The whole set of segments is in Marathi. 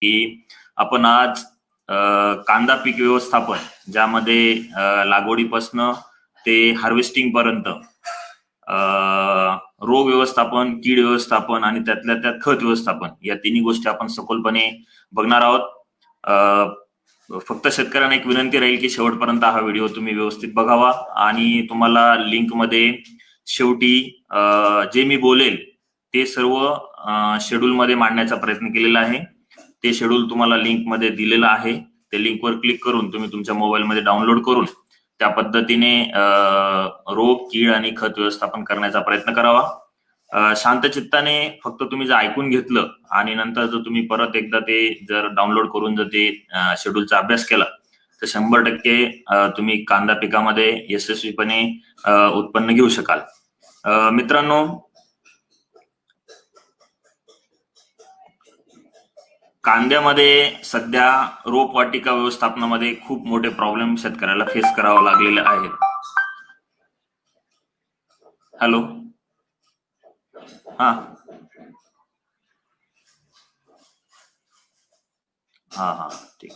की आपण आज कांदा पीक व्यवस्थापन, ज्यामध्ये लागवडीपासनं ते हार्वेस्टिंग पर्यंत रोग व्यवस्थापन, कीड व्यवस्थापन आणि त्यातल्या त्यात खत व्यवस्थापन, या तिन्ही गोष्टी आपण सखोलपणे बघणार आहोत. फक्त शेतकऱ्यांना एक विनंती राहील की शेवटपर्यंत हा व्हिडिओ तुम्ही व्यवस्थित बघावा आणि तुम्हाला लिंक मध्ये शेवटी जे मी बोलेल ते सर्व शेड्यूल मध्ये मांडण्याचा प्रयत्न केलेला आहे. ते शेड्यूल तुम्हाला लिंक मध्ये दिलेलं आहे. ते लिंकवर क्लिक करून तुम्ही तुमच्या मोबाईलमध्ये डाउनलोड करून त्या पद्धतीने रोग, कीड आणि खत व्यवस्थापन करण्याचा प्रयत्न करावा. शांत चित्ताने फक्त तुम्ही जर ऐकून घेतलं आणि नंतर जर तुम्ही परत एकदा ते जर डाउनलोड करून जर ते शेड्यूलचा अभ्यास केला तर 100% तुम्ही कांदा पिकामध्ये यशस्वीपणे उत्पन्न घेऊ शकाल. मित्रांनो, कांद्यामध्ये सध्या रोपवाटिका व्यवस्थापनामध्ये खूप मोठे प्रॉब्लेम शेतकऱ्याला फेस करावे लागलेले आहेत. हॅलो, हा हा हा ठीक.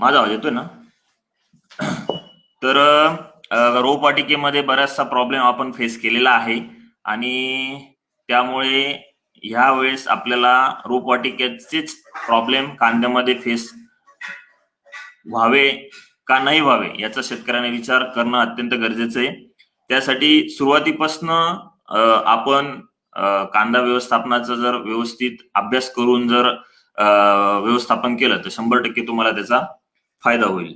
माझा आवाज येतोय ना? तर रोपवाटिकेमध्ये बराचसा प्रॉब्लेम आपण फेस केलेला आहे आणि त्यामुळे ह्या वेळेस आपल्याला रोपवाटिकेचेच प्रॉब्लेम कांद्यामध्ये फेस व्हावे का नाही व्हावे याचा शेतकऱ्याने विचार करणं अत्यंत गरजेचं आहे. त्यासाठी सुरुवातीपासनं आपण कांदा व्यवस्थापनाचा जर व्यवस्थित अभ्यास करून जर व्यवस्थापन केलं तर 100% तुम्हाला त्याचा फायदा होईल.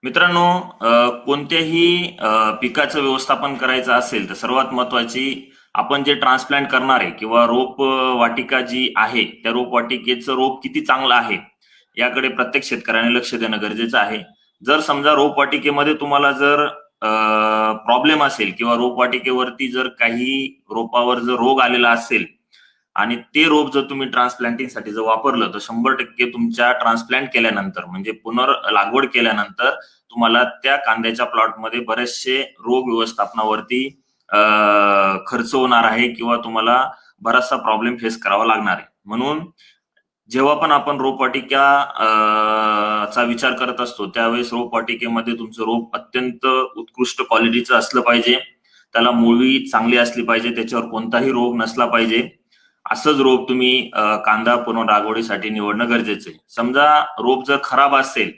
मित्रांनो, कोणत्याही पिकाचं व्यवस्थापन करायचं असेल तर सर्वात महत्वाची आपण जे ट्रान्सप्लांट करणार आहे किंवा रोप वाटिका जी आहे त्या रोप वाटिकेचं रोप किती चांगलं आहे याकडे प्रत्येक शेतकऱ्याने लक्ष देणं गरजेचं आहे. जर समजा रोप वाटिकेमध्ये तुम्हाला जर प्रॉब्लेम असेल किंवा रोप वाटिकेवरती जर काही रोपावर जर रोग आलेला असेल आणि ते रोप जर तुम्ही ट्रान्सप्लांटिंगसाठी जर वापरलं तर 100% तुमच्या ट्रान्सप्लांट केल्यानंतर म्हणजे पुनर्लागवड केल्यानंतर तुम्हाला त्या कांद्याच्या प्लॉटमध्ये बरेचसे रोग व्यवस्थापनावरती खर्च होणार आहे किंवा तुम्हाला बराचसा प्रॉब्लेम फेस करावा लागणार आहे. म्हणून जेव्हा पण आपण रोपवाटिका चा विचार करत असतो त्यावेळेस रोपवाटिकेमध्ये तुमचं रोप अत्यंत उत्कृष्ट क्वालिटीचं असलं पाहिजे, त्याला मुळी चांगली असली पाहिजे, त्याच्यावर कोणताही रोग नसला पाहिजे. असंच रोप तुम्ही कांदा पुनर्लागवडीसाठी निवडणं गरजेचं आहे. समजा रोप जर खराब असेल,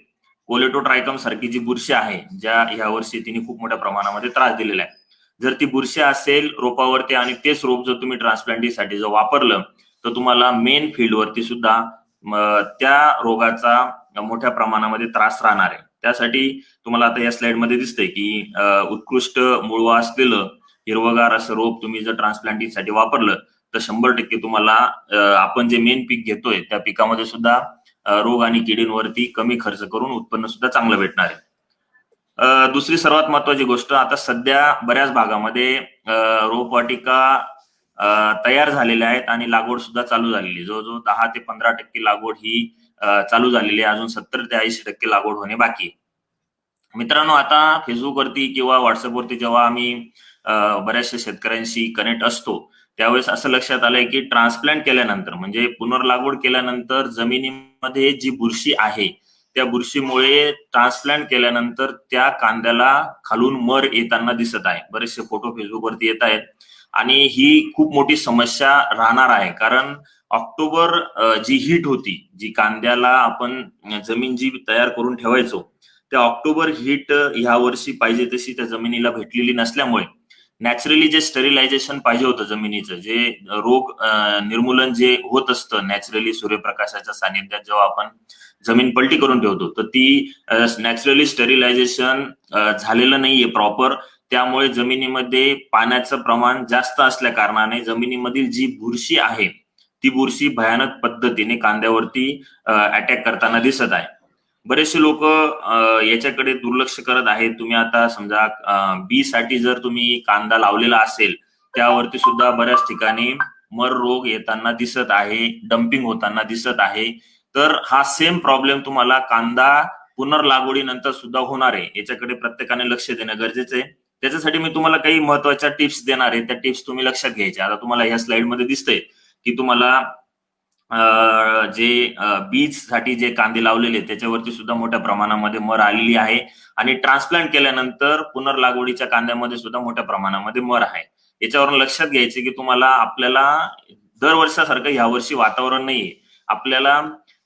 कोलेटोट्रायकम सारखी जी बुरशी आहे ज्या ह्या वर्षी तिने खूप मोठ्या प्रमाणामध्ये त्रास दिलेला आहे, जर ती बुरशी असेल रोपावरती आणि तेच रोप जर तुम्ही ट्रान्सप्लांटिंगसाठी जर वापरलं तर तुम्हाला मेन फील्डवरती सुद्धा त्या रोगाचा मोठ्या प्रमाणामध्ये त्रास राहणार आहे. त्यासाठी तुम्हाला आता या स्लाइड मध्ये दिसतंय की उत्कृष्ट मुळवा असलेलं हिरवगार असं रोप तुम्ही जर ट्रान्सप्लांटिंगसाठी वापरलं तर 100% तुम्हाला आपण जे मेन पीक घेतोय त्या पिकामध्ये सुद्धा रोग आणि किडींवरती कमी खर्च करून उत्पन्न सुद्धा चांगलं भेटणार आहे. दुसरी सर्वात महत्वाची गोष्ट, आता सध्या बऱ्याच भागामध्ये रोपवाटिका तयार झालेल्या आहेत आणि लागवड सुद्धा चालू झालेली. जवळजवळ 10 ते 15% लागवड ही चालू झालेली आहे. अजून 70 ते 80% लागवड होणे बाकी आहे. मित्रांनो, आता फेसबुकवरती किंवा व्हॉट्सअपवरती जेव्हा आम्ही बऱ्याचशा शेतकऱ्यांशी कनेक्ट असतो त्यावेळेस असं लक्षात आलंय की ट्रान्सप्लांट केल्यानंतर म्हणजे पुनर्लागवड केल्यानंतर जमिनीमध्ये जी बुरशी आहे त्या बुरशीमुळे ट्रान्सप्लांट केल्यानंतर त्या कांद्याला खालून मर येताना दिसत आहे. बरेचसे फोटो फेसबुकवरती येत आहेत आणि ही खूप मोठी समस्या राहणार आहे. कारण ऑक्टोबर जी हीट होती, जी कांद्याला आपण जमीन जी तयार करून ठेवायचो त्या ऑक्टोबर हीट ह्या वर्षी पाहिजे तशी त्या जमिनीला भेटलेली नसल्यामुळे नॅचरली जे स्टरिलायझेशन पाहिजे होतं जमिनीचं, जे रोग निर्मूलन जे होत असतं नॅचरली सूर्यप्रकाशाच्या सानिध्यात जेव्हा आपण जमीन पलटी करून ठेवतो तर ती नॅचरली स्टरिलायझेशन झालेलं नाहीये प्रॉपर. त्यामुळे जमिनीमध्ये पाण्याचं प्रमाण जास्त असल्या कारणाने जमिनीमधील जी बुरशी आहे ती बुरशी भयानक पद्धतीने कांद्यावरती अटॅक करताना दिसत आहे. बरेचसे लोक याच्याकडे दुर्लक्ष करत आहेत. तुम्ही आता समजा बी साठी जर तुम्ही कांदा लावलेला असेल त्यावरती सुद्धा बऱ्याच ठिकाणी मर रोग येताना दिसत आहे, डम्पिंग होताना दिसत आहे. तर हा सेम प्रॉब्लेम तुम्हाला कांदा पुनर्लागवडीनंतर सुद्धा होणार आहे याच्याकडे प्रत्येकाने लक्ष देणं गरजेचं आहे. त्याच्यासाठी मी तुम्हाला काही महत्वाच्या टिप्स देणार आहे, त्या टिप्स तुम्ही लक्षात घ्यायच्या. आता तुम्हाला या स्लाइड मध्ये दिसतंय की तुम्हाला जे बीज साठी जे कांदे लावलेले त्याच्यावरती सुद्धा मोठ्या प्रमाणामध्ये मर आलेली आहे आणि ट्रान्सप्लांट केल्यानंतर पुनर्लागवडीच्या कांद्यामध्ये सुद्धा मोठ्या प्रमाणामध्ये मर आहे. याच्यावरून लक्षात घ्यायचे की तुम्हाला आपल्याला दरवर्षासारखं यावर्षी वातावरण नाहीये. आपल्याला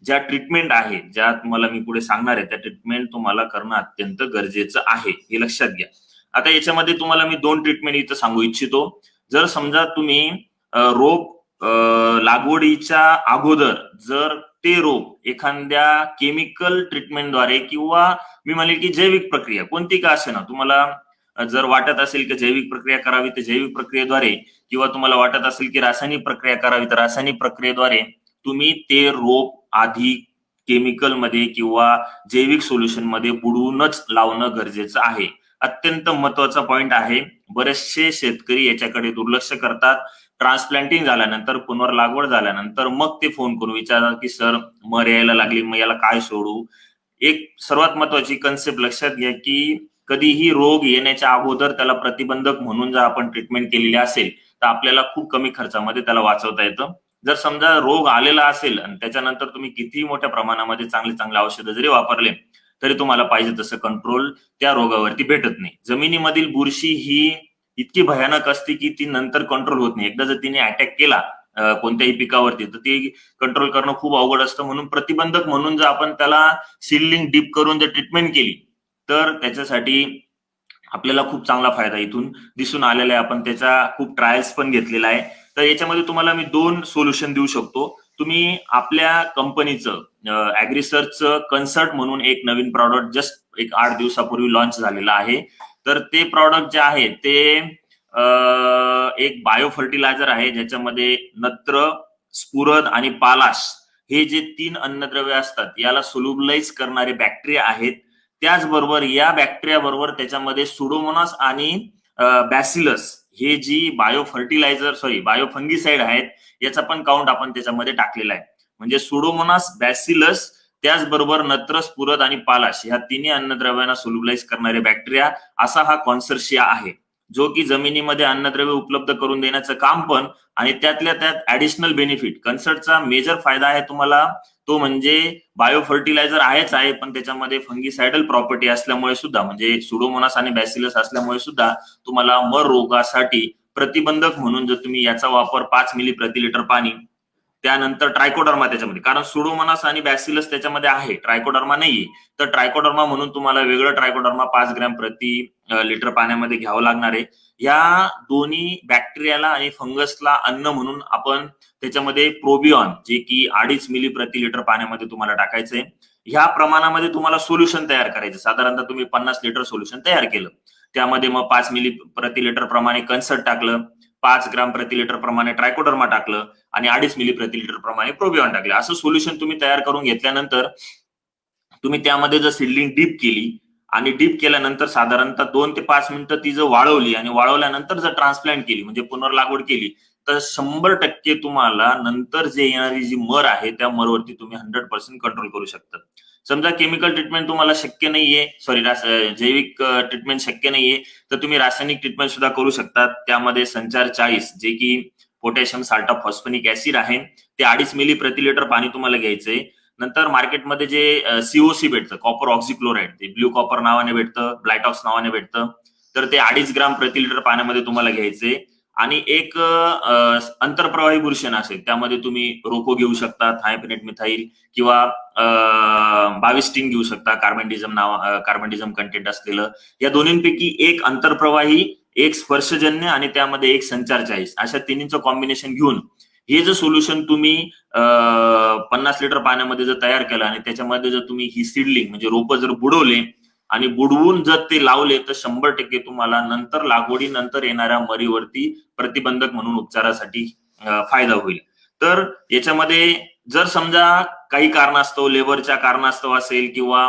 ज्या ट्रीटमेंट आहे, ज्या तुम्हाला मी पुढे सांगणार आहे, त्या ट्रीटमेंट तुम्हाला करणं अत्यंत गरजेचं आहे, हे लक्षात घ्या. आता याच्यामध्ये तुम्हाला मी 2 ट्रीटमेंट इथं सांगू इच्छितो. जर समजा तुम्ही रोप लागवडीच्या अगोदर जर ते रोप एखाद्या केमिकल ट्रीटमेंटद्वारे किंवा मी म्हणेल की जैविक प्रक्रिया कोणती का असे ना, तुम्हाला जर वाटत असेल की जैविक प्रक्रिया करावी तर जैविक प्रक्रियेद्वारे, किंवा तुम्हाला वाटत असेल की रासायनिक प्रक्रिया करावी तर रासायनिक प्रक्रियेद्वारे तुम्ही ते रोप आधी केमिकल मध्ये किंवा जैविक सोल्युशन मध्ये बुडवूनच लावणं गरजेचं आहे. अत्यंत महत्वाचा पॉइंट आहे. बरेचसे शेतकरी याच्याकडे दुर्लक्ष करतात. ट्रान्सप्लांटिंग झाल्यानंतर, पुनर्लागवड झाल्यानंतर मग ते फोन करून विचारतात की सर मर यायला लागली, मग याला काय सोडू. एक सर्वात महत्वाची कन्सेप्ट लक्षात घ्या की कधीही रोग येण्याच्या अगोदर त्याला प्रतिबंधक म्हणून जर आपण ट्रीटमेंट केलेली असेल तर आपल्याला खूप कमी खर्चामध्ये त्याला वाचवता येतं. जर समजा रोग आलेला असेल आणि त्याच्यानंतर तुम्ही कितीही मोठ्या प्रमाणामध्ये चांगले चांगले औषधं जरी वापरले तरी तुम्हाला पाहिजे तसं कंट्रोल त्या रोगावरती भेटत नाही. जमिनीमधील बुरशी ही इतकी भयानक असते की ती नंतर कंट्रोल होत नाही. एकदा जर तिने अटॅक केला कोणत्याही पिकावरती तर ती कंट्रोल करणं खूप अवघड असतं. म्हणून प्रतिबंधक म्हणून जर आपण त्याला सीडलिंग डीप करून जर ट्रीटमेंट केली तर त्याच्यासाठी आपल्याला खूप चांगला फायदा इथून दिसून आलेला आहे. आपण त्याचा खूप ट्रायल्स पण घेतलेला आहे. तर याच्यामध्ये तुम्हाला मी 2 सोल्युशन देऊ शकतो. तुम्ही आपल्या कंपनीचं ऍग्रीसर्चचं कन्सर्ट म्हणून एक नवीन प्रॉडक्ट जस्ट एक 8 दिवसापूर्वी लॉन्च झालेलं आहे. तर ते प्रॉडक्ट जे आहे ते एक बायो फर्टिलायझर आहे ज्याच्यामध्ये नत्र, स्फुरद आणि पालाश हे जे 3 अन्नद्रव्य असतात याला सोल्युबलाइज करणारे बॅक्टेरिया आहेत. त्याचबरोबर या बॅक्टेरिया बरोबर त्याच्यामध्ये सुडोमोनास आणि बॅसिलस हे जी बायो फंगीसाइड आहेत याचा पण काउंट आपण त्याच्यामध्ये टाकलेला आहे. म्हणजे सुडोमोनास, बॅसिलस, त्याचबरोबर नत्र, स्फुरद आणि पालाश ह्या तिन्ही अन्नद्रव्यांना सोल्युबलाइज करणारे बॅक्टेरिया असा हा कॉन्सर्शिया आहे, जो की जमिनीमध्ये अन्नद्रव्य उपलब्ध करून देण्याचं काम पण आणि त्यातल्या त्यात ऍडिशनल बेनिफिट. कन्सर्टचा मेजर फायदा आहे तुम्हाला तो म्हणजे बायो फर्टिलायझर आहेच आहे, पण त्याच्यामध्ये फंगीसायडल प्रॉपर्टी असल्यामुळे सुद्धा म्हणजे सुडोमोनास आणि बॅसिलस असल्यामुळे सुद्धा तुम्हाला मर रोगासाठी प्रतिबंधक म्हणून जर तुम्ही याचा वापर 5 मिली प्रति लिटर पाणी, त्यानंतर ट्रायकोडर्मा त्याच्यामध्ये, कारण सुडोमोनास आणि बॅसिलस त्याच्यामध्ये आहे, ट्रायकोडर्मा नाहीये, तर ट्रायकोडर्मा म्हणून तुम्हाला वेगळं ट्रायकोडर्मा 5 ग्रॅम प्रति लिटर पाण्यामध्ये घ्यावं लागणार आहे. या दोन्ही बॅक्टेरियाला आणि फंगसला अन्न म्हणून आपण त्याच्यामध्ये प्रोबिऑन जे की 2.5 मिली प्रति लिटर पाण्यामध्ये तुम्हाला टाकायचंय. ह्या प्रमाणामध्ये तुम्हाला सोल्युशन तयार करायचं. साधारणतः तुम्ही 50 लिटर सोल्युशन तयार केलं, त्यामध्ये मग 5 मिली प्रति लिटर प्रमाणे कन्सर्ट टाकलं, 5 ग्राम प्रति लिटर प्रमाणे ट्रायकोडर्मा टाकलं आणि 2.5 मिली प्रति लिटर प्रमाणे प्रोबिऑन टाकलं. असं सोल्युशन तुम्ही तयार करून घेतल्यानंतर तुम्ही त्यामध्ये जर सीडलिंग डीप केली आणि डीप केल्यानंतर साधारणतः 2 ते 5 मिनिटं ती जर वाळवली आणि वाळवल्यानंतर जर ट्रान्सप्लांट केली म्हणजे पुनर्लागवड केली तर 100% तुम्हाला नंतर जे येणारी जी मर आहे त्या मरवरती तुम्ही 100% कंट्रोल करू शकता. समजा केमिकल ट्रीटमेंट तुम्हाला शक्य नाहीये, जैविक ट्रीटमेंट शक्य नाहीये, तर तुम्ही रासायनिक ट्रीटमेंट सुद्धा करू शकता. त्यामध्ये संचार 40 जे की पोटॅशियम साल्ट ऑफ फॉस्फेनिक ऍसिड आहे ते 2.5 मिली प्रति लिटर पाणी तुम्हाला घ्यायचंय. नंतर मार्केटमध्ये जे सीओसी भेटतं, कॉपर ऑक्सिक्लोराइड, ते ब्ल्यू कॉपर नावाने भेटतं, ब्लायटॉक्स नावाने भेटतं, तर ते 2.5 ग्राम प्रति लिटर पाण्यामध्ये तुम्हाला घ्यायचे. आणि एक अंतरप्रवाही बुरशीनाशक त्यामध्ये तुम्ही रोको घेऊ शकता, थायपनेट मिथाईल किंवा बाविस्टिंग घेऊ शकता, कार्बनडिझम कंटेंट असलेलं. या दोन्हींपैकी एक अंतरप्रवाही, एक स्पर्शजन्य आणि त्यामध्ये एक संचार 40 अशा तिन्हीचं कॉम्बिनेशन घेऊन हे जर सोल्युशन तुम्ही 50 लिटर पाण्यामध्ये जर तयार केलं आणि त्याच्यामध्ये जर तुम्ही ही सीडलिंग म्हणजे रोप जर बुडवले आणि बुडवून जर ते लावले तर 100% तुम्हाला नंतर लागवडीनंतर येणाऱ्या मरीवरती प्रतिबंधक म्हणून उपचारासाठी फायदा होईल. तर याच्यामध्ये जर समजा काही कारणास्तव, लेबरच्या कारणास्तव असेल किंवा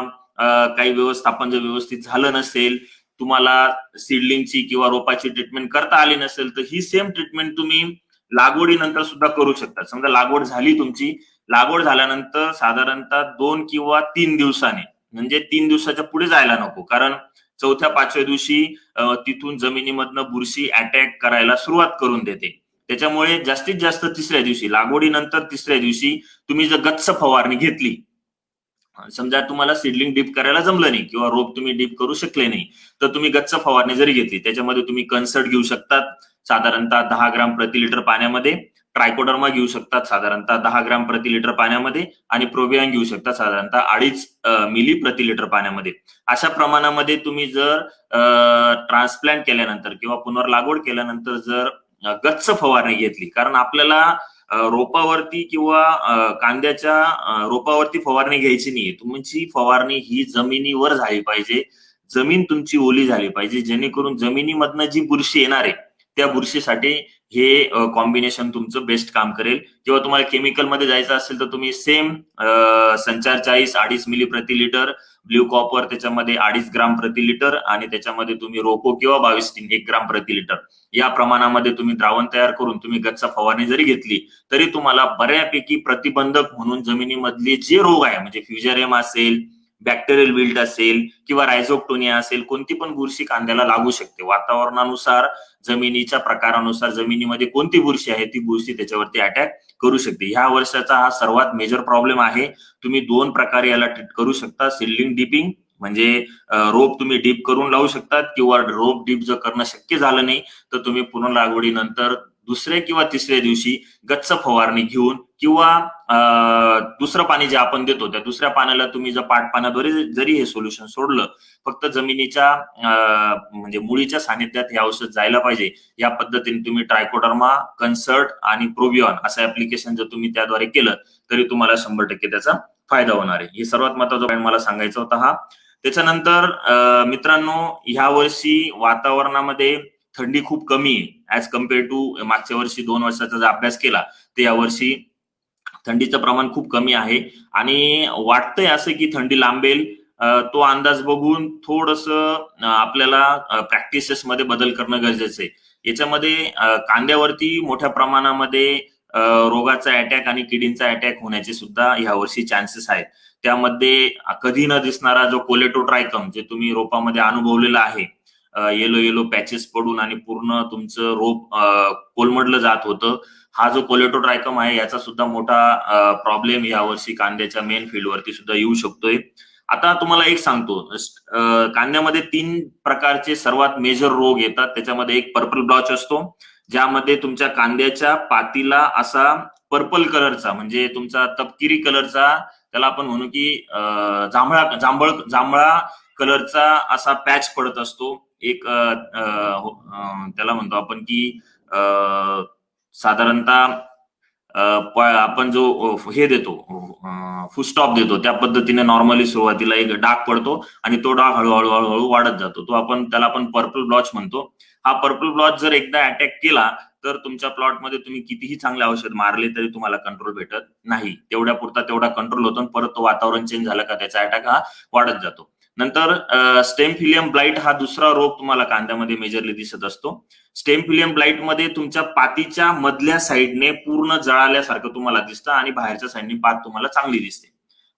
काही व्यवस्थापन जर व्यवस्थित झालं नसेल, तुम्हाला सीडलिंगची किंवा रोपाची ट्रीटमेंट करता आली नसेल, तर ही सेम ट्रीटमेंट तुम्ही लागवडीनंतर सुद्धा करू शकता. समजा लागवड झाली तुमची, लागवड झाल्यानंतर साधारणतः 2 किंवा 3 दिवसाने म्हणजे 3 दिवसाच्या पुढे जायला नको, कारण 4थ्या-5व्या दिवशी तिथून जमिनीमधनं बुरशी अटॅक करायला सुरुवात करून देते. त्याच्यामुळे जास्तीत जास्त 3ऱ्या दिवशी, लागवडीनंतर 3ऱ्या दिवशी तुम्ही जर गच्च फवारणी घेतली, समजा तुम्हाला सीडलिंग डीप करायला जमलं नाही किंवा रोप तुम्ही डीप करू शकले नाही, तर तुम्ही गच्च फवारणी जरी घेतली, त्याच्यामध्ये तुम्ही कन्सर्ट घेऊ शकतात साधारणतः 10 ग्राम प्रति लिटर पाण्यामध्ये, ट्रायकोडर्मा घेऊ शकतात साधारणतः 10 ग्राम प्रति लिटर पाण्यामध्ये, आणि प्रोबियान घेऊ शकता साधारणतः 2.5 मिली प्रति लिटर पाण्यामध्ये. अशा प्रमाणामध्ये तुम्ही जर ट्रान्सप्लांट केल्यानंतर किंवा पुनर्लागवड केल्यानंतर जर गच्च फवारणी घेतली, कारण आपल्याला रोपावरती किंवा कांद्याच्या रोपावरती फवारणी घ्यायची नाहीये. तुमची फवारणी ही जमिनीवर झाली पाहिजे, जमीन तुमची ओली झाली पाहिजे, जेणेकरून जमिनीमधनं जी बुरशी येणार आहे त्या बुरशीसाठी हे कॉम्बिनेशन तुमचं बेस्ट काम करेल. किंवा तुम्हाला केमिकल मध्ये जायचं असेल तर तुम्ही सेम संचार 40 2.5 मिली प्रति लिटर, ब्ल्यू कॉपर त्याच्यामध्ये 2.5 ग्राम प्रति लिटर, आणि त्याच्यामध्ये तुम्ही रोको किंवा 22 1 ग्राम प्रति लिटर या प्रमाणामध्ये तुम्ही द्रावण तयार करून तुम्ही गच्च फवारणी जरी घेतली, तरी तुम्हाला बऱ्यापैकी प्रतिबंधक म्हणून जमिनीमधले जे रोग आहे, म्हणजे फ्युजेरियम असेल, बॅक्टेरियल विल्ट असेल किंवा रायझोक्टोनिया असेल, कोणती पण बुरशी कांद्याला लागू शकते. वातावरणानुसार, जमिनीच्या प्रकारानुसार जमिनीमध्ये कोणती बुरशी आहे ती बुरशी त्याच्यावरती अटॅक करू शकते. ह्या वर्षाचा हा सर्वात मेजर प्रॉब्लेम आहे. तुम्ही 2 प्रकारे याला ट्रीट करू शकता. सीडलिंग डिपिंग म्हणजे रोप तुम्ही डीप करून लावू शकतात, किंवा रोप डीप जर करणं शक्य झालं नाही तर तुम्ही पुनर्लागवडीनंतर 2ऱ्या किंवा 3ऱ्या दिवशी गच्च फवारणी घेऊन, किंवा दुसरं पाणी जे आपण देतो त्या 2ऱ्या पाण्याला तुम्ही जर पाण्याद्वारे जरी हे सोल्युशन सोडलं, फक्त जमिनीच्या म्हणजे मुळीच्या सानिध्यात हे औषध जायला पाहिजे. या पद्धतीने तुम्ही ट्रायकोडर्मा, कन्सर्ट आणि प्रोबियॉन असं ऍप्लिकेशन जर तुम्ही त्याद्वारे केलं तरी तुम्हाला 100% त्याचा फायदा होणार आहे. हे सर्वात महत्वाचा पॉईंट मला सांगायचा होता हा. त्याच्यानंतर मित्रांनो, ह्या वर्षी वातावरणामध्ये थंडी खूप कमी आहे ऍज कम्पेअर टू मागच्या वर्षी. 2 वर्षाचा जर अभ्यास केला तर यावर्षी थंडीचं प्रमाण खूप कमी आहे, आणि वाटतंय असं की थंडी लांबेल. तो अंदाज बघून थोडस आपल्याला प्रॅक्टिसेस मध्ये बदल करणं गरजेचं आहे. याच्यामध्ये कांद्यावरती मोठ्या प्रमाणामध्ये रोगाचा अटॅक आणि किडींचा अटॅक होण्याचे सुद्धा यावर्षी चान्सेस आहेत. त्यामध्ये कधी न दिसणारा जो कोलेटोट्रायकम, जे तुम्ही रोपामध्ये अनुभवलेला आहे, येलो येलो पॅचेस पडून आणि पूर्ण तुमचं रोप कोलमडलं जात होतं, हा जो कोलेटोट्रायकम आहे याचा सुद्धा मोठा प्रॉब्लेम यावर्षी कांद्याच्या मेन फील्डवरती सुद्धा येऊ शकतोय. आता तुम्हाला एक सांगतो, कांद्यामध्ये 3 प्रकारचे सर्वात मेजर रोग येतात. त्याच्यामध्ये एक पर्पल ब्लॉच असतो, ज्यामध्ये तुमच्या कांद्याच्या पातीला असा पर्पल कलरचा, म्हणजे तुमचा तपकिरी कलरचा, त्याला आपण म्हणू की जांभळा कलरचा असा पॅच पडत असतो. एक त्याला म्हणतो आपण की साधारणतः आपण जो हे देतो, फुलस्टॉप देतो, त्या पद्धतीने नॉर्मली सुरुवातीला एक डाग पडतो आणि तो डाग हळूहळू हळूहळू वाढत जातो. त्याला आपण पर्पल ब्लॉच म्हणतो. हा पर्पल ब्लॉच जर एकदा अटॅक केला तर तुमच्या प्लॉटमध्ये तुम्ही कितीही चांगले औषध मारले तरी तुम्हाला कंट्रोल भेटत नाही. तेवढ्या पुरता तेवढा कंट्रोल होतो, परत तो वातावरण चेंज झालं का त्याचा अटॅक हा वाढत जातो. नंतर स्टेमफिलियम ब्लाइट हा दुसरा रोग तुम्हाला कांद्यामध्ये मेजरली दिसत असतो. स्टेमफिलियम ब्लाइट मध्ये तुमच्या पातीच्या मधल्या साईडने पूर्ण जळाल्यासारखं तुम्हाला दिसतं, आणि बाहेरच्या साईडने पात तुम्हाला चांगली दिसते.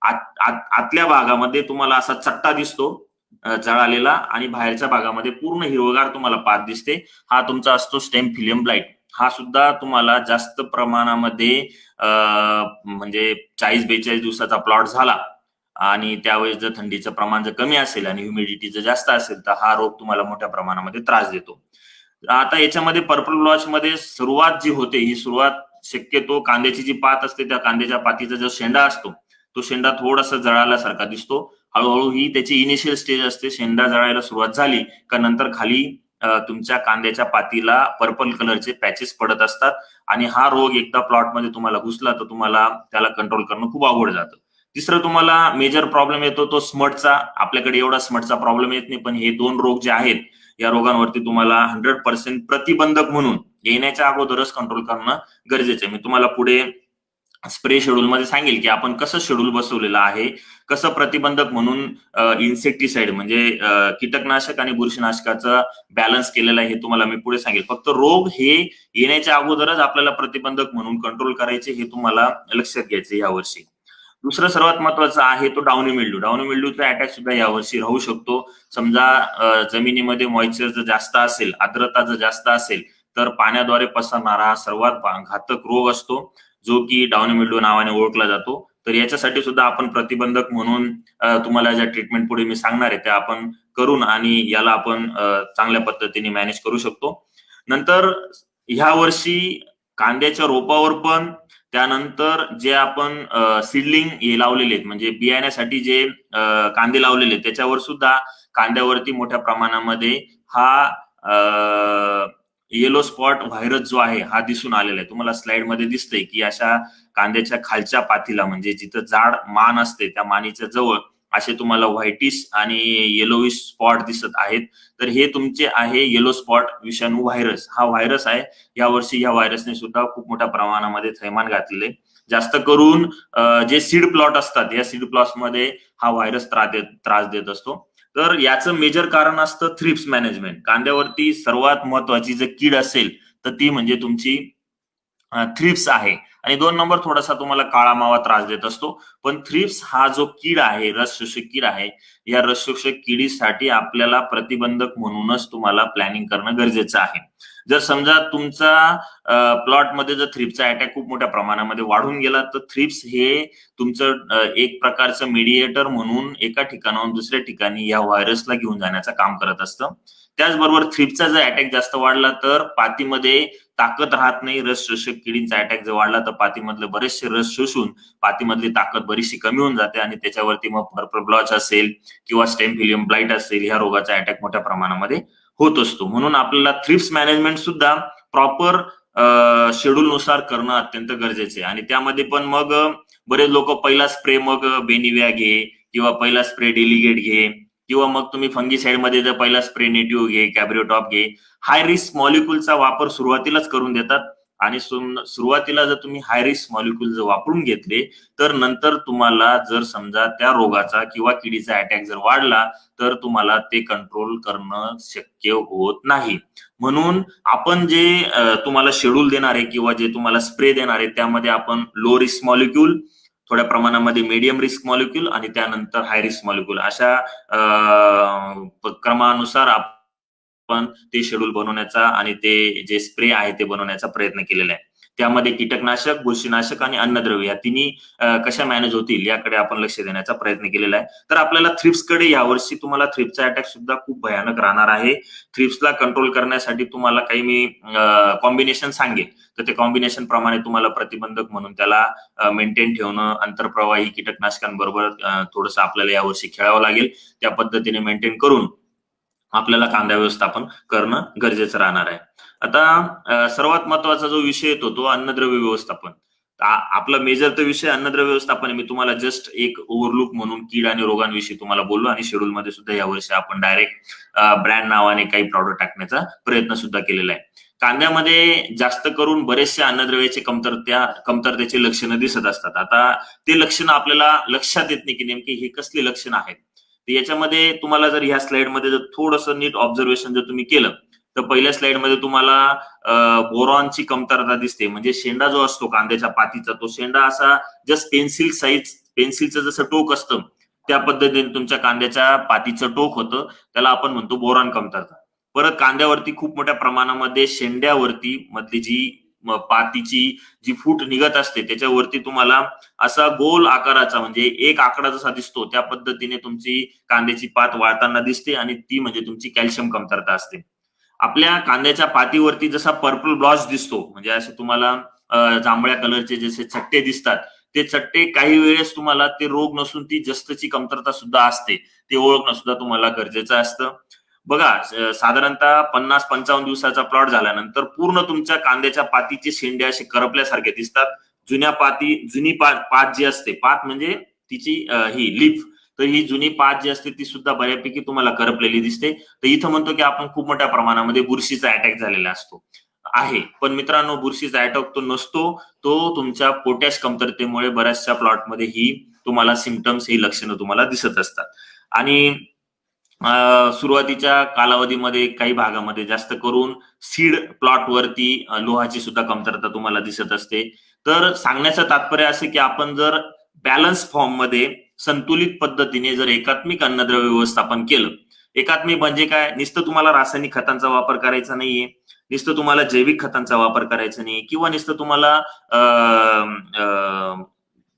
आतल्या भागामध्ये तुम्हाला असा चट्टा दिसतो जळालेला, आणि बाहेरच्या भागामध्ये पूर्ण हिरवगार तुम्हाला पात दिसते. हा तुमचा असतो स्टेमफिलियम ब्लाइट. हा सुद्धा तुम्हाला जास्त प्रमाणामध्ये म्हणजे 40-42 दिवसाचा प्लॉट झाला आणि त्यावेळेस जर थंडीचं प्रमाण जर कमी असेल आणि ह्युमिडिटी जर जास्त असेल तर हा रोग तुम्हाला मोठ्या प्रमाणामध्ये त्रास देतो. आता याच्यामध्ये पर्पल ब्लॉच मध्ये सुरुवात जी होते, ही सुरुवात शक्यतो कांद्याची जी पात असते त्या कांद्याच्या पातीचा जो शेंडा असतो तो शेंडा थोडासा जळाल्यासारखा दिसतो. हळूहळू ही त्याची इनिशियल स्टेज असते. शेंडा जळायला सुरुवात झाली का नंतर खाली तुमच्या कांद्याच्या पातीला पर्पल कलरचे पॅचेस पडत असतात, आणि हा रोग एकदा प्लॉटमध्ये तुम्हाला घुसला तर तुम्हाला त्याला कंट्रोल करणं खूप अवघड जातं. तिसरं तुम्हाला मेजर प्रॉब्लेम येतो तो स्मटचा. आपल्याकडे एवढा स्मटचा प्रॉब्लेम येत नाही, पण हे 2 रोग जे आहेत या रोगांवरती तुम्हाला 100% प्रतिबंधक म्हणून येण्याच्या अगोदरच कंट्रोल करणं गरजेचं आहे. मी तुम्हाला पुढे स्प्रे शेड्यूल मध्ये सांगेल की आपण कसं शेड्यूल बसवलेलं आहे, कसं प्रतिबंधक म्हणून इन्सेक्टिसाइड म्हणजे कीटकनाशक आणि बुरशीनाशकाचा बॅलन्स केलेला आहे हे तुम्हाला मी पुढे सांगेल. फक्त रोग हे येण्याच्या अगोदरच आपल्याला प्रतिबंधक म्हणून कंट्रोल करायचे हे तुम्हाला लक्षात घ्यायचे यावर्षी. दुसरं सर्वात महत्वाचं आहे तो डाउनी मिल्ड्यू. डाउनी मिल्ड्यूचा अटॅक सुद्धा यावर्षी राहू शकतो. समजा जमिनीमध्ये मॉइश्चर जर जास्त असेल, आर्द्रता जर जास्त असेल, तर पाण्याद्वारे पसरणारा हा सर्वात घातक रोग असतो, जो की डाउनी मिल्ड्यू नावाने ओळखला जातो. तर याच्यासाठी सुद्धा आपण प्रतिबंधक म्हणून तुम्हाला ज्या ट्रीटमेंट पुढे मी सांगणार आहे त्या आपण करून आणि याला आपण चांगल्या पद्धतीने मॅनेज करू शकतो. नंतर ह्या वर्षी कांद्याच्या रोपावर पण, त्यानंतर जे आपण सीडलिंग हे लावलेले आहेत म्हणजे बियाण्यासाठी जे कांदे लावलेले आहेत त्याच्यावर सुद्धा कांद्यावरती मोठ्या प्रमाणामध्ये हा येलो स्पॉट व्हायरस जो आहे हा दिसून आलेला आहे. तुम्हाला स्लाइड मध्ये दिसतंय की अशा कांद्याच्या खालच्या पातीला म्हणजे जिथं जाड मान असते त्या मानीच्या जवळ असे तुम्हाला व्हाईटिश आणि येलोविश स्पॉट दिसत आहेत. तर हे तुमचे आहे येलो स्पॉट विषाणू व्हायरस. हा व्हायरस आहे. यावर्षी या व्हायरसने सुद्धा खूप मोठ्या प्रमाणामध्ये थैमान घातलेले. जास्त करून जे सीड प्लॉट असतात या सीड प्लॉट मध्ये हा व्हायरस त्रास देत असतो. तर याचं मेजर कारण असतं थ्रिप्स मॅनेजमेंट. कांद्यावरती सर्वात महत्वाची जर कीड असेल तर ती म्हणजे तुमची थ्रिप्स आहे. आणि 2 नंबर थोडासा तुम्हाला काळा मावा त्रास देत असतो. पण थ्रिप्स हा जो कीड आहे, रस शोषक कीड आहे, या रस शोषक किडीसाठी आपल्याला प्रतिबंधक म्हणूनच तुम्हाला प्लॅनिंग करणं गरजेचं आहे. जर समजा तुमचा प्लॉट मध्ये जर थ्रिप्सचा अटॅक खूप मोठ्या प्रमाणामध्ये वाढून गेला तर थ्रिप्स हे तुमचं एक प्रकारचं मीडिएटर म्हणून एका ठिकाणाहून दुसऱ्या ठिकाणी या व्हायरसला घेऊन जाण्याचं काम करत असतं. त्याचबरोबर थ्रिप्सचा जर अटॅक जास्त वाढला तर पातीमध्ये ताकद राहत नाही. रस शोषक किडींचा अटॅक जर वाढला तर पातीमधले बरेचसे रस शोषून पातीमधली ताकद बरीचशी कमी होऊन जाते आणि त्याच्यावरती मग पर्पल ब्लॉच असेल किंवा स्टेम फिलियम ब्लाइट असेल ह्या रोगाचा अटॅक मोठ्या प्रमाणामध्ये होत असतो. म्हणून आपल्याला थ्रिप्स मॅनेजमेंट सुद्धा प्रॉपर शेड्यूल नुसार करणं अत्यंत गरजेचे आहे. आणि त्यामध्ये पण मग बरेच लोक पहिला स्प्रे मग बेनिव्या घे किंवा पहिला स्प्रे डेलिगेट घे किंवा मग तुम्ही फंगीसाइड मध्ये जर पहिला स्प्रे नेटिव्ह घे, कॅब्रिओटॉप घे, हाय रिस्क मॉलिक्युलचा वापर सुरुवातीलाच करून देतात. आणि सुरुवातीला जर तुम्ही हाय रिस्क मॉलिक्युल जर वापरून घेतले तर नंतर तुम्हाला जर समजा त्या रोगाचा किंवा किडीचा अटॅक जर वाढला तर तुम्हाला ते कंट्रोल करणं शक्य होत नाही. म्हणून आपण जे तुम्हाला शेड्यूल देणार आहे किंवा जे तुम्हाला स्प्रे देणार आहे त्यामध्ये आपण लो रिस्क मॉलिक्युल, थोड्या प्रमाणामध्ये मीडियम रिस्क मॉलिक्युल आणि त्यानंतर हाय रिस्क मॉलिक्युल अशा क्रमानुसार आपण ते शेड्यूल बनवण्याचा आणि ते जे स्प्रे आहे ते बनवण्याचा प्रयत्न केलेला आहे. त्यामध्ये कीटकनाशक, बुरशीनाशक आणि अन्नद्रव्य या तिन्ही कशा मॅनेज होतील याकडे आपण लक्ष देण्याचा प्रयत्न केलेला आहे. तर आपल्याला थ्रिप्सकडे यावर्षी तुम्हाला थ्रिप्सचा अटॅक सुद्धा खूप भयानक राहणार आहे. थ्रिप्सला कंट्रोल करण्यासाठी तुम्हाला काही मी कॉम्बिनेशन सांगेल तर ते कॉम्बिनेशन प्रमाणे तुम्हाला प्रतिबंधक म्हणून त्याला मेंटेन ठेवणं, आंतरप्रवाही कीटकनाशकांबरोबर थोडंसं आपल्याला यावर्षी खेळावं लागेल. त्या पद्धतीने मेंटेन करून आपल्याला कांदा व्यवस्थापन करणं गरजेचं राहणार आहे. आता सर्वात महत्वाचा जो विषय येतो तो अन्नद्रव्य व्यवस्थापन. आपला मेजर तर विषय अन्नद्रव्य व्यवस्थापन आहे. मी तुम्हाला जस्ट एक ओव्हरलुक म्हणून कीड आणि रोगांविषयी तुम्हाला बोललो आणि शेड्यूल मध्ये सुद्धा यावर्षी आपण डायरेक्ट ब्रँड नावाने काही प्रॉडक्ट टाकण्याचा प्रयत्न सुद्धा केलेला आहे. कांद्यामध्ये जास्त करून बरेचसे अन्नद्रव्याचे कमतरतेचे लक्षणं दिसत असतात. आता ते लक्षणं आपल्याला लक्षात येत नाही की नेमकी हे कसले लक्षण आहेत. याच्यामध्ये तुम्हाला जर ह्या स्लाइड मध्ये जर थोडंसं नीट ऑब्झर्वेशन जर तुम्ही केलं तर पहिल्या स्लाइड मध्ये तुम्हाला बोरॉनची कमतरता दिसते. म्हणजे शेंडा जो असतो कांद्याच्या पातीचा तो शेंडा असा जस्ट पेन्सिल साईज, पेन्सिलचं जसं टोक असतं त्या पद्धतीने तुमच्या कांद्याच्या पातीचं टोक होतं, त्याला आपण म्हणतो बोरॉन कमतरता. परत कांद्यावरती खूप मोठ्या प्रमाणामध्ये शेंड्यावरती मधली जी पातीची जी फूट निघत असते त्याच्यावरती तुम्हाला असा गोल आकाराचा म्हणजे एक आकडा जसा दिसतो त्या पद्धतीने तुमची कांद्याची पात वाळताना दिसते आणि ती म्हणजे तुमची कॅल्शियम कमतरता असते. आपल्या कांद्याच्या पातीवरती जसा पर्पल ब्लॉच दिसतो म्हणजे असे तुम्हाला जांभळ्या कलरचे जसे चट्टे दिसतात ते चट्टे काही वेळेस तुम्हाला ते रोग नसून ती जस्तची कमतरता सुद्धा असते, ते ओळखणं सुद्धा तुम्हाला गरजेचं असतं. बघा साधारणतः 50-55 दिवसाचा प्लॉट झाल्यानंतर पूर्ण तुमच्या कांद्याच्या पातीचे शेंडे असे करपल्यासारखे दिसतात. जुनी पात जी असते, पात म्हणजे तिची ही लीफ, तर ही जुनी पात जी असते ती सुद्धा बऱ्यापैकी तुम्हाला करपलेली दिसते. तर इथं म्हणतो की आपण खूप मोठ्या प्रमाणामध्ये बुरशीचा अटॅक झालेला असतो आहे. पण मित्रांनो बुरशीचा अटॅक तो नसतो, तो तुमच्या पोटॅश कमतरतेमुळे बऱ्याचशा प्लॉटमध्ये ही तुम्हाला सिम्पटम्स, ही लक्षणं तुम्हाला दिसत असतात. आणि सुरुवातीच्या कालावधीमध्ये काही भागामध्ये जास्त करून सीड प्लॉट वरती लोहाची सुद्धा कमतरता तुम्हाला दिसत असते. तर सांगण्याचं तात्पर्य असं की आपण जर बॅलन्स फॉर्म मध्ये संतुलित पद्धतीने जर एकात्मिक अन्नद्रव्य व्यवस्थापन केलं. एकात्मिक म्हणजे काय, नुसतं तुम्हाला रासायनिक खतांचा वापर करायचा नाहीये, नुसतं तुम्हाला जैविक खतांचा वापर करायचा नाही, किंवा नुसतं तुम्हाला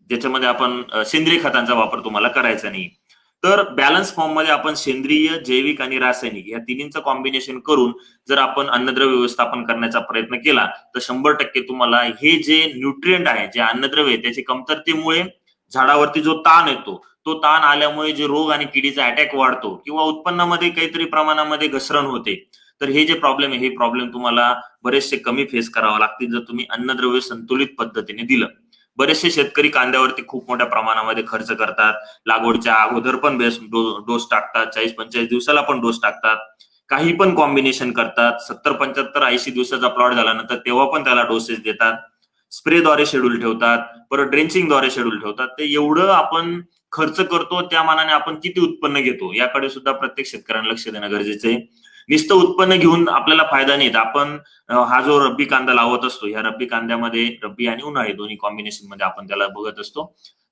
ज्याच्यामध्ये आपण सेंद्रिय खतांचा वापर तुम्हाला करायचा नाही. तर बॅलन्स फॉर्म मध्ये आपण सेंद्रिय, जैविक आणि रासायनिक या तिन्हींचं कॉम्बिनेशन करून जर आपण अन्नद्रव्य व्यवस्थापन करण्याचा प्रयत्न केला तर 100% तुम्हाला हे जे न्यूट्रिएंट आहे, जे अन्नद्रव्य आहे, त्याच्या कमतरतेमुळे झाडावरती जो ताण येतो, तो ताण आल्यामुळे जे रोग आणि किडीचा अटॅक वाढतो किंवा उत्पन्नामध्ये काहीतरी प्रमाणामध्ये घसरण होते, तर हे जे प्रॉब्लेम आहे, हे प्रॉब्लेम तुम्हाला बरेचसे कमी फेस करावे लागतील जर तुम्ही अन्नद्रव्य संतुलित पद्धतीने दिलं. बरेचसे शेतकरी कांद्यावरती खूप मोठ्या प्रमाणामध्ये खर्च करतात, लागवडच्या अगोदर पण डोस टाकतात, 40-45 दिवसाला पण डोस टाकतात, काही पण कॉम्बिनेशन करतात, 70-75-80 दिवसाचा प्लॉट झाल्यानंतर तेव्हा पण त्याला डोसेस देतात, स्प्रेद्वारे शेड्यूल ठेवतात, परत ड्रेंचिंगद्वारे शेड्यूल ठेवतात. ते एवढं आपण खर्च करतो, त्या मानाने आपण किती उत्पन्न घेतो याकडे सुद्धा प्रत्येक शेतकऱ्यांना लक्ष देणं गरजेचं आहे. नुसतं उत्पन्न घेऊन आपल्याला फायदा नाही. आपण हा जो रब्बी कांदा लावत असतो, ह्या रब्बी कांद्यामध्ये रब्बी आणि उन्हाळी दोन्ही कॉम्बिनेशन मध्ये आपण त्याला बघत असतो,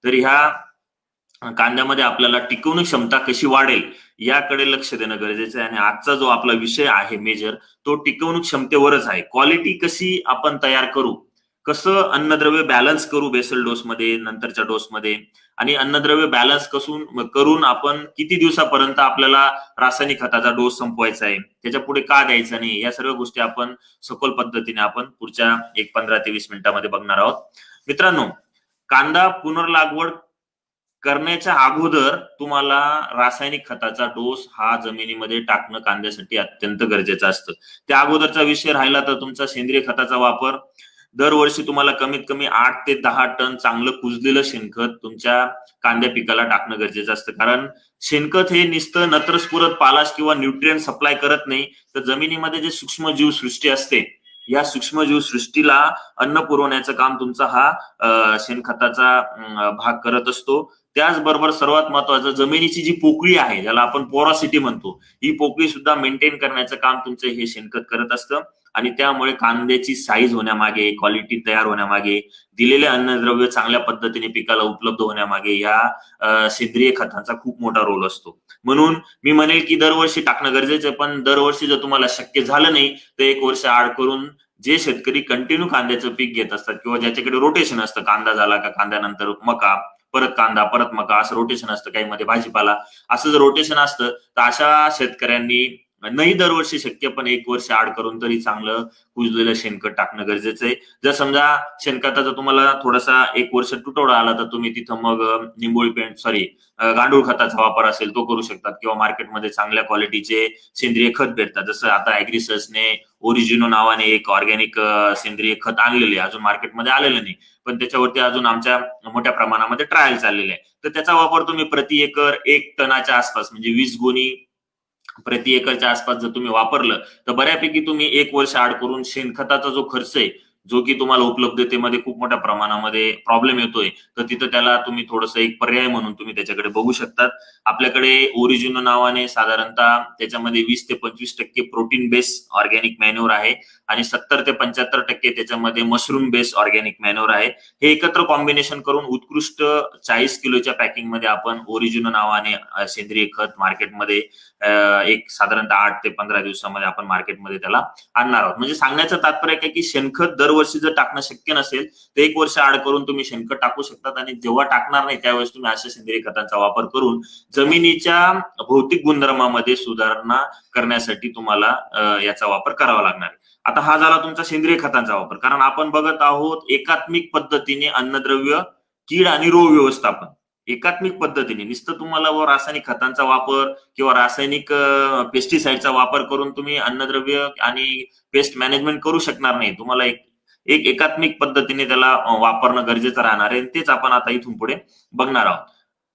तर ह्या कांद्यामध्ये आपल्याला टिकवणी क्षमता कशी वाढेल याकडे लक्ष देणं गरजेचं आहे. आणि आजचा जो आपला विषय आहे मेजर, तो टिकवणूक क्षमतेवरच आहे. क्वालिटी कशी आपण तयार करू, कसं अन्नद्रव्य बॅलन्स करू बेसल डोस मध्ये, नंतरच्या डोस मध्ये, आणि अन्नद्रव्य बॅलन्स करून आपण किती दिवसापर्यंत आपल्याला रासायनिक खताचा डोस संपवायचा आहे, त्याच्या पुढे का द्यायचा नाही, या सर्व गोष्टी आपण सखोल पद्धतीने आपण पुढच्या 15 ते 20 मिनिटांमध्ये बघणार आहोत. मित्रांनो, कांदा पुनर्लागवड करण्याच्या अगोदर तुम्हाला रासायनिक खताचा डोस हा जमिनीमध्ये टाकणं कांद्यासाठी अत्यंत गरजेचं असतं. त्या अगोदरचा विषय राहिला तर तुमचा सेंद्रिय खताचा वापर. दरवर्षी तुम्हाला कमीत कमी 8 ते 10 टन चांगलं कुजलेलं शेणखत तुमच्या कांद्या पिकाला टाकणं गरजेचं असतं. कारण शेणखत हे नुसतं नत्रस्फुरत पालाश किंवा न्यूट्रिएंट सप्लाय करत नाही, तर जमिनीमध्ये जे सूक्ष्मजीव सृष्टी असते, या सूक्ष्मजीव सृष्टीला अन्न पुरवण्याचं काम तुमचा हा शेणखताचा भाग करत असतो. त्याचबरोबर सर्वात महत्वाचं, जमिनीची जी पोकळी आहे, ज्याला आपण पोरॉसिटी म्हणतो, ही पोकळी सुद्धा मेंटेन करण्याचं काम तुमचं हे शेणखत करत असतं. आणि त्यामुळे कांद्याची साईज होण्यामागे, क्वालिटी तयार होण्यामागे, दिलेले अन्नद्रव्य चांगल्या पद्धतीने पिकाला उपलब्ध होण्यामागे या सेंद्रिय खतांचा खूप मोठा रोल असतो. म्हणून मी म्हणेल की दरवर्षी टाकणं गरजेचं आहे, पण दरवर्षी जर तुम्हाला शक्य झालं नाही तर 1 वर्ष आड करून, जे शेतकरी कंटिन्यू कांद्याचं पीक घेत असतात किंवा ज्याच्याकडे रोटेशन असतं, कांदा झाला का कांद्यानंतर मका, परत कांदा, परत मका, असं रोटेशन असतं, काही मध्ये भाजीपाला, असं जर रोटेशन असतं तर अशा शेतकऱ्यांनी नाही दरवर्षी शक्य पण 1 वर्ष आड करून तरी चांगलं कुजलेलं शेणखत टाकणं गरजेचं आहे. जर समजा शेणखताचा तुम्हाला थोडासा 1 वर्ष तुटवडा आला तर तुम्ही तिथं मग निंबोळी गांडूळ खताचा वापर असेल तो करू शकतात, किंवा मार्केटमध्ये चांगल्या क्वालिटीचे सेंद्रिय खत भेटतात. जसं आता ऍग्रिसर्सने ओरिजिनो नावाने एक ऑर्गॅनिक सेंद्रिय खत आणलेले, अजून मार्केटमध्ये आलेलं नाही, पण त्याच्यावरती अजून आमच्या मोठ्या प्रमाणामध्ये ट्रायल चाललेले आहे. तर त्याचा वापर तुम्ही प्रति एकर 1 टनाच्या आसपास, म्हणजे 20 गोणी प्रति एकरच्या आसपास जर तुम्ही वापरलं तर बऱ्यापैकी तुम्ही 1 वर्ष आड करून शेणखताचा जो खर्च आहे, जो की तुम्हाला उपलब्धतेमध्ये खूप मोठ्या प्रमाणामध्ये प्रॉब्लेम येतोय, तर तिथं त्याला तुम्ही थोडंसं एक पर्याय म्हणून तुम्ही त्याच्याकडे बघू शकतात. आपल्याकडे ओरिजिनो नावाने साधारणतः त्याच्यामध्ये 20 ते 25% प्रोटीन बेस ऑर्गॅनिक मॅन्युअर आहे आणि 70 ते 75% त्याच्यामध्ये मशरूम बेस ऑर्गॅनिक मॅन्युअर आहे. हे एकत्र कॉम्बिनेशन करून उत्कृष्ट 40 किलोच्या पॅकिंग मध्ये आपण ओरिजिनो नावाने सेंद्रिय खत मार्केटमध्ये एक साधारणतः 8 ते 15 दिवसामध्ये आपण मार्केटमध्ये त्याला आणणार आहोत. म्हणजे सांगण्याचं तात्पर्य काय की शेणखत दरवर्षी जर टाकणं शक्य नसेल तर 1 वर्ष आड करून तुम्ही शेणखत टाकू शकतात, आणि जेव्हा टाकणार नाही त्यावेळेस तुम्ही अशा सेंद्रिय खतांचा वापर करून जमिनीच्या भौतिक गुणधर्मामध्ये सुधारणा करण्यासाठी तुम्हाला याचा वापर करावा लागणार आहे. आता हा झाला तुमचा सेंद्रिय खतांचा वापर. कारण आपण बघत आहोत एकात्मिक पद्धतीने अन्नद्रव्य, कीड आणि रोग व्यवस्थापन. एकात्मिक पद्धतीने नुसतं तुम्हाला रासायनिक खतांचा वापर किंवा रासायनिक पेस्टिसाइडचा वापर करून तुम्ही अन्नद्रव्य आणि पेस्ट मॅनेजमेंट करू शकणार नाही. तुम्हाला एक एकात्मिक पद्धतीने त्याला वापरणं गरजेचं राहणार आहे. तेच आपण आता इथून पुढे बघणार आहोत.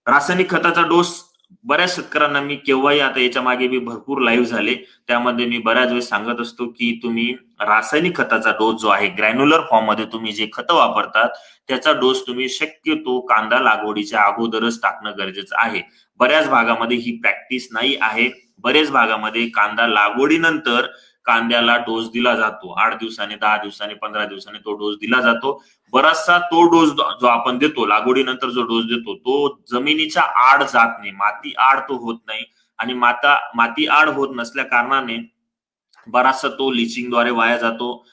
रासायनिक खताचा डोस बऱ्याच शेतकऱ्यांना मी केव्हाही, आता याच्या मागे मी भरपूर लाईव्ह झाले, त्यामध्ये मी बऱ्याच वेळेस सांगत असतो की तुम्ही रासायनिक खताचा डोस जो आहे, ग्रॅन्युलर फॉर्म मध्ये तुम्ही जे खतं वापरतात त्याचा डोस तुम्ही शक्यतो कांदा लागवडीच्या अगोदरच टाकणं गरजेचं आहे. बऱ्याच भागामध्ये ही प्रॅक्टिस नाही आहे. बऱ्याच भागामध्ये कांदा लागवडीनंतर कांद्याला डोस दिला जातो. 8 दिवसाने, 10 दिवसाने, 15 दिवसाने तो डोस दिला जातो. बराचसा तो डोस जो आपण देतो, लागवडीनंतर जो डोस देतो, तो जमिनीच्या आड जात नाही, माती आड तो होत नाही. आणि माती आड होत नसल्या कारणाने बराचसा तो लिचिंगद्वारे वाया जातो,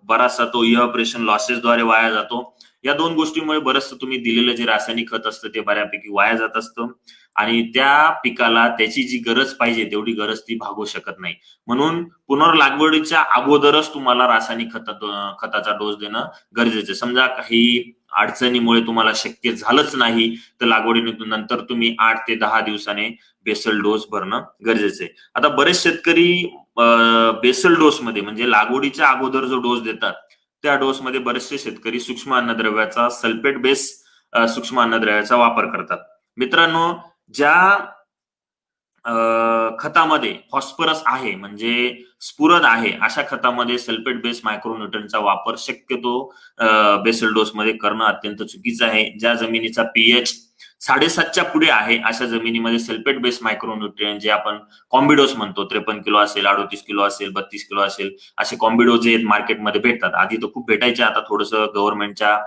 बराचसा तो इव्हॅपोरेशन लॉसेसद्वारे वाया जातो. या दोन गोष्टीमुळे बरंचसं तुम्ही दिलेलं जे रासायनिक खत असतं ते बऱ्यापैकी वाया जात असतं आणि त्या पिकाला त्याची जी गरज पाहिजे तेवढी गरज ती भागू शकत नाही. म्हणून पुनर्लागवडीच्या अगोदरच तुम्हाला रासायनिक खताचा डोस देणं गरजेचं. समजा काही अडचणीमुळे तुम्हाला शक्य झालंच नाही तर लागवडीनंतर तुम्ही 8 ते 10 दिवसाने बेसल डोस भरणं गरजेचं आहे. आता बरेच शेतकरी बेसल डोस मध्ये म्हणजे लागवडीच्या अगोदर जो डोस देतात त्या डोस मध्ये बरेचसे शेतकरी सूक्ष्म अन्नद्रव्याचा सल्फेट बेस सूक्ष्म अन्नद्रव्याचा वापर करतात. मित्रांनो, ज्या खतामध्ये फॉस्फरस आहे म्हणजे स्फुरद आहे अशा खतामध्ये सल्फेट बेस मायक्रोन्यूट्रनचा वापर शक्यतो बेसल डोस मध्ये करणं अत्यंत चुकीचं आहे. ज्या जमिनीचा पीएच 7.5च्या पुढे आहे अशा जमिनीमध्ये सल्फेट बेस मायक्रोन्यूट्रियन जे आपण कॉम्बिडोस म्हणतो, 53 किलो असेल, 38 किलो असेल, 32 किलो असेल, असे कॉम्बिडो जे मार्केटमध्ये भेटतात. आधी तर खूप भेटायचे, आता थोडंसं गव्हर्नमेंटच्या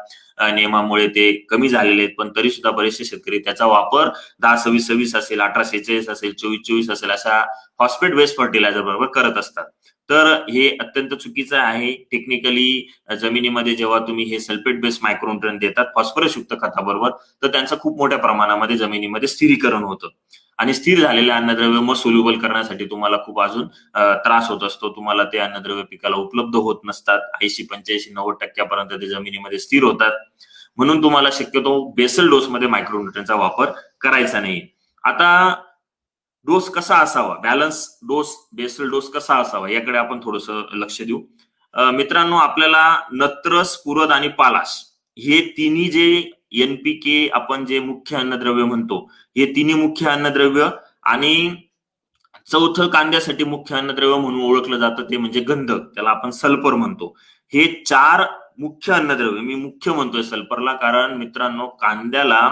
नियमामुळे ते कमी झालेले आहेत, पण तरी सुद्धा बरेचसे शेतकरी त्याचा वापर 10-26-26 असेल, 18-46 असेल, 24-24 असेल अशा फॉस्फेट बेस फर्टिलायझर बरोबर करत असतात. तर हे अत्यंत चुकीचं आहे. टेक्निकली जमिनीमध्ये जेव्हा तुम्ही हे सल्फेट बेस मायक्रोन्यूट्रियन देतात फॉस्फरस युक्त खताबरोबर तर त्यांचं खूप मोठ्या प्रमाणामध्ये जमिनीमध्ये स्थिरीकरण होतं आणि स्थिर झालेले अन्नद्रव्य मग सोल्युबल करण्यासाठी तुम्हाला खूप अजून त्रास होत असतो. तुम्हाला ते अन्नद्रव्य पिकाला उपलब्ध होत नसतात. 80-85-90% ते जमिनीमध्ये स्थिर होतात. म्हणून तुम्हाला शक्यतो बेसल डोस मध्ये मायक्रोन्यूट्रियनचा वापर करायचा नाही. आता डोस कसा असावा, बॅलन्स डोस, बेसल डोस कसा असावा याकडे आपण थोडंसं लक्ष देऊ. मित्रांनो, आपल्याला नत्र, स्फुरद आणि पालाश हे तिन्ही जे एनपीके आपण जे मुख्य अन्नद्रव्य म्हणतो, हे तिन्ही मुख्य अन्नद्रव्य आणि चौथं कांद्यासाठी मुख्य अन्नद्रव्य म्हणून ओळखलं जातं ते म्हणजे गंधक, त्याला आपण सल्फर म्हणतो. हे 4 मुख्य अन्नद्रव्य, मी मुख्य म्हणतोय सल्फरला कारण मित्रांनो कांद्याला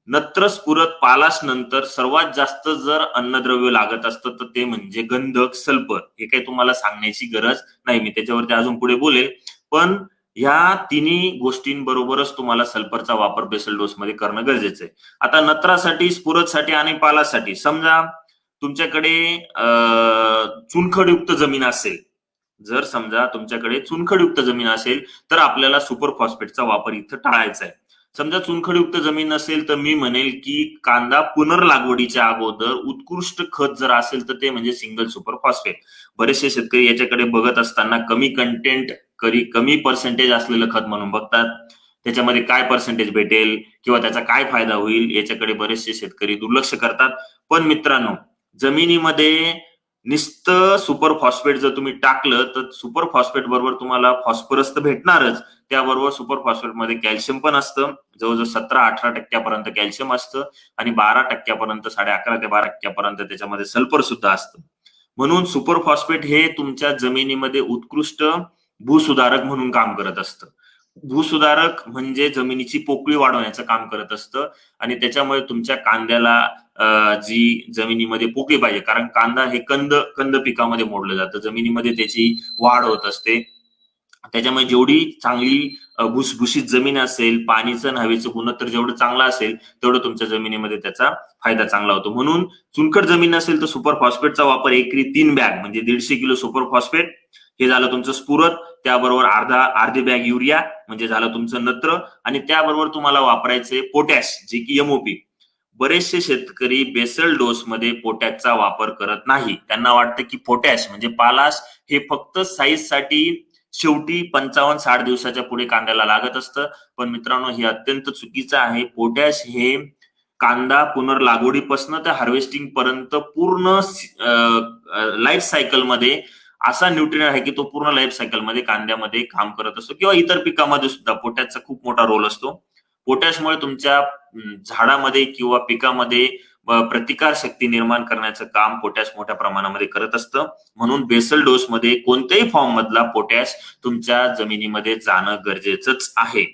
नत्र, स्फुरद, पालाश नंतर सर्वात जास्त जर अन्नद्रव्य लागत असतं तर ते म्हणजे गंधक, सल्फर. हे काही तुम्हाला सांगण्याची गरज नाही, मी त्याच्यावरती अजून पुढे बोलेल. पण ह्या तिन्ही गोष्टींबरोबरच तुम्हाला सल्फरचा वापर बेसल डोस मध्ये करणं गरजेचं आहे. आता नत्रासाठी, स्फुरदसाठी आणि पालाशसाठी समजा तुमच्याकडे चुनखडयुक्त जमीन असेल, जर समजा तुमच्याकडे चुनखडयुक्त जमीन असेल तर आपल्याला सुपर फॉस्फेटचा वापर इथं टाळायचा आहे. समजा चुनखडयुक्त जमीन नसेल तर मी म्हणेल की कांदा पुनर्लागवडीच्या अगोदर उत्कृष्ट खत जर असेल तर ते म्हणजे सिंगल सुपर फॉस्फेट. बरेचसे शेतकरी याच्याकडे बघत असताना कमी कंटेंट, कमी पर्सेंटेज असलेलं खत म्हणून बघतात. त्याच्यामध्ये काय पर्सेंटेज भेटेल किंवा त्याचा काय फायदा होईल याच्याकडे बरेचसे शेतकरी दुर्लक्ष करतात. पण मित्रांनो, जमिनीमध्ये नुसतं सुपर फॉस्फेट जर तुम्ही टाकलं तर सुपर फॉस्फेट बरोबर तुम्हाला फॉस्फरस तर भेटणारच, त्याबरोबर सुपर फॉस्फेट मध्ये कॅल्शियम पण असतं. जवळजवळ 17-18% कॅल्शियम असतं आणि 12% 11.5 ते 12% त्याच्यामध्ये सल्फर सुद्धा असतं. म्हणून सुपर फॉस्फेट हे तुमच्या जमिनीमध्ये उत्कृष्ट भूसुधारक म्हणून काम करत असतं. भूसुधारक म्हणजे जमिनीची पोकळी वाढवण्याचं काम करत असतं आणि त्याच्यामुळे तुमच्या कांद्याला जी जमिनीमध्ये पोकळी पाहिजे, कारण कांदा हे कंद पिकामध्ये मोडलं जातं, जमिनीमध्ये त्याची वाढ होत असते. त्याच्यामुळे जेवढी चांगली भुसभुशीत जमीन असेल, पाणीचं आणि हवेचं गुणोत्तर जेवढं चांगलं असेल तेवढं तुमच्या जमिनीमध्ये त्याचा फायदा चांगला होतो. म्हणून चुनखड जमीन असेल तर सुपर फॉस्फेटचा वापर एकरी 3 बॅग म्हणजे 150 किलो सुपर फॉस्फेट, हे झालं तुमचं स्फुरद, त्याबरोबर अर्धी बॅग युरिया म्हणजे झालं तुमचं नत्र, आणि त्याबरोबर तुम्हाला वापरायचे पोटॅश जे की एमओपी. बरेचसे शेतकरी बेसल डोस मध्ये पोटॅशचा वापर करत नाही. त्यांना वाटतं की पोटॅश म्हणजे पालाश हे फक्त साईज साठी शेवटी 55-60 दिवसाच्या पुढे कांद्याला लागत असतं. पण मित्रांनो, हे अत्यंत चुकीचं आहे. पोटॅश हे कांदा पुनर्लागवडीपासून ते हार्वेस्टिंग पर्यंत पूर्ण लाईफ सायकल मध्ये असा न्यूट्रिएंट आहे की तो पूर्ण लाईफ सायकल मध्ये कांद्यामध्ये काम करत असतो किंवा इतर पिकामध्ये सुद्धा पोटॅशचा खूप मोठा रोल असतो. पोटॅशमुळे तुमच्या झाडामध्ये किंवा पिकामध्ये प्रतिकार शक्ती निर्माण करण्याचं काम पोटॅश मोठ्या प्रमाणामध्ये करत असतं. म्हणून बेसल डोस मध्ये कोणत्याही फॉर्म मधला पोटॅश तुमच्या जमिनीमध्ये जाणं गरजेचंच आहे.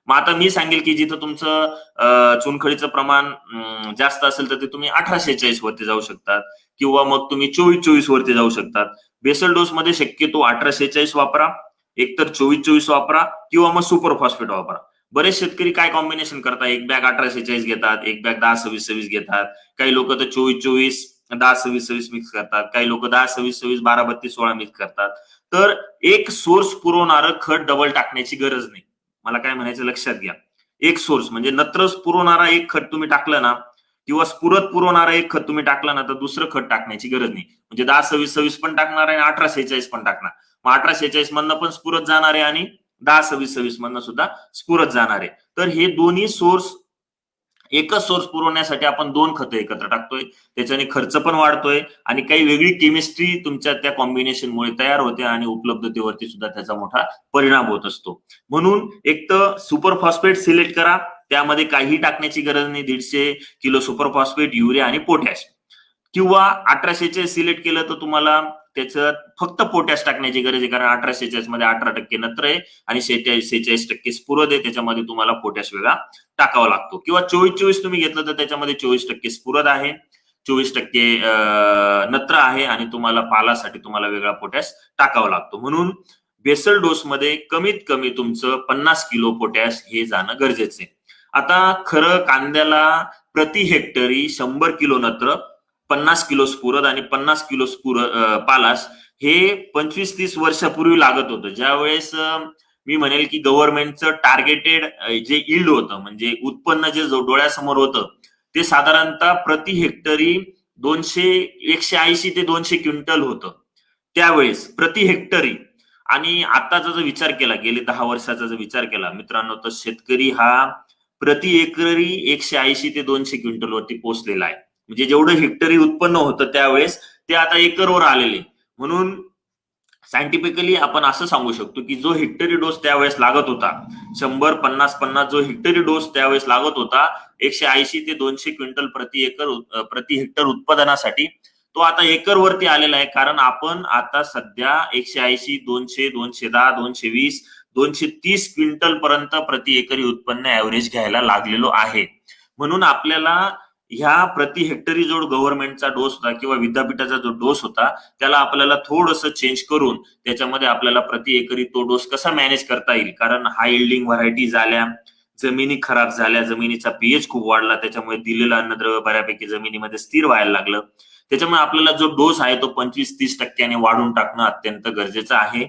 मग आता मी सांगेल की जिथं तुमचं चुनखडीचं प्रमाण जास्त असेल तर ते तुम्ही 18-46 वरती जाऊ शकतात, किंवा मग तुम्ही 24-24 वरती जाऊ शकतात. बेसल डोस मध्ये शक्यतो 18-46 वापरा, एकतर 24-24 वापरा, किंवा मग सुपर फॉस्फेट वापरा. बरेच शेतकरी काय कॉम्बिनेशन करतात, एक बॅग 18-46 घेतात, एक बॅग 10-26-26 घेतात, काही लोक तर 24-24 10-26-26 मिक्स करतात, काही लोक 10-26-26 12-32-16 मिक्स करतात. तर एक सोर्स पुरवणारं खत डबल टाकण्याची गरज नाही. मला काय म्हणायचं लक्षात घ्या. एक सोर्स म्हणजे नत्र पुरवणारा एक खत तुम्ही टाकलं ना, किंवा स्फुरद पुरवणारा एक खत तुम्ही टाकलं ना, तर दुसरं खत टाकण्याची गरज नाही. म्हणजे 10-26-26 पण टाकणार आहे आणि 18-46 पण टाकणार. मग 18-46 मधनं पण स्फुरद जाणार आहे आणि 10-26-26 मधनं सुद्धा स्फुरद जाणार आहे. तर हे दोन्ही सोर्स, एकच सोर्स पुरवण्यासाठी आपण दोन खतं एकत्र टाकतोय, त्याच्याने खर्च पण वाढतोय आणि काही वेगळी केमिस्ट्री तुमच्या त्या कॉम्बिनेशनमुळे तयार होते आणि उपलब्धतेवरती सुद्धा त्याचा मोठा परिणाम होत असतो. म्हणून एक तर सुपर फॉस्फेट सिलेक्ट करा, त्यामध्ये काही टाकण्याची गरज नाही. 150 किलो सुपर फॉस्फेट, युरिया आणि पोटॅश. किंवा 1846 सिलेक्ट केलं तर तुम्हाला त्याच्यात फक्त पोटॅश टाकण्याची गरज आहे, कारण 1846 मध्ये 18% नत्र आहे आणि 46% स्फुरद आहे, त्याच्यामध्ये तुम्हाला पोटॅश वेगळा टाकावा लागतो. किंवा 24-24 तुम्ही घेतलं तर त्याच्यामध्ये 24% स्फुरद आहे, 24% नत्र आहे आणि तुम्हाला पालासाठी तुम्हाला वेगळा पोटॅश टाकावा लागतो. म्हणून बेसल डोस मध्ये कमीत कमी तुमचं 50 किलो पोटॅश हे जाणं गरजेचं आहे. आता खरं कांद्याला प्रति हेक्टरी 100 किलो नत्र, 50 किलो स्फुरद आणि 50 किलो पालाश हे 25-30 वर्षापूर्वी लागत होतं. ज्यावेळेस मी म्हणेल की गव्हर्नमेंटचं टार्गेटेड जे इल्ड होतं, म्हणजे उत्पन्न जे डोळ्यासमोर होतं, ते साधारणतः प्रति हेक्टरी 180 ते 200 क्विंटल होतं त्यावेळेस प्रति हेक्टरी. आणि आताचा जर विचार केला, गेले 10 वर्षाचा जर विचार केला मित्रांनो, तर शेतकरी हा प्रति एकरी 180 ते 200 क्विंटल वरती पोहोचलेला आहे. म्हणजे जेवढं हेक्टरी उत्पन्न होतं त्यावेळेस ते आता एकरवर आलेले. म्हणून सायंटिफिकली आपण असं सांगू शकतो की जो हेक्टरी डोस त्यावेळेस लागत होता, 100-50-50 जो हेक्टरी डोस त्यावेळेस लागत होता 180 ते 200 क्विंटल प्रति हेक्टर उत्पादनासाठी, तो आता एकर वरती आलेला आहे. कारण आपण आता सध्या 180, 200, 210, 220, 230 क्विंटल पर्यंत प्रति एकरी उत्पन्न ऍव्हरेज घ्यायला लागलेलो आहे. म्हणून आपल्याला ह्या प्रति हेक्टरी जो गव्हर्नमेंटचा डोस होता किंवा विद्यापीठाचा जो डोस होता, त्याला आपल्याला थोडंसं चेंज करून त्याच्यामध्ये आपल्याला प्रति एकरी तो डोस कसा मॅनेज करता येईल. कारण हाय इल्डिंग व्हरायटी झाल्या, जमिनी खराब झाल्या, जमिनीचा पीएच खूप वाढला, त्याच्यामुळे दिलेलं अन्नद्रव्य बऱ्यापैकी जमिनीमध्ये स्थिर व्हायला लागलं. त्याच्यामुळे आपल्याला जो डोस आहे तो 25-30% वाढून टाकणं अत्यंत गरजेचं आहे.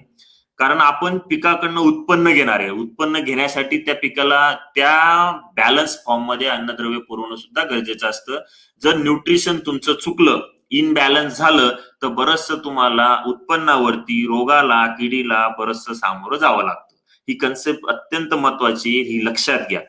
कारण आपण पिकाकडनं उत्पन्न घेणार आहे, उत्पन्न घेण्यासाठी त्या पिकाला त्या बॅलन्स फॉर्म मध्ये अन्नद्रव्य पुरवणं सुद्धा गरजेचं असतं. जर न्यूट्रिशन तुमचं चुकलं, इनबॅलन्स झालं, तर बरचसं तुम्हाला उत्पन्नावरती, रोगाला, किडीला बरचसं सामोरं जावं लागतं. ही कन्सेप्ट अत्यंत महत्वाची, ही लक्षात घ्या.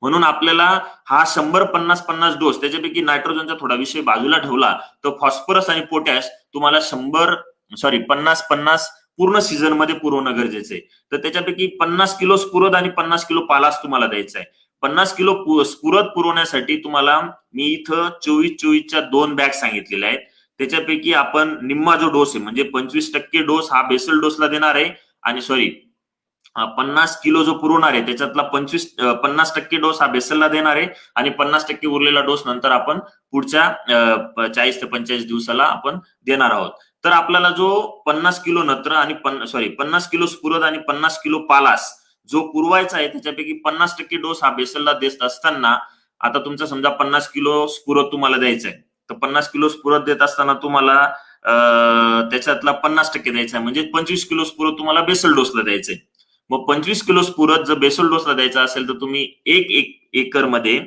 म्हणून आपल्याला हा 100-50-50 डोस, त्याच्यापैकी नायट्रोजनचा थोडा विषय बाजूला ठेवला तर फॉस्फरस आणि पोटॅश तुम्हाला 50-50 पूर्ण सीझन मध्ये पुरवणं गरजेचं आहे. तर त्याच्यापैकी 50 किलो स्फुरद आणि 50 किलो पालाश तुम्हाला द्यायचा आहे. 50 किलो स्फुरद पुरवण्यासाठी तुम्हाला मी इथं 24-24च्या 2 बॅग सांगितलेल्या आहेत. त्याच्यापैकी आपण निम्मा जो डोस आहे, म्हणजे 25% डोस हा बेसल डोसला देणार आहे, आणि 50 किलो जो पुरवणार आहे त्याच्यातला 50% डोस हा बेसलला देणार आहे, आणि 50% उरलेला डोस नंतर आपण पुढच्या 40 ते 45 दिवसाला आपण देणार आहोत. तर आपल्याला जो 50 किलो नत्र आणि 50 किलो स्फुरद आणि 50 किलो पालाश जो पुरवायचा आहे, त्याच्यापैकी 50% डोस हा बेसलला देत असताना, आता तुमचा समजा 50 किलो स्फुरद तुम्हाला द्यायचा आहे, तर 50 किलो स्फुरद देत असताना तुम्हाला त्याच्यातला 50% द्यायचा आहे, म्हणजे 25 किलो स्फुरद तुम्हाला बेसल डोसला द्यायचंय. मग 25 किलो स्फुरद जर बेसल डोसला द्यायचा असेल तर तुम्ही एक एकर मध्ये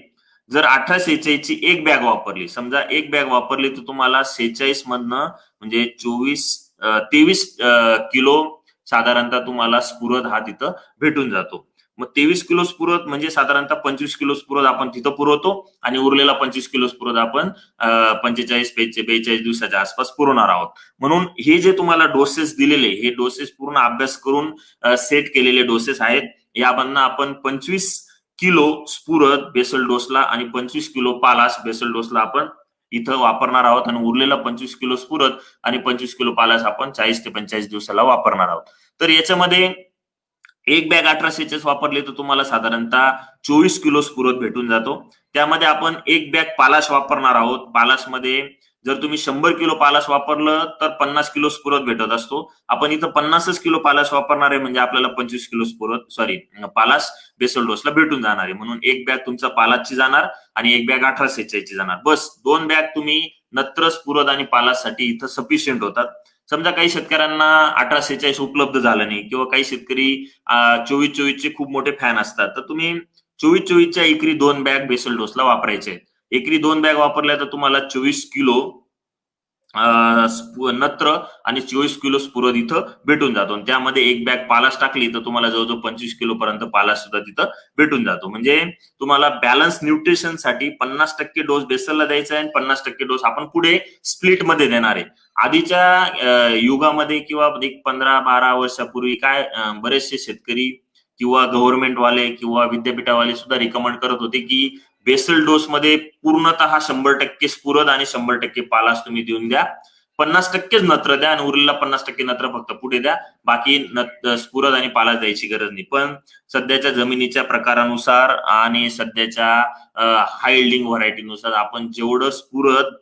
जर 1846 ची एक बॅग वापरली, समजा एक बॅग वापरली, तर तुम्हाला 46 मधनं म्हणजे 23 किलो साधारणतः तुम्हाला स्फुरद हा तिथं भेटून जातो. मग 23 किलो स्फुरद म्हणजे साधारणतः 25 किलो स्फुरद आपण तिथं पुरवतो, आणि उरलेला 25 किलो स्फुरद आपण 45-42 दिवसाच्या आसपास पुरवणार आहोत. म्हणून हे जे तुम्हाला डोसेस दिलेले, हे डोसेस पूर्ण अभ्यास करून सेट केलेले डोसेस आहेत. यामधनं आपण 25 किलो स्फुरद बेसल डोसला आणि 25 किलो पालाश बेसल डोसला आपण इथं वापरणार आहोत, आणि उरलेला 25 किलो स्फुरद आणि 25 किलो पालाश आपण 40 ते 45 दिवसाला वापरणार आहोत. तर याच्यामध्ये एक बॅग 1846 वापरली तर तुम्हाला साधारणतः 24 किलो स्फुरद भेटून जातो. त्यामध्ये आपण एक बॅग पालाश वापरणार आहोत. पालाशमध्ये जर तुम्ही 100 किलो पालाश वापरलं तर 50 किलो स्फुरद भेटत असतो. आपण इथं 50 किलो पालाश वापरणार आहे म्हणजे आपल्याला 25 किलो स्फुरद पालाश बेसल डोसला भेटून जाणार आहे. म्हणून एक बॅग तुमचा पालाशची जाणार आणि एक बॅग 1846 ची जाणार. बस 2 बॅग तुम्ही नत्र, स्फुरद आणि पालाशसाठी इथं सफिशियंट होतात. समजा काही शेतकऱ्यांना 1846 उपलब्ध झालं नाही किंवा काही शेतकरी 24-24 चे खूप मोठे फॅन असतात, तर तुम्ही 24-24च्या एकरी 2 बॅग बेसल डोसला वापरायचे. एकरी 2 बॅग वापरल्या तर तुम्हाला 24 किलो नत्र आणि 24 किलो स्फुरद इथं भेटून जातो. त्यामध्ये एक बॅग पालाश टाकली तर तुम्हाला जवळजवळ 25 किलो पर्यंत पालाश सुद्धा तिथं भेटून जातो. म्हणजे तुम्हाला बॅलन्स न्यूट्रिशन साठी 50% डोस बेसलला द्यायचा आहे आणि 50% डोस आपण पुढे स्प्लिट मध्ये देणार आहे. आधीच्या युगामध्ये किंवा एक 15-12 वर्षापूर्वी काय बरेचसे शेतकरी किंवा गव्हर्नमेंटवाले किंवा विद्यापीठावाले सुद्धा रिकमेंड करत होते की बेसल डोस मध्ये पूर्णतः 100% स्फुरद आणि 100% पालाश तुम्ही देऊन द्या. 50%च नत्र द्या आणि उरलेला 50% नत्र फक्त पुढे द्या. बाकी स्फुरद आणि पालाश द्यायची गरज नाही. पण सध्याच्या जमिनीच्या प्रकारानुसार आणि सध्याच्या हाय यील्डिंग व्हरायटीनुसार आपण जेवढं स्फुरद,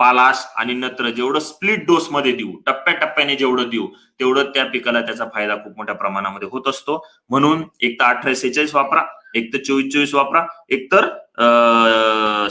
पालाश आणि नत्र जेवढं स्प्लिट डोस मध्ये देऊ, टप्प्याटप्प्याने जेवढं देऊ, तेवढं त्या पिकाला त्याचा फायदा खूप मोठ्या प्रमाणामध्ये होत असतो. म्हणून एक तर 1846 वापरा, एक तर 24-24 वापरा, एक तर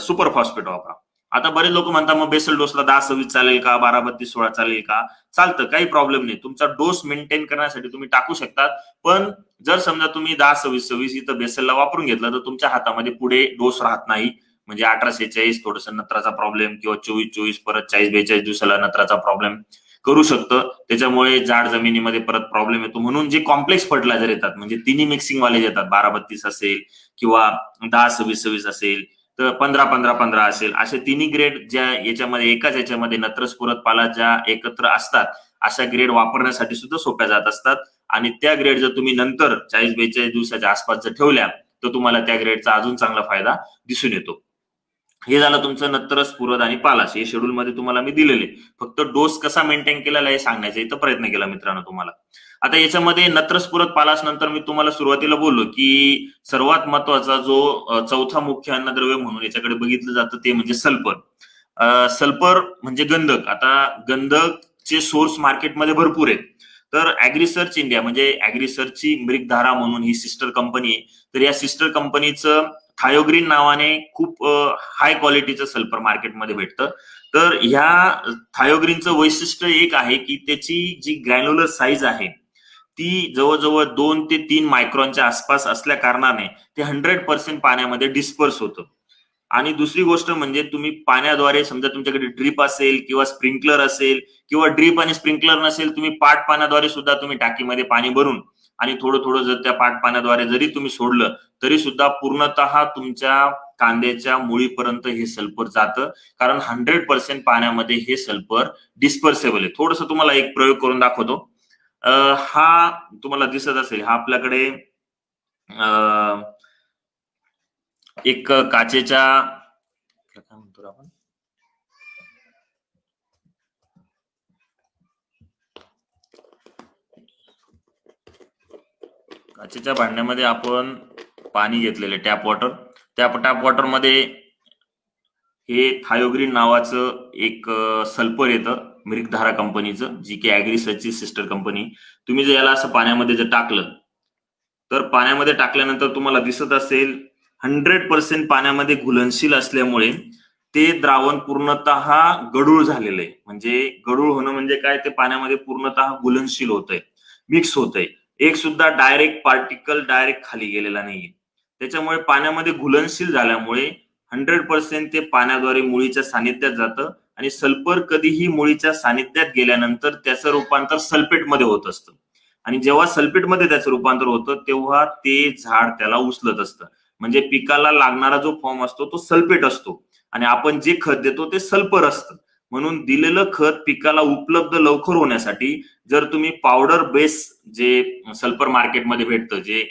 सुपर फॉस्फेट वापरा. आता बरेच लोक म्हणतात मग बेसल डोसला 10-26 चालेल का, 12-32-16 चालेल का? चालतं, काही प्रॉब्लेम नाही. तुमचा डोस मेंटेन करण्यासाठी तुम्ही टाकू शकतात. पण जर समजा तुम्ही 10-26-26 इथं बेसलला वापरून घेतलं तर तुमच्या हातामध्ये पुढे डोस राहत नाही. म्हणजे 1846 थोडस नत्राचा प्रॉब्लेम किंवा 24-24 परत 40-42 दिवसाला नत्राचा प्रॉब्लेम करू शकतं. त्याच्यामुळे जाड जमिनीमध्ये परत प्रॉब्लेम येतो. म्हणून जे कॉम्प्लेक्स फर्टिलायझर येतात म्हणजे तिन्ही मिक्सिंग वाले येतात, 12-32 असेल किंवा 10-26-26 असेल तर 15-15-15 असेल, असे तिन्ही ग्रेड ज्या याच्यामध्ये एकाच याच्यामध्ये नत्र, स्फुरद, पालाश ज्या एकत्र असतात अशा ग्रेड वापरण्यासाठी सुद्धा सोप्या जात असतात. आणि त्या ग्रेड जर तुम्ही नंतर 40-42 दिवसाच्या आसपास जर ठेवल्या तर तुम्हाला त्या ग्रेडचा अजून चांगला फायदा दिसून येतो. हे झालं तुमचं नत्र, स्फुरद आणि पालाश. हे शेड्यूल मध्ये तुम्हाला मी दिलेले. फक्त डोस कसा मेंटेन केलेला हे सांगण्याचा इथं प्रयत्न केला मित्रांनो तुम्हाला. आता याच्यामध्ये नत्र, स्फुरद, पालाश नंतर मी तुम्हाला सुरुवातीला बोललो की सर्वात महत्वाचा जो चौथा मुख्य अन्नद्रव्य म्हणून याच्याकडे बघितलं जातं ते म्हणजे सल्फर. सल्फर म्हणजे गंधक. आता गंधकचे सोर्स मार्केटमध्ये भरपूर आहेत. तर ऍग्रिसर्च इंडिया म्हणजे ऍग्रिसर्चची मृगधारा म्हणून ही सिस्टर कंपनी आहे. तर या सिस्टर कंपनीचं थायोग्रीन नावाने खूप हाय क्वालिटीचं सल्फर मार्केटमध्ये भेटतं. तर ह्या थायोग्रीनचं वैशिष्ट्य एक आहे की त्याची जी ग्रॅन्युलर साईज आहे ती जवळजवळ 2 ते 3 मायक्रॉनच्या आसपास असल्या कारणाने ते 100% पाण्यामध्ये डिस्पर्स होतं. आणि दुसरी गोष्ट म्हणजे तुम्ही पाण्याद्वारे समजा तुमच्याकडे ड्रीप असेल किंवा स्प्रिंकलर असेल किंवा ड्रीप आणि स्प्रिंकलर नसेल, तुम्ही पाट पाण्याद्वारे सुद्धा तुम्ही टाकीमध्ये पाणी भरून आणि थोडं थोडं जर त्या पाट पाण्याद्वारे जरी तुम्ही सोडलं तरी सुद्धा पूर्णतः तुमच्या कांद्याच्या मुळीपर्यंत हे सल्फर जातं. कारण 100% पाण्यामध्ये हे सल्फर डिस्पर्सेबल आहे. थोडस तुम्हाला एक प्रयोग करून दाखवतो. हा तुम्हाला दिसत असेल, हा आपल्याकडे एक काचेच्या काय म्हणतो आपण काचेच्या भांड्यामध्ये आपण पाणी घेतलेले टॅप वॉटर. त्या टॅप वॉटर मध्ये हे थायोग्रीन नावाचं एक सल्फर येतं मृगधारा कंपनीचं, जी की ऍग्रिसर्चची सिस्टर कंपनी. तुम्ही जर याला असं पाण्यामध्ये जर टाकलं तर पाण्यामध्ये टाकल्यानंतर तुम्हाला दिसत असेल 100% पाण्यामध्ये घुलनशील असल्यामुळे ते द्रावण पूर्णतः गढूळ झालेलं आहे. म्हणजे गढूळ होणं म्हणजे काय, ते पाण्यामध्ये पूर्णतः घुलनशील होतंय, मिक्स होतंय. एक सुद्धा डायरेक्ट पार्टिकल डायरेक्ट खाली गेलेला नाहीये. त्याच्यामुळे पाण्यामध्ये घुलनशील झाल्यामुळे 100% ते पाण्याद्वारे मुळीच्या सानिध्यात जातं आणि सल्फर कधीही मुळीच्या सानिध्यात गेल्यानंतर त्याचं रूपांतर सल्फेटमध्ये होत असतं. आणि जेव्हा सल्फेटमध्ये त्याचं रूपांतर होतं तेव्हा ते झाड त्याला उचलत असतं. म्हणजे पिकाला लागणारा जो फॉर्म असतो तो सल्फेट असतो आणि आपण जे खत देतो ते सल्फर असतं. म्हणून दिलेलं खत पिकाला उपलब्ध लवकर होण्यासाठी जर तुम्ही पावडर बेस जे सल्फर मार्केटमध्ये भेटतं, जे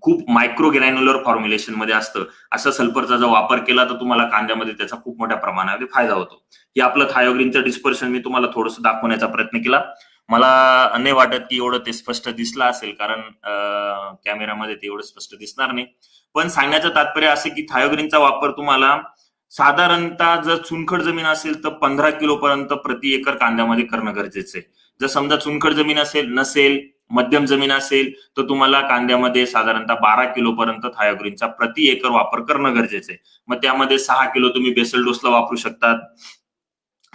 खूप मायक्रो ग्रॅन्युलर फॉर्म्युलेशन मध्ये असतं, अशा सल्फरचा जर वापर केला तर तुम्हाला कांद्यामध्ये त्याचा खूप मोठ्या प्रमाणामध्ये फायदा होतो. हे आपलं थायोग्रीनचं डिस्पर्शन मी तुम्हाला थोडंसं दाखवण्याचा प्रयत्न केला. मला नाही वाटत की एवढं ते स्पष्ट दिसलं असेल, कारण कॅमेरामध्ये ते एवढं स्पष्ट दिसणार नाही. पण सांगण्याचं तात्पर्य असं की थायोग्रीनचा वापर तुम्हाला साधारणतः जर चुनखड जमीन असेल तर 15 किलो पर्यंत प्रति एकर कांद्यामध्ये करणं गरजेचं आहे. जर समजा चुनखड जमीन नसेल, मध्यम जमीन असेल तर तुम्हाला कांद्यामध्ये साधारणतः 12 किलो पर्यंत थायोग्रीनचा प्रति एकर वापर करणं गरजेचं आहे. मग त्यामध्ये 6 किलो तुम्ही बेसल डोसला वापरू शकतात,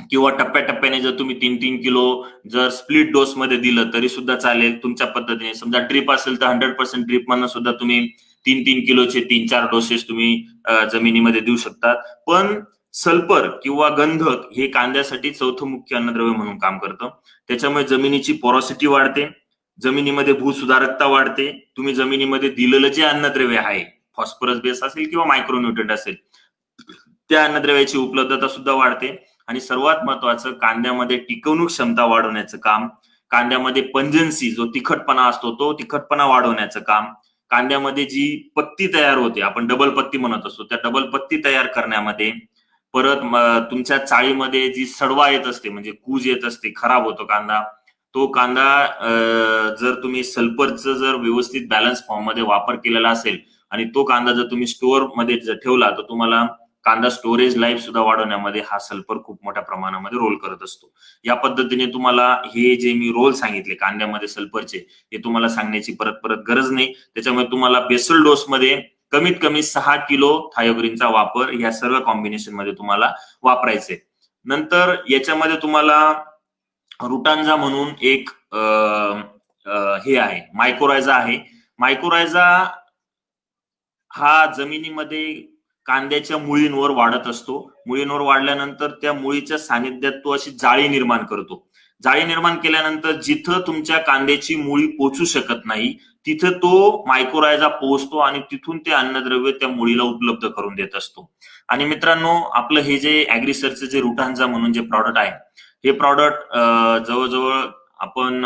किंवा टप्प्याटप्प्याने जर तुम्ही 3-3 किलो जर स्प्लिट डोस मध्ये दिलं तरी सुद्धा चालेल तुमच्या पद्धतीने. समजा ड्रीप असेल तर 100% ड्रीप मधनं सुद्धा तुम्ही 3-3 किलोचे 3-4 डोसेस तुम्ही जमिनीमध्ये देऊ शकतात. पण सल्फर किंवा गंधक हे कांद्यासाठी चौथं मुख्य अन्नद्रव्य म्हणून काम करतं. त्याच्यामुळे जमिनीची पोरॉसिटी वाढते, जमिनीमध्ये भूसुधारकता वाढते. तुम्ही जमिनीमध्ये दिलेलं जे अन्नद्रव्य आहे, फॉस्फरस बेस असेल किंवा मायक्रोन्यूट्रंट असेल, त्या अन्नद्रव्याची उपलब्धता सुद्धा वाढते. आणि सर्वात महत्वाचं, कांद्यामध्ये टिकवणूक क्षमता वाढवण्याचं काम, कांद्यामध्ये पंजन्सी जो तिखटपणा असतो तो तिखटपणा वाढवण्याचं काम, कांद्यामध्ये जी पत्ती तयार होते, आपण डबल पत्ती म्हणत असतो, त्या डबल पत्ती तयार करण्यामध्ये, परत तुमच्या चाळीमध्ये जी सडवा येत असते म्हणजे कूज येत असते, खराब होतो कांदा, तो कांदा जर तुम्ही सल्फरचं जर व्यवस्थित बॅलन्स फॉर्म मध्ये वापर केलेला असेल आणि तो कांदा जर तुम्ही स्टोअर मध्ये जर ठेवला तर तुम्हाला कांदा स्टोरेज लाईफ सुद्धा वाढवण्यामध्ये हा सल्फर खूप मोठ्या प्रमाणामध्ये रोल करत असतो. या पद्धतीने तुम्हाला हे जे मी रोल सांगितले कांद्यामध्ये सल्फरचे, हे तुम्हाला सांगण्याची परत परत गरज नाही. त्याच्यामुळे तुम्हाला बेसल डोस मध्ये कमीत कमी 6 किलो थायोग्रीनचा वापर या सर्व कॉम्बिनेशन मध्ये तुम्हाला वापरायचे. नंतर याच्यामध्ये तुम्हाला रुटांजा म्हणून एक हे आहे, मायकोरायझा आहे. मायकोरायझा हा जमिनीमध्ये कांद्याच्या मुळींवर वाढत असतो. मुळींवर वाढल्यानंतर त्या मुळीच्या सानिध्यात तो अशी जाळी निर्माण करतो. जाळी निर्माण केल्यानंतर जिथं तुमच्या कांद्याची मुळी पोचू शकत नाही तिथं तो मायकोरायझा पोहोचतो आणि तिथून ते अन्नद्रव्य त्या मुळीला उपलब्ध करून देत असतो. आणि मित्रांनो, आपलं हे जे ऍग्रिसर्चचं जे रुटांजा म्हणून जे प्रॉडक्ट आहे, हे प्रॉडक्ट जवळजवळ आपण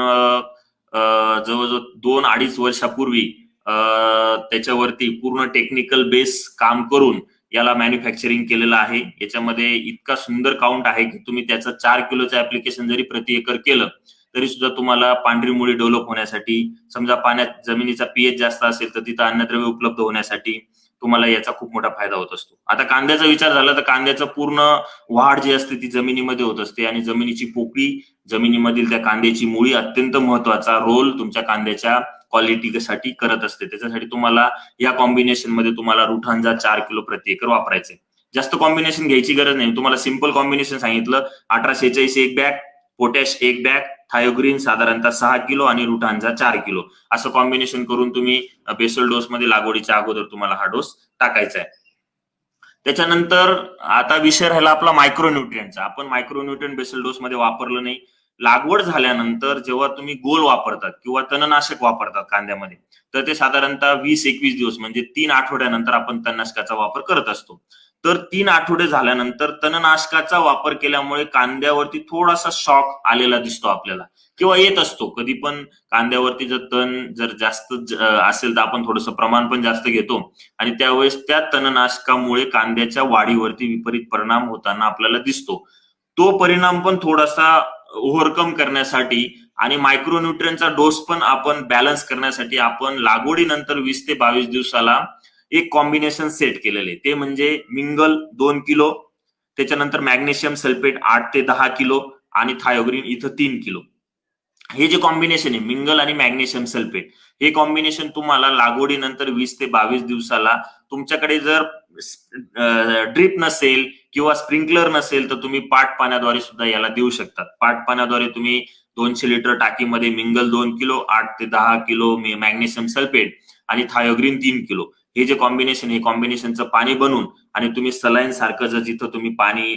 जवळजवळ 2-2.5 वर्षापूर्वी त्याच्यावरती पूर्ण टेक्निकल बेस काम करून याला मॅन्युफॅक्चरिंग केलेलं आहे. याच्यामध्ये इतका सुंदर काउंट आहे की तुम्ही त्याचं 4 किलोचं ऍप्लिकेशन जरी प्रति एकर केलं तरी सुद्धा तुम्हाला पांढरी मुळी डेव्हलप होण्यासाठी, समजा पाण्यात जमिनीचा पीएच जास्त असेल तर तिथं अन्नद्रव्य उपलब्ध होण्यासाठी तुम्हाला याचा खूप मोठा फायदा होत असतो. आता कांद्याचा विचार झाला तर कांद्याचं पूर्ण वाढ जी असते ती जमिनीमध्ये होत असते आणि जमिनीची पोकळी, जमिनीमधील त्या कांद्याची मुळी अत्यंत महत्वाचा रोल तुमच्या कांद्याच्या क्वालिटीसाठी करत असते. त्याच्यासाठी तुम्हाला या कॉम्बिनेशन मध्ये तुम्हाला रुटांजा 4 किलो प्रति एकर वापरायचे. जास्त कॉम्बिनेशन घ्यायची गरज नाही. तुम्हाला सिंपल कॉम्बिनेशन सांगितलं, 1846 एक बॅग, पोटॅश एक बॅग, थायोग्रीन साधारणतः 6 किलो आणि रुटांजा 4 किलो असं कॉम्बिनेशन करून तुम्ही बेसल डोस मध्ये लागवडीच्या अगोदर तुम्हाला हा डोस टाकायचा आहे. त्याच्यानंतर आता विषय राहिला आपला मायक्रोन्यूट्रिएंटचा. आपण मायक्रोन्यूट्रिएंट बेसल डोस मध्ये वापरलं नाही. लागवड झाल्यानंतर जेव्हा तुम्ही गोल वापरतात किंवा तणनाशक वापरतात कांद्यामध्ये, तर ते साधारणतः 20-21 दिवस म्हणजे 3 आठवड्यानंतर आपण तणनाशकाचा वापर करत असतो. तर 3 आठवडे झाल्यानंतर तणनाशकाचा वापर केल्यामुळे कांद्यावरती थोडासा शॉक आलेला दिसतो आपल्याला, किंवा येत असतो कधी पण. कांद्यावरती जर तण जर जास्त असेल तर आपण थोडंसं प्रमाण पण जास्त घेतो आणि त्यावेळेस त्या तणनाशकामुळे कांद्याच्या वाढीवरती विपरीत परिणाम होताना आपल्याला दिसतो. तो परिणाम पण थोडासा ओव्हरकम करण्यासाठी आणि मायक्रोन्यूट्रिएंटचा डोस पण आपण बॅलन्स करण्यासाठी आपण लागवडीनंतर 20 ते 22 दिवसाला एक कॉम्बिनेशन सेट केलेले. ते म्हणजे मिंगल 2 किलो, त्याच्यानंतर मॅग्नेशियम सल्फेट 8 ते 10 किलो आणि थायोग्रीन इथं 3 किलो. हे जे कॉम्बिनेशन आहे मिंगल आणि मॅग्नेशियम सल्फेट, हे कॉम्बिनेशन तुम्हाला लागवडीनंतर 20 ते 22 दिवसाला, तुमच्याकडे जर ड्रीप नसेल किंवा स्प्रिंकलर नसेल तर तुम्ही पाट पाण्याद्वारे सुद्धा याला देऊ शकतात. पाट पाण्याद्वारे तुम्ही 200 लिटर टाकीमध्ये मिंगल 2 किलो, 8 ते 10 किलो मॅग्नेशियम सल्फेट आणि थायोग्रीन 3 किलो हे जे कॉम्बिनेशन, हे कॉम्बिनेशनचं पाणी बनवून आणि तुम्ही सलाईन सारखं जर जिथं तुम्ही पाणी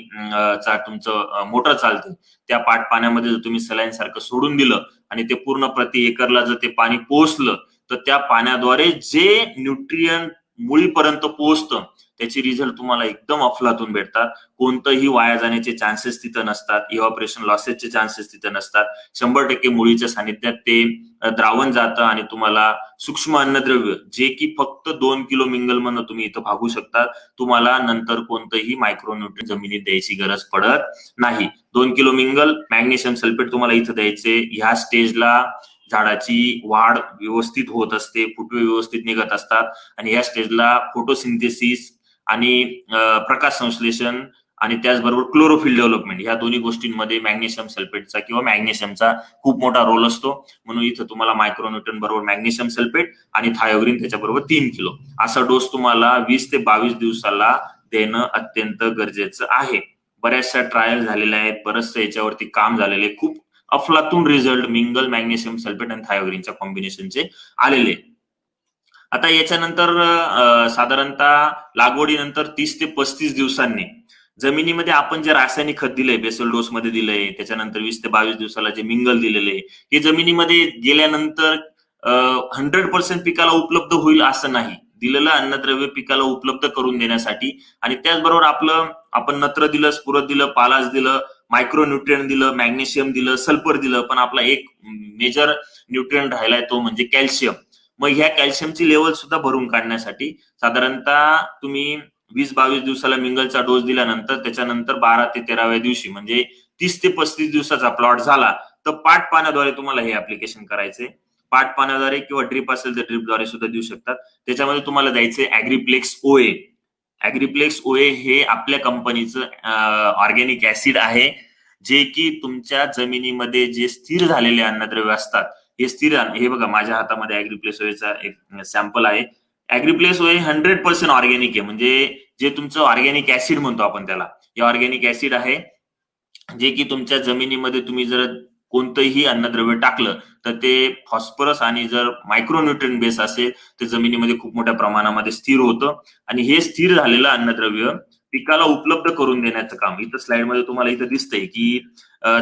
तुमचं मोटर चालते त्या पाट पाण्यामध्ये जर तुम्ही सलाईन सारखं सोडून दिलं आणि ते पूर्ण प्रति एकरला जर ते पाणी पोहोचलं तर त्या पाण्याद्वारे जे न्यूट्रियंट मुळीपर्यंत पोहोचतं त्याचे रिझल्ट तुम्हाला एकदम अफलातून भेटतात. कोणतंही वाया जाण्याचे चान्सेस तिथं नसतात, इव्हॅपोरेशन लॉसेसचे चान्सेस तिथं नसतात. 100% मुळीच्या सानिध्यात ते द्रावण जातं आणि तुम्हाला सूक्ष्म अन्नद्रव्य जे की फक्त 2 किलो मिंगल मधनं तुम्ही इथं भागू शकता. तुम्हाला नंतर कोणतंही मायक्रोन्यूट्रिएंट जमिनीत द्यायची गरज पडत नाही. 2 किलो मिंगल मॅग्नेशियम सल्फेट तुम्हाला इथं द्यायचे. ह्या स्टेजला झाडाची वाढ व्यवस्थित होत असते, फुटवे व्यवस्थित निघत असतात आणि या स्टेजला फोटोसिंथेसिस आणि प्रकाश संश्लेषण आणि त्याचबरोबर क्लोरोफिल डेव्हलपमेंट ह्या दोन्ही गोष्टींमध्ये मॅग्नेशियम सल्फेटचा किंवा मॅग्नेशियमचा खूप मोठा रोल असतो. म्हणून इथं तुम्हाला मायक्रोन्यूट्रन बरोबर मॅग्नेशियम सल्फेट आणि थायोग्रीन त्याच्याबरोबर 3 किलो असा डोस तुम्हाला 20 ते 22 दिवसाला देणं अत्यंत गरजेचं आहे. बऱ्याचशा ट्रायल झालेल्या आहेत, बरंचसं याच्यावरती काम झालेलं आहे. खूप अफलातून रिझल्ट मिंगल मॅग्नेशियम सल्फेट आणि थायोग्रीनच्या कॉम्बिनेशनचे आलेले. आता याच्यानंतर साधारणतः लागवडीनंतर 30 ते 35 दिवसांनी जमिनीमध्ये आपण जे रासायनिक खत दिलंय, बेसल डोस मध्ये दिलंय, त्याच्यानंतर 20 ते 22 दिवसाला जे मिंगल दिलेले हे जमिनीमध्ये गेल्यानंतर 100% पिकाला उपलब्ध होईल असं नाही. दिलेलं अन्नद्रव्य पिकाला उपलब्ध करून देण्यासाठी आणि त्याचबरोबर आपण नत्र दिलं, स्फुरद दिलं, पालाश दिलं, मायक्रोन्यूट्रिएंट दिलं, मॅग्नेशियम दिलं, सल्फर दिलं, पण आपला एक मेजर न्यूट्रिएंट राहिलाय तो म्हणजे कॅल्शियम. मग ह्या कॅल्शियमची लेवल सुद्धा भरून काढण्यासाठी साधारणतः तुम्ही 20-22 दिवसाला मिंगलचा डोस दिल्यानंतर त्याच्यानंतर 12 ते 13व्या दिवशी म्हणजे 30 ते 35 दिवसाचा प्लॉट झाला तर पाट पाण्याद्वारे तुम्हाला हे ऍप्लिकेशन करायचे. पाट पाण्याद्वारे किंवा ड्रिप असेल तर ड्रिपद्वारे सुद्धा देऊ शकतात. त्याच्यामध्ये तुम्हाला द्यायचे ऍग्रीप्लेक्स ओए. ऍग्रीप्लेक्स ओए हे आपल्या कंपनीचं ऑर्गॅनिक ऍसिड आहे, जे की तुमच्या जमिनीमध्ये जे स्थिर झालेले अन्नद्रव्य असतात हे स्थिर. हे बघा माझ्या हातामध्ये ऍग्रीप्लेस ओएचा एक सॅम्पल आहे. ऍग्रीप्लेस ओए 100% ऑर्गॅनिक आहे, म्हणजे जे तुमचं ऑर्गॅनिक ऍसिड म्हणतो आपण त्याला, हे ऑर्गॅनिक ऍसिड आहे जे की तुमच्या जमिनीमध्ये तुम्ही जर कोणतंही अन्नद्रव्य टाकलं तर ते फॉस्फरस आणि जर मायक्रोन्यूट्रिएंट बेस असेल तर जमिनीमध्ये खूप मोठ्या प्रमाणामध्ये स्थिर होतं आणि हे स्थिर झालेलं अन्नद्रव्य पिकाला उपलब्ध करून देण्याचं काम. इथं स्लाइडमध्ये तुम्हाला इथं दिसतंय की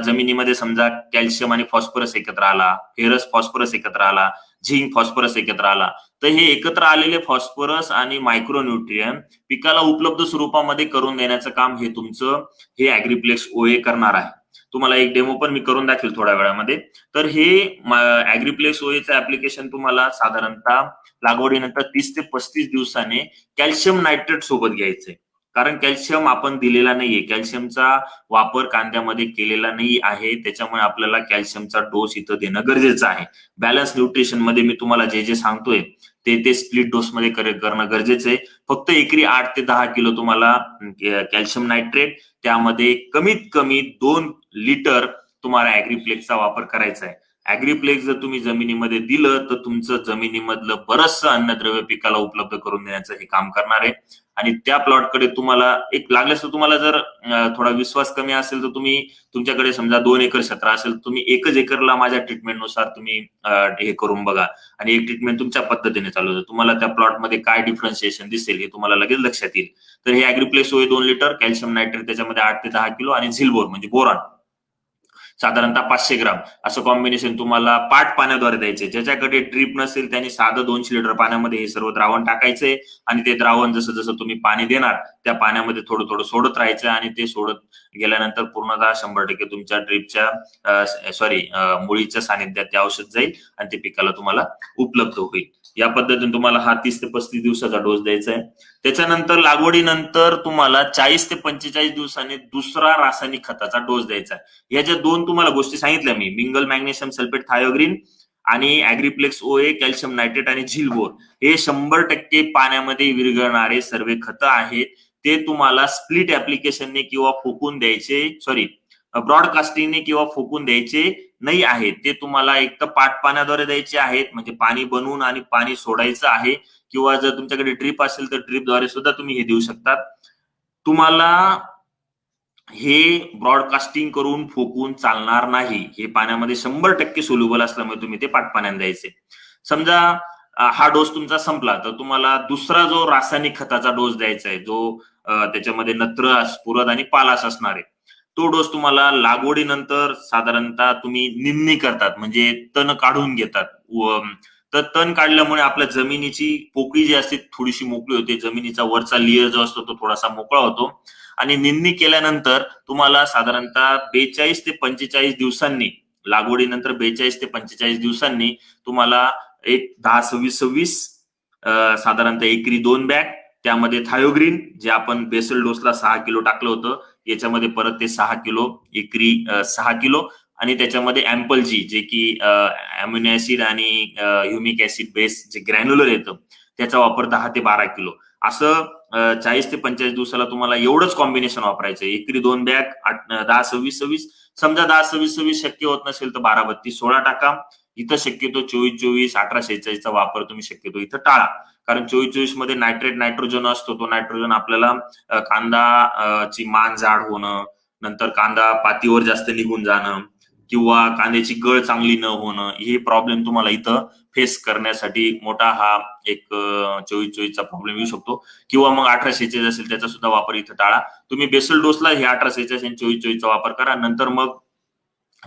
जमिनीमध्ये समजा कॅल्शियम आणि फॉस्फरस एकत्र आला, फेरस फॉस्फरस एकत्र आला, झिंक फॉस्फरस एकत्र आला, तर हे एकत्र आलेले फॉस्फरस आणि मायक्रोन्यूट्रिएंट पिकाला उपलब्ध स्वरूपामध्ये करून देण्याचं काम हे तुमचं हे ऍग्रीप्लेक्स ओए करणार आहे. तुम्हाला एक डेमो पण मी करून दाखवेल थोड्या वेळामध्ये. तर हे ऍग्रीप्लेक्स ओएचं ऍप्लिकेशन तुम्हाला साधारणतः लागवडीनंतर 30 ते 35 दिवसाने कॅल्शियम नायट्रेट सोबत घ्यायचंय. कारण कॅल्शियम आपण दिलेला नाहीये, कॅल्शियमचा वापर कांद्यामध्ये केलेला नाही आहे, त्याच्यामुळे आपल्याला कॅल्शियमचा डोस इथं देणं गरजेचं आहे. बॅलन्स न्यूट्रिशन मध्ये मी तुम्हाला जे जे सांगतोय ते स्प्लिट डोस मध्ये करणं गरजेचं आहे. फक्त एकरी 8 ते 10 किलो तुम्हाला कॅल्शियम नायट्रेट, त्यामध्ये कमीत कमी 2 लिटर तुम्हाला ऍग्रीप्लेक्सचा वापर करायचा आहे. ऍग्रीप्लेक्स जर तुम्ही जमिनीमध्ये दिलं तर तुमचं जमिनीमधलं बरचसं अन्नद्रव्य पिकाला उपलब्ध करून देण्याचं हे काम करणार आहे. आणि त्या प्लॉटकडे तुम्हाला एक लागल्यास तर तुम्हाला जर थोडा विश्वास कमी असेल तर तुम्ही तुमच्याकडे समजा 2 एकर क्षेत्र असेल तर तुम्ही 1 एकरला माझ्या ट्रीटमेंटनुसार तुम्ही हे करून बघा आणि एक ट्रीटमेंट तुमच्या पद्धतीने चालू होतं. तुम्हाला त्या प्लॉटमध्ये काय डिफरन्शिएशन दिसेल हे तुम्हाला लगेच लक्षात येईल. तर हे ऍग्रीप्लेक्स ओए 2 लिटर, कॅल्शियम नायट्रेट त्याच्यामध्ये 8 ते 10 किलो आणि झिलबोर म्हणजे बोरॉन साधारणतः 500 ग्राम असं कॉम्बिनेशन तुम्हाला पाट पाण्याद्वारे द्यायचे. ज्याच्याकडे ड्रीप नसेल त्यांनी साधं 200 लिटर पाण्यामध्ये हे सर्व द्रावण टाकायचे आणि ते द्रावण जसं जसं तुम्ही पाणी देणार त्या पाण्यामध्ये थोडं थोडं सोडत राहायचं आणि ते सोडत गेल्यानंतर पूर्णतः 100% तुमच्या ड्रीपच्या मुळीच्या सानिध्यात ते औषध जाईल आणि ते पिकाला तुम्हाला उपलब्ध होईल. या पद्धतीने तुम्हाला हा 30 ते 35 दिवसाचा डोस द्यायचा आहे. त्याच्यानंतर लागवडीनंतर तुम्हाला 40 ते 45 दिवसांनी दुसरा रासायनिक खताचा डोस द्यायचा आहे. या ज्या 2 तुम्हाला गोष्टी सांगितल्या मी, मिंगल मॅग्नेशियम सल्फेट थायोग्रीन आणि ऍग्रीप्लेक्स ओए, कॅल्शियम नायट्रेट आणि झिलबोर हे 100% पाण्यामध्ये विरघळणारे सर्व खतं आहेत. ते तुम्हाला स्प्लिट ऍप्लिकेशनने किंवा फुकून द्यायचे, ब्रॉडकास्टिंगने किंवा फुकून द्यायचे नाही आहे. ते तुम्हाला एक तर पाट पाण्याद्वारे द्यायचे आहेत, म्हणजे पाणी बनवून आणि पाणी सोडायचं आहे, किंवा जर तुमच्याकडे ड्रीप असेल तर ड्रीपद्वारे सुद्धा तुम्ही हे देऊ शकतात. तुम्हाला हे ब्रॉडकास्टिंग करून फुकून चालणार नाही. हे पाण्यामध्ये 100% सोल्युबल असल्यामुळे तुम्ही ते पाट पाण्याने द्यायचे. समजा हा डोस तुमचा संपला तर तुम्हाला दुसरा जो रासायनिक खताचा डोस द्यायचा आहे, जो त्याच्यामध्ये नत्र, स्फुरद आणि पालाश असणार आहे, तो डोस तुम्हाला लागवडीनंतर साधारणतः तुम्ही निंदणी करतात म्हणजे तण काढून घेतात तर तण काढल्यामुळे आपल्या जमिनीची पोकळी जी असते थोडीशी मोकळी होते, जमिनीचा वरचा लेअर जो असतो तो थोडासा मोकळा होतो. आणि निंदणी केल्यानंतर तुम्हाला साधारणतः 42 ते 45 दिवसांनी, लागवडीनंतर 42 ते 45 दिवसांनी तुम्हाला एक 10-26-26 साधारणतः एकरी 2 बॅग, त्यामध्ये थायोग्रीन जे आपण बेसल डोसला 6 किलो टाकलं होतं, याच्यामध्ये परत ते 6 किलो एकरी 6 किलो, आणि त्याच्यामध्ये अँपल जी जे की अमिनो ऍसिड आणि ह्युमिक ऍसिड बेस जे ग्रॅन्युलर येतं त्याचा वापर 10 ते 12 किलो, असं 40 ते 45 दिवसाला तुम्हाला एवढंच कॉम्बिनेशन वापरायचं. एकरी 2 बॅग 10-26-26, समजा 10-26-26 शक्य होत नसेल तर 12-32-16 टाका. इथं शक्यतो 24-24 18-46 चा वापर तुम्ही शक्यतो इथं टाळा, कारण 24-24 मध्ये नायट्रेट नायट्रोजन असतो, तो नायट्रोजन आपल्याला कांदा ची मान जाड होणं, नंतर कांदा पातीवर जास्त निघून जाणं किंवा कांद्याची गळ चांगली न होणं, हे प्रॉब्लेम तुम्हाला इथं फेस करण्यासाठी मोठा हा एक 24-24 प्रॉब्लेम येऊ शकतो. किंवा मग 18-46 असेल त्याचा सुद्धा वापर इथं टाळा. तुम्ही बेसल डोसला हे 18-46 आणि 24-24 वापर करा. नंतर मग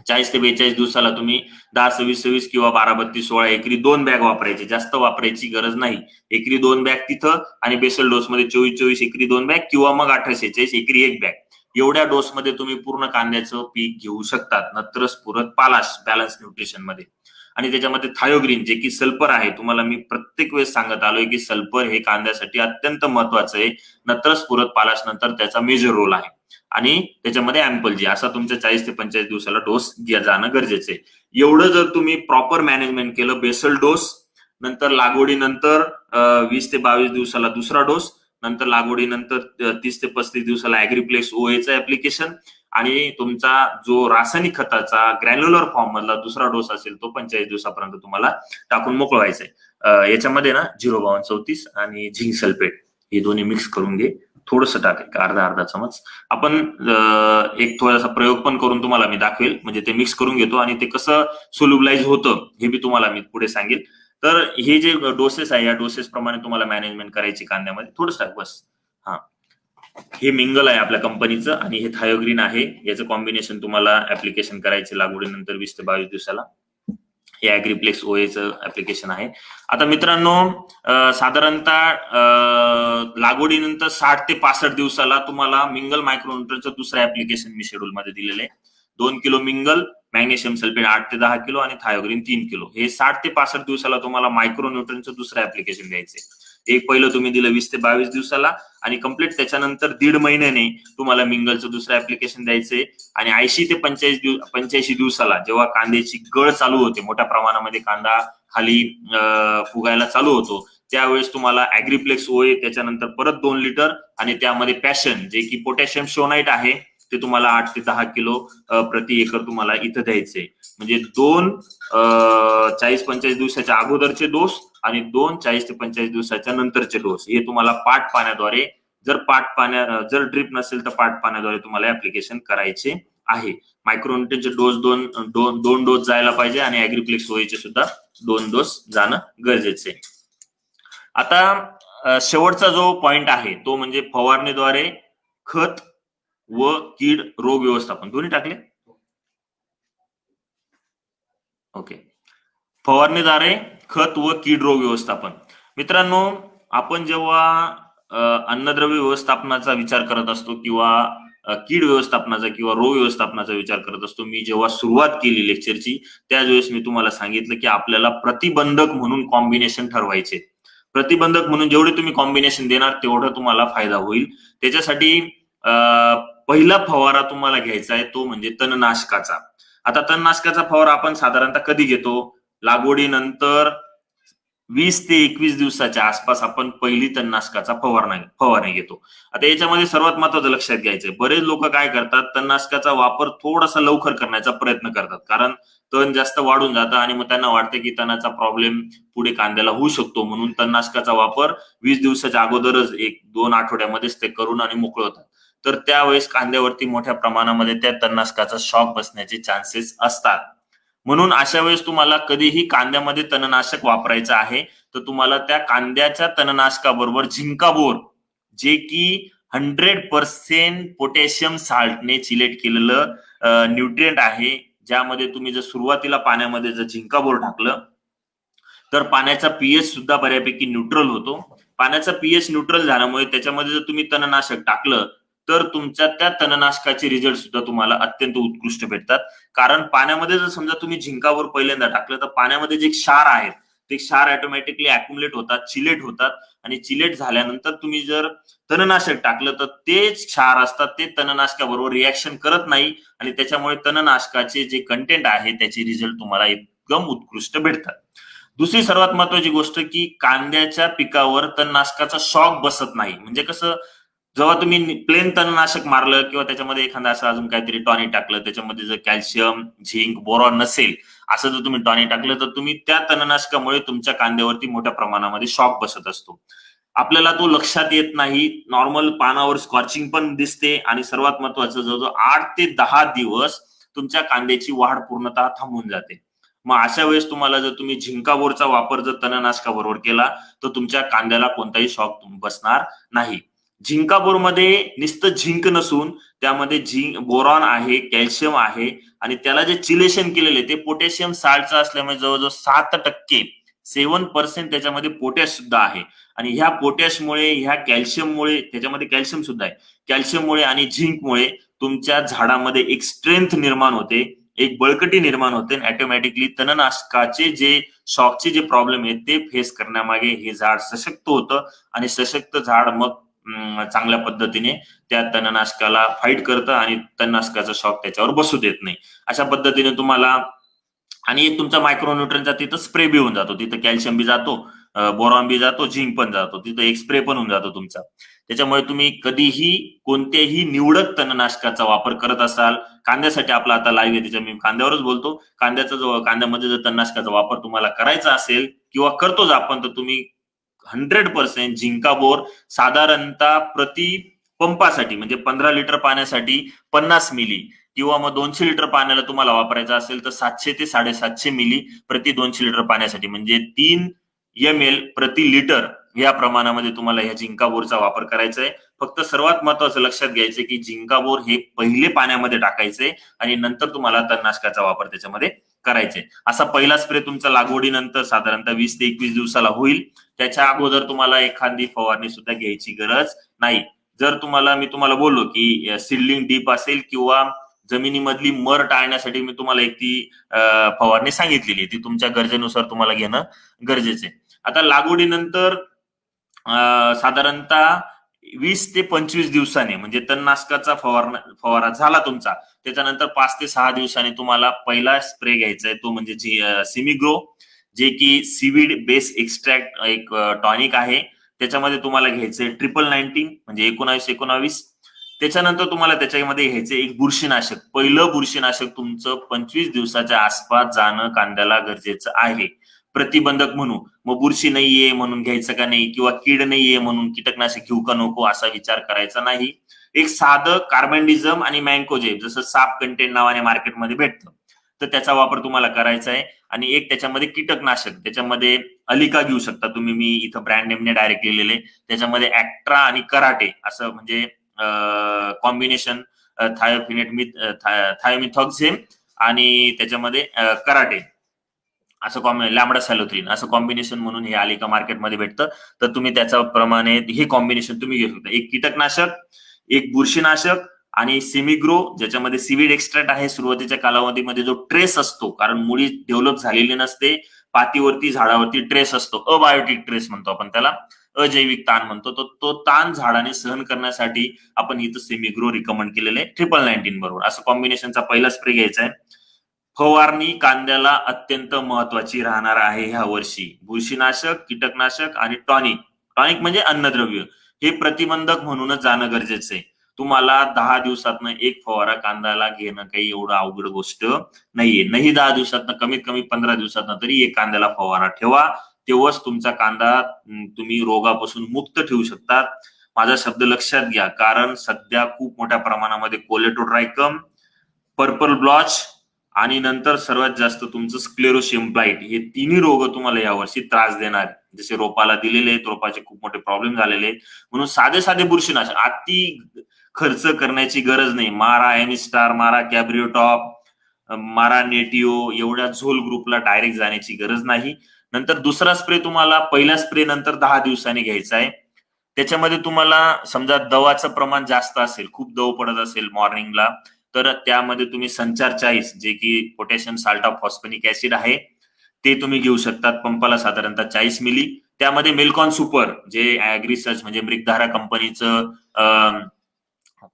40 ते 42 दिवसाला तुम्ही 10-26-26 किंवा 12-32-16 एकरी 2 बॅग वापरायची, जास्त वापरायची गरज नाही. एकरी 2 बॅग तिथं, आणि बेसल डोस मध्ये 24-24 एकरी 2 बॅग किंवा मग 18-46 एकरी 1 बॅग, एवढ्या डोस मध्ये तुम्ही पूर्ण कांद्याचं पीक घेऊ शकतात, नत्रस पूरक पालाश बॅलन्स न्यूट्रिशन मध्ये. आणि त्याच्यामध्ये थायोग्रीन जे की सल्फर आहे, तुम्हाला मी प्रत्येक वेळेस सांगत आलोय की सल्फर हे कांद्यासाठी अत्यंत महत्वाचं आहे. नत्रस पूरक पालाश नंतर त्याचा मेजर रोल आहे. आणि त्याच्यामध्ये अँपल जी, असा तुमच्या 40 ते 45 दिवसाला डोस जाणं गरजेचं आहे. एवढं जर तुम्ही प्रॉपर मॅनेजमेंट केलं, बेसल डोस, नंतर लागवडीनंतर 20 ते 22 दिवसाला दुसरा डोस, नंतर लागवडीनंतर 30 ते 35 दिवसाला ऍग्रीप्लेक्स ओएचं ऍप्लिकेशन, आणि तुमचा जो रासायनिक खताचा ग्रॅन्युलर फॉर्म मधला दुसरा डोस असेल तो 45 दिवसापर्यंत तुम्हाला टाकून मोकळवायचा आहे. याच्यामध्ये ना 05234 आणि झिंक सल्फेट हे दोन्ही मिक्स करून घे, थोडंसं टाकायचं अर्धा चमच. आपण एक थोडासा प्रयोग पण करून तुम्हाला मी दाखवेल, म्हणजे ते मिक्स करून घेतो आणि ते कसं सोल्युबलाइज होतं हे मी तुम्हाला पुढे सांगेल. तर हे जे डोसेस आहे या डोसेस प्रमाणे तुम्हाला मॅनेजमेंट करायची कांद्यामध्ये, थोडंच टाक बस. हा, हे मिंगल आहे आपल्या कंपनीचं आणि हे थायोग्रीन आहे, याचं कॉम्बिनेशन तुम्हाला ऍप्लिकेशन करायचे लागवडीनंतर 20 ते 22 दिवसाला. हे ऍग्रीप्लेक्स ओएचं ऍप्लिकेशन आहे. आता मित्रांनो, साधारणतः लागवडीनंतर 60 ते 65 दिवसाला तुम्हाला मिंगल मायक्रोन्यूट्रनचं दुसरं ऍप्लिकेशन मी शेड्यूल मध्ये दिलेलं आहे. 2 किलो मिंगल, मॅग्नेशियम सल्फेट 8 ते 10 किलो आणि थायोग्रीन 3 किलो, हे 60 ते 65 दिवसाला तुम्हाला मायक्रोन्यूट्रनचं दुसरं ऍप्लिकेशन द्यायचंय. एक पहिलं तुम्ही दिलं 20 ते 22 दिवसाला, आणि कम्प्लीट त्याच्यानंतर 1.5 महिन्याने तुम्हाला मिंगलचं दुसरं ऍप्लिकेशन द्यायचंय. आणि 80 ते 85 दिवसाला जेव्हा कांद्याची गळ चालू होते, मोठ्या प्रमाणामध्ये कांदा खाली फुगायला चालू होतो, त्यावेळेस तुम्हाला ऍग्रीप्लेक्स ओए, त्याच्यानंतर परत 2 लिटर, आणि त्यामध्ये पॅशन जे की पोटॅशियम शोनाइट आहे ते तुम्हाला 8 ते 10 किलो प्रति एकर तुम्हाला इथं द्यायचे. म्हणजे 2 40-45 दिवसाच्या अगोदरचे डोस आणि 2 40 ते 45 दिवसाच्या नंतरचे डोस, हे तुम्हाला पाट पाण्याद्वारे, जर ड्रिप नसेल तर पाट पाण्याद्वारे तुम्हाला ऍप्लिकेशन करायचे आहे. मायक्रोन्यूट्रनचे डोस दोन डोस जायला पाहिजे, आणि ऍग्रीप्लेक्स ओएचे सुद्धा 2 डोस जाणं गरजेचे आहे. आता शेवटचा जो पॉइंट आहे तो म्हणजे फवारणीद्वारे खत व कीड रोग व्यवस्थापन, दोन्ही टाकले ओके. फवारणीद्वारे खत व कीड रोग व्यवस्थापन. मित्रांनो, आपण जेव्हा अन्नद्रव्य व्यवस्थापनाचा विचार करत असतो किंवा कीड व्यवस्थापनाचा किंवा रोग व्यवस्थापनाचा विचार करत असतो, मी जेव्हा सुरुवात केली लेक्चरची त्यावेळेस मी तुम्हाला सांगितलं की आपल्याला प्रतिबंधक म्हणून कॉम्बिनेशन ठरवायचे. प्रतिबंधक म्हणून जेवढे तुम्ही कॉम्बिनेशन देणार तेवढं तुम्हाला फायदा होईल. त्याच्यासाठी पहिला फवारा तुम्हाला घ्यायचा आहे तो म्हणजे तणनाशकाचा. आता तणनाशकाचा फवारा आपण साधारणतः कधी घेतो? लागवडीनंतर 20 ते 21 दिवसाच्या आसपास आपण पहिली तणनाशकाचा फवारणी घेतो. आता याच्यामध्ये सर्वात महत्वाचं लक्षात घ्यायचंय, बरेच लोक काय करतात, तणनाशकाचा वापर थोडासा लवकर करण्याचा प्रयत्न करतात, कारण तण जास्त वाढून जातं आणि मग त्यांना वाटतं की तणाचा प्रॉब्लेम पुढे कांद्याला होऊ शकतो, म्हणून तणनाशकाचा वापर 20 दिवसाच्या अगोदरच 1-2 आठवड्यामध्येच ते करून आणि मोकळ होतात. तर त्यावेळेस कांद्यावरती मोठ्या प्रमाणामध्ये त्या तणनाशकाचा शॉक बसण्याचे चान्सेस असतात. म्हणून अशा वेळेस तुम्हाला कधीही कांद्यामध्ये तणनाशक वापरायचं आहे तर तुम्हाला त्या कांद्याच्या तणनाशकाबरोबर झिंकाबोर, जे की 100% पोटॅशियम साल्टने चिलेट केलेलं न्यूट्रिएंट आहे, ज्यामध्ये तुम्ही जर सुरुवातीला पाण्यामध्ये जर झिंकाबोर टाकलं तर पाण्याचा पीएच सुद्धा बऱ्यापैकी न्यूट्रल होतो. पाण्याचा पीएच न्यूट्रल झाल्यामुळे त्याच्यामध्ये जर तुम्ही तणनाशक टाकलं तर तुमच्या त्या तणनाशकाचे रिझल्ट सुद्धा तुम्हाला अत्यंत उत्कृष्ट भेटतात. कारण पाण्यामध्ये जर समजा तुम्ही झिंकावर पहिल्यांदा टाकलं तर पाण्यामध्ये जे क्षार आहेत ते क्षार ऑटोमॅटिकली अॅक्युमुलेट होतात, चिलेट होतात आणि चिलेट झाल्यानंतर तुम्ही जर तणनाशक टाकलं तर तेच क्षार असतात ते तणनाशकाबरोबर रिॲक्शन करत नाही आणि त्याच्यामुळे तणनाशकाचे जे कंटेंट आहे त्याचे रिझल्ट तुम्हाला एकदम उत्कृष्ट भेटतात. दुसरी सर्वात महत्वाची गोष्ट की कांद्याच्या पिकावर तणनाशकाचा शॉक बसत नाही. म्हणजे कसं, जेव्हा तुम्ही प्लेन तणनाशक मारलं किंवा त्याच्यामध्ये एखादा असं अजून काहीतरी टॉनिक टाकलं, त्याच्यामध्ये जर कॅल्शियम, झिंक, बोरॉन नसेल असं जर तुम्ही टॉनिक टाकलं तर तुम्ही त्या तणनाशकामुळे तुमच्या कांद्यावरती मोठ्या प्रमाणामध्ये शॉक बसत असतो. आपल्याला तो लक्षात येत नाही. नॉर्मल पानावर स्कॉर्चिंग पण दिसते आणि सर्वात महत्वाचं जवळजवळ 8 ते 10 दिवस तुमच्या कांद्याची वाढ पूर्णतः थांबून जाते. मग अशा वेळेस तुम्हाला जर तुम्ही झिंकाबोरचा वापर जर तणनाशकाबरोबर केला तर तुमच्या कांद्याला कोणताही शॉक बसणार नाही. झिंकाबोरमध्ये नुसतं झिंक नसून त्यामध्ये झिंक, बोरॉन आहे, कॅल्शियम आहे आणि त्याला जे चिलेशन केलेले ते पोटॅशियम साल्टचं असल्यामुळे जवळजवळ 7% 7% त्याच्यामध्ये पोटॅश सुद्धा आहे. आणि ह्या पोटॅशमुळे, ह्या कॅल्शियममुळे, त्याच्यामध्ये कॅल्शियम सुद्धा आहे, कॅल्शियममुळे आणि झिंकमुळे तुमच्या झाडामध्ये एक स्ट्रेंथ निर्माण होते, एक बळकटी निर्माण होते आणि ऑटोमॅटिकली तणनाशकाचे जे शॉकचे जे प्रॉब्लेम आहेत ते फेस करण्यामागे हे झाड सशक्त होतं आणि सशक्त झाड मग चांगल्या पद्धतीने त्या तणनाशकाला फाईट करतं आणि तणनाशकाचा शॉक त्याच्यावर बसू देत नाही. अशा पद्धतीने तुम्हाला आणि एक तुमचा मायक्रोन्यूट्रनचा तिथं स्प्रे बी होऊन जातो, तिथं कॅल्शियम बी जातो, बोरॉन बी जातो, झिंक पण जातो, तिथं एक स्प्रे पण होऊन जातो तुमचा. त्याच्यामुळे तुम्ही कधीही कोणत्याही निवडक तणनाशकाचा वापर करत असाल, कांद्यासाठी आपला आता लाईव्ह आहे त्याच्या मी कांद्यावरच बोलतो, कांद्यामध्ये जर तणनाशकाचा वापर तुम्हाला करायचा असेल किंवा करतोच आपण तर तुम्ही 100% झिंकाबोर साधारणतः प्रति पंपासाठी म्हणजे 15 लिटर पाण्यासाठी 50 मिली किंवा मग 200 लिटर पाण्याला तुम्हाला वापरायचं असेल तर 700 ते 750 मिली प्रति 200 लिटर पाण्यासाठी म्हणजे 3 ml प्रति लिटर या प्रमाणामध्ये तुम्हाला ह्या झिंकाबोरचा वापर करायचा आहे. फक्त सर्वात महत्वाचं लक्षात घ्यायचं की झिंकाबोर हे पहिले पाण्यामध्ये टाकायचे आणि नंतर तुम्हाला तणनाशकाचा वापर त्याच्यामध्ये करायचे. असा पहिला स्प्रे तुमचा लागवडीनंतर साधारणतः 20 ते 21 दिवसाला होईल. त्याच्या अगोदर तुम्हाला एखादी फवारणी सुद्धा घ्यायची गरज नाही. जर मी तुम्हाला बोललो की सीडलिंग डीप असेल किंवा जमिनीमधली मर टाळण्यासाठी मी तुम्हाला एक ती फवारणी सांगितलेली ती तुमच्या गरजेनुसार तुम्हाला घेणं गरजेचं आहे. आता लागवडीनंतर साधारणतः 20 ते 25 दिवसाने म्हणजे तणनाशकाचा फवारा झाला तुमचा, त्याच्यानंतर 5 ते 6 दिवसांनी तुम्हाला पहिला स्प्रे घ्यायचा आहे, तो म्हणजे सिमिग्रो, जे की सीवीड बेस एक्स्ट्रॅक्ट एक टॉनिक आहे. त्याच्यामध्ये तुम्हाला घ्यायचंय 1919 म्हणजे 1919. त्याच्यानंतर तुम्हाला त्याच्यामध्ये घ्यायचं एक बुरशीनाशक. पहिलं बुरशीनाशक तुमचं 25 दिवसाच्या आसपास जाणं कांद्याला गरजेचं आहे, प्रतिबंधक म्हणून. मग बुरशी नाहीये म्हणून घ्यायचं का नाही किंवा कीड नाहीये म्हणून कीटकनाशक घेऊ का नको असा विचार करायचा नाही. एक साधं कार्बेंडिझम आणि मँकोजेब जसं साप कंटेन नावाने मार्केटमध्ये भेटतं तर त्याचा वापर तुम्हाला करायचा आहे. आणि एक त्याच्यामध्ये कीटकनाशक, त्याच्यामध्ये अलिका घेऊ शकता तुम्ही, मी इथं ब्रँड नेमने डायरेक्ट लिहिलेले. त्याच्यामध्ये ऍक्ट्रा आणि कराटे असं म्हणजे कॉम्बिनेशन, थायोमिथॉक्झेम आणि त्याच्यामध्ये कराटे असं लॅमडा सॅलोथ्रीन असं कॉम्बिनेशन म्हणून हे आलिका मार्केटमध्ये भेटतं. तर तुम्ही त्याच्या प्रमाणे हे कॉम्बिनेशन तुम्ही घेऊ शकता. एक कीटकनाशक, एक बुरशीनाशक आणि सिमिग्रो ज्याच्यामध्ये सीवीड एक्स्ट्रॅक्ट आहे. सुरुवातीच्या कालावधीमध्ये जो ट्रेस असतो, कारण मुळी डेव्हलप झालेली नसते, पातीवरती झाडावरती ट्रेस असतो, अबायोटिक ट्रेस म्हणतो आपण त्याला, अजैविक ताण म्हणतो. तो ताण झाडाने सहन करण्यासाठी आपण इथं सिमिग्रो रिकमेंड केलेलं आहे 1919 बरोबर. असं कॉम्बिनेशनचा पहिला स्प्रे घ्यायचा आहे. फवारणी कांद्याला अत्यंत महत्वाची राहणार आहे ह्या वर्षी. बुरशीनाशक, कीटकनाशक आणि टॉनिक. टॉनिक म्हणजे अन्नद्रव्य हे प्रतिबंधक म्हणूनच जाणं गरजेचं आहे. तुम्हाला 10 दिवसातनं एक फवारा कांद्याला घेणं काही एवढं अवघड गोष्ट नाहीये. नाही 10 दिवसातनं, कमीत कमी 15 दिवसातनं तरी एक कांद्याला फवारा ठेवा. तेव्हाच तुमचा कांदा तुम्ही रोगापासून मुक्त ठेवू शकता. माझा शब्द लक्षात घ्या, कारण सध्या खूप मोठ्या प्रमाणामध्ये कोलेटोट्रायकम, पर्पल ब्लॉच आणि नंतर सर्वात जास्त तुमचं स्क्लेरोशियम ब्लाइट हे तिन्ही रोग तुम्हाला यावर्षी त्रास देणार. जसे रोपाला दिलेले आहेत, रोपाचे खूप मोठे प्रॉब्लेम झालेले आहेत. म्हणून साधे साधे बुरशीनाशक अति खर्च करण्याची गरज नाही. मारा एमिस्टार, मारा कॅब्रिओटॉप, मारा नेटिओ एवढ्या झोल ग्रुपला डायरेक्ट जाण्याची गरज नाही. नंतर दुसरा स्प्रे तुम्हाला पहिल्या स्प्रे नंतर 10 दिवसांनी घ्यायचा आहे. त्याच्यामध्ये तुम्हाला समजा दवाचं प्रमाण जास्त असेल, खूप दव पडत असेल मॉर्निंगला, तर त्यामध्ये तुम्ही संचार 40 जे की पोटॅशियम साल्ट ऑफ फॉस्फेनिक ऍसिड आहे ते तुम्ही घेऊ शकतात पंपाला साधारणतः 40 मिली. त्यामध्ये मेल्कॉन सुपर जे ऍग्रिसर्च म्हणजे मृगधारा कंपनीचं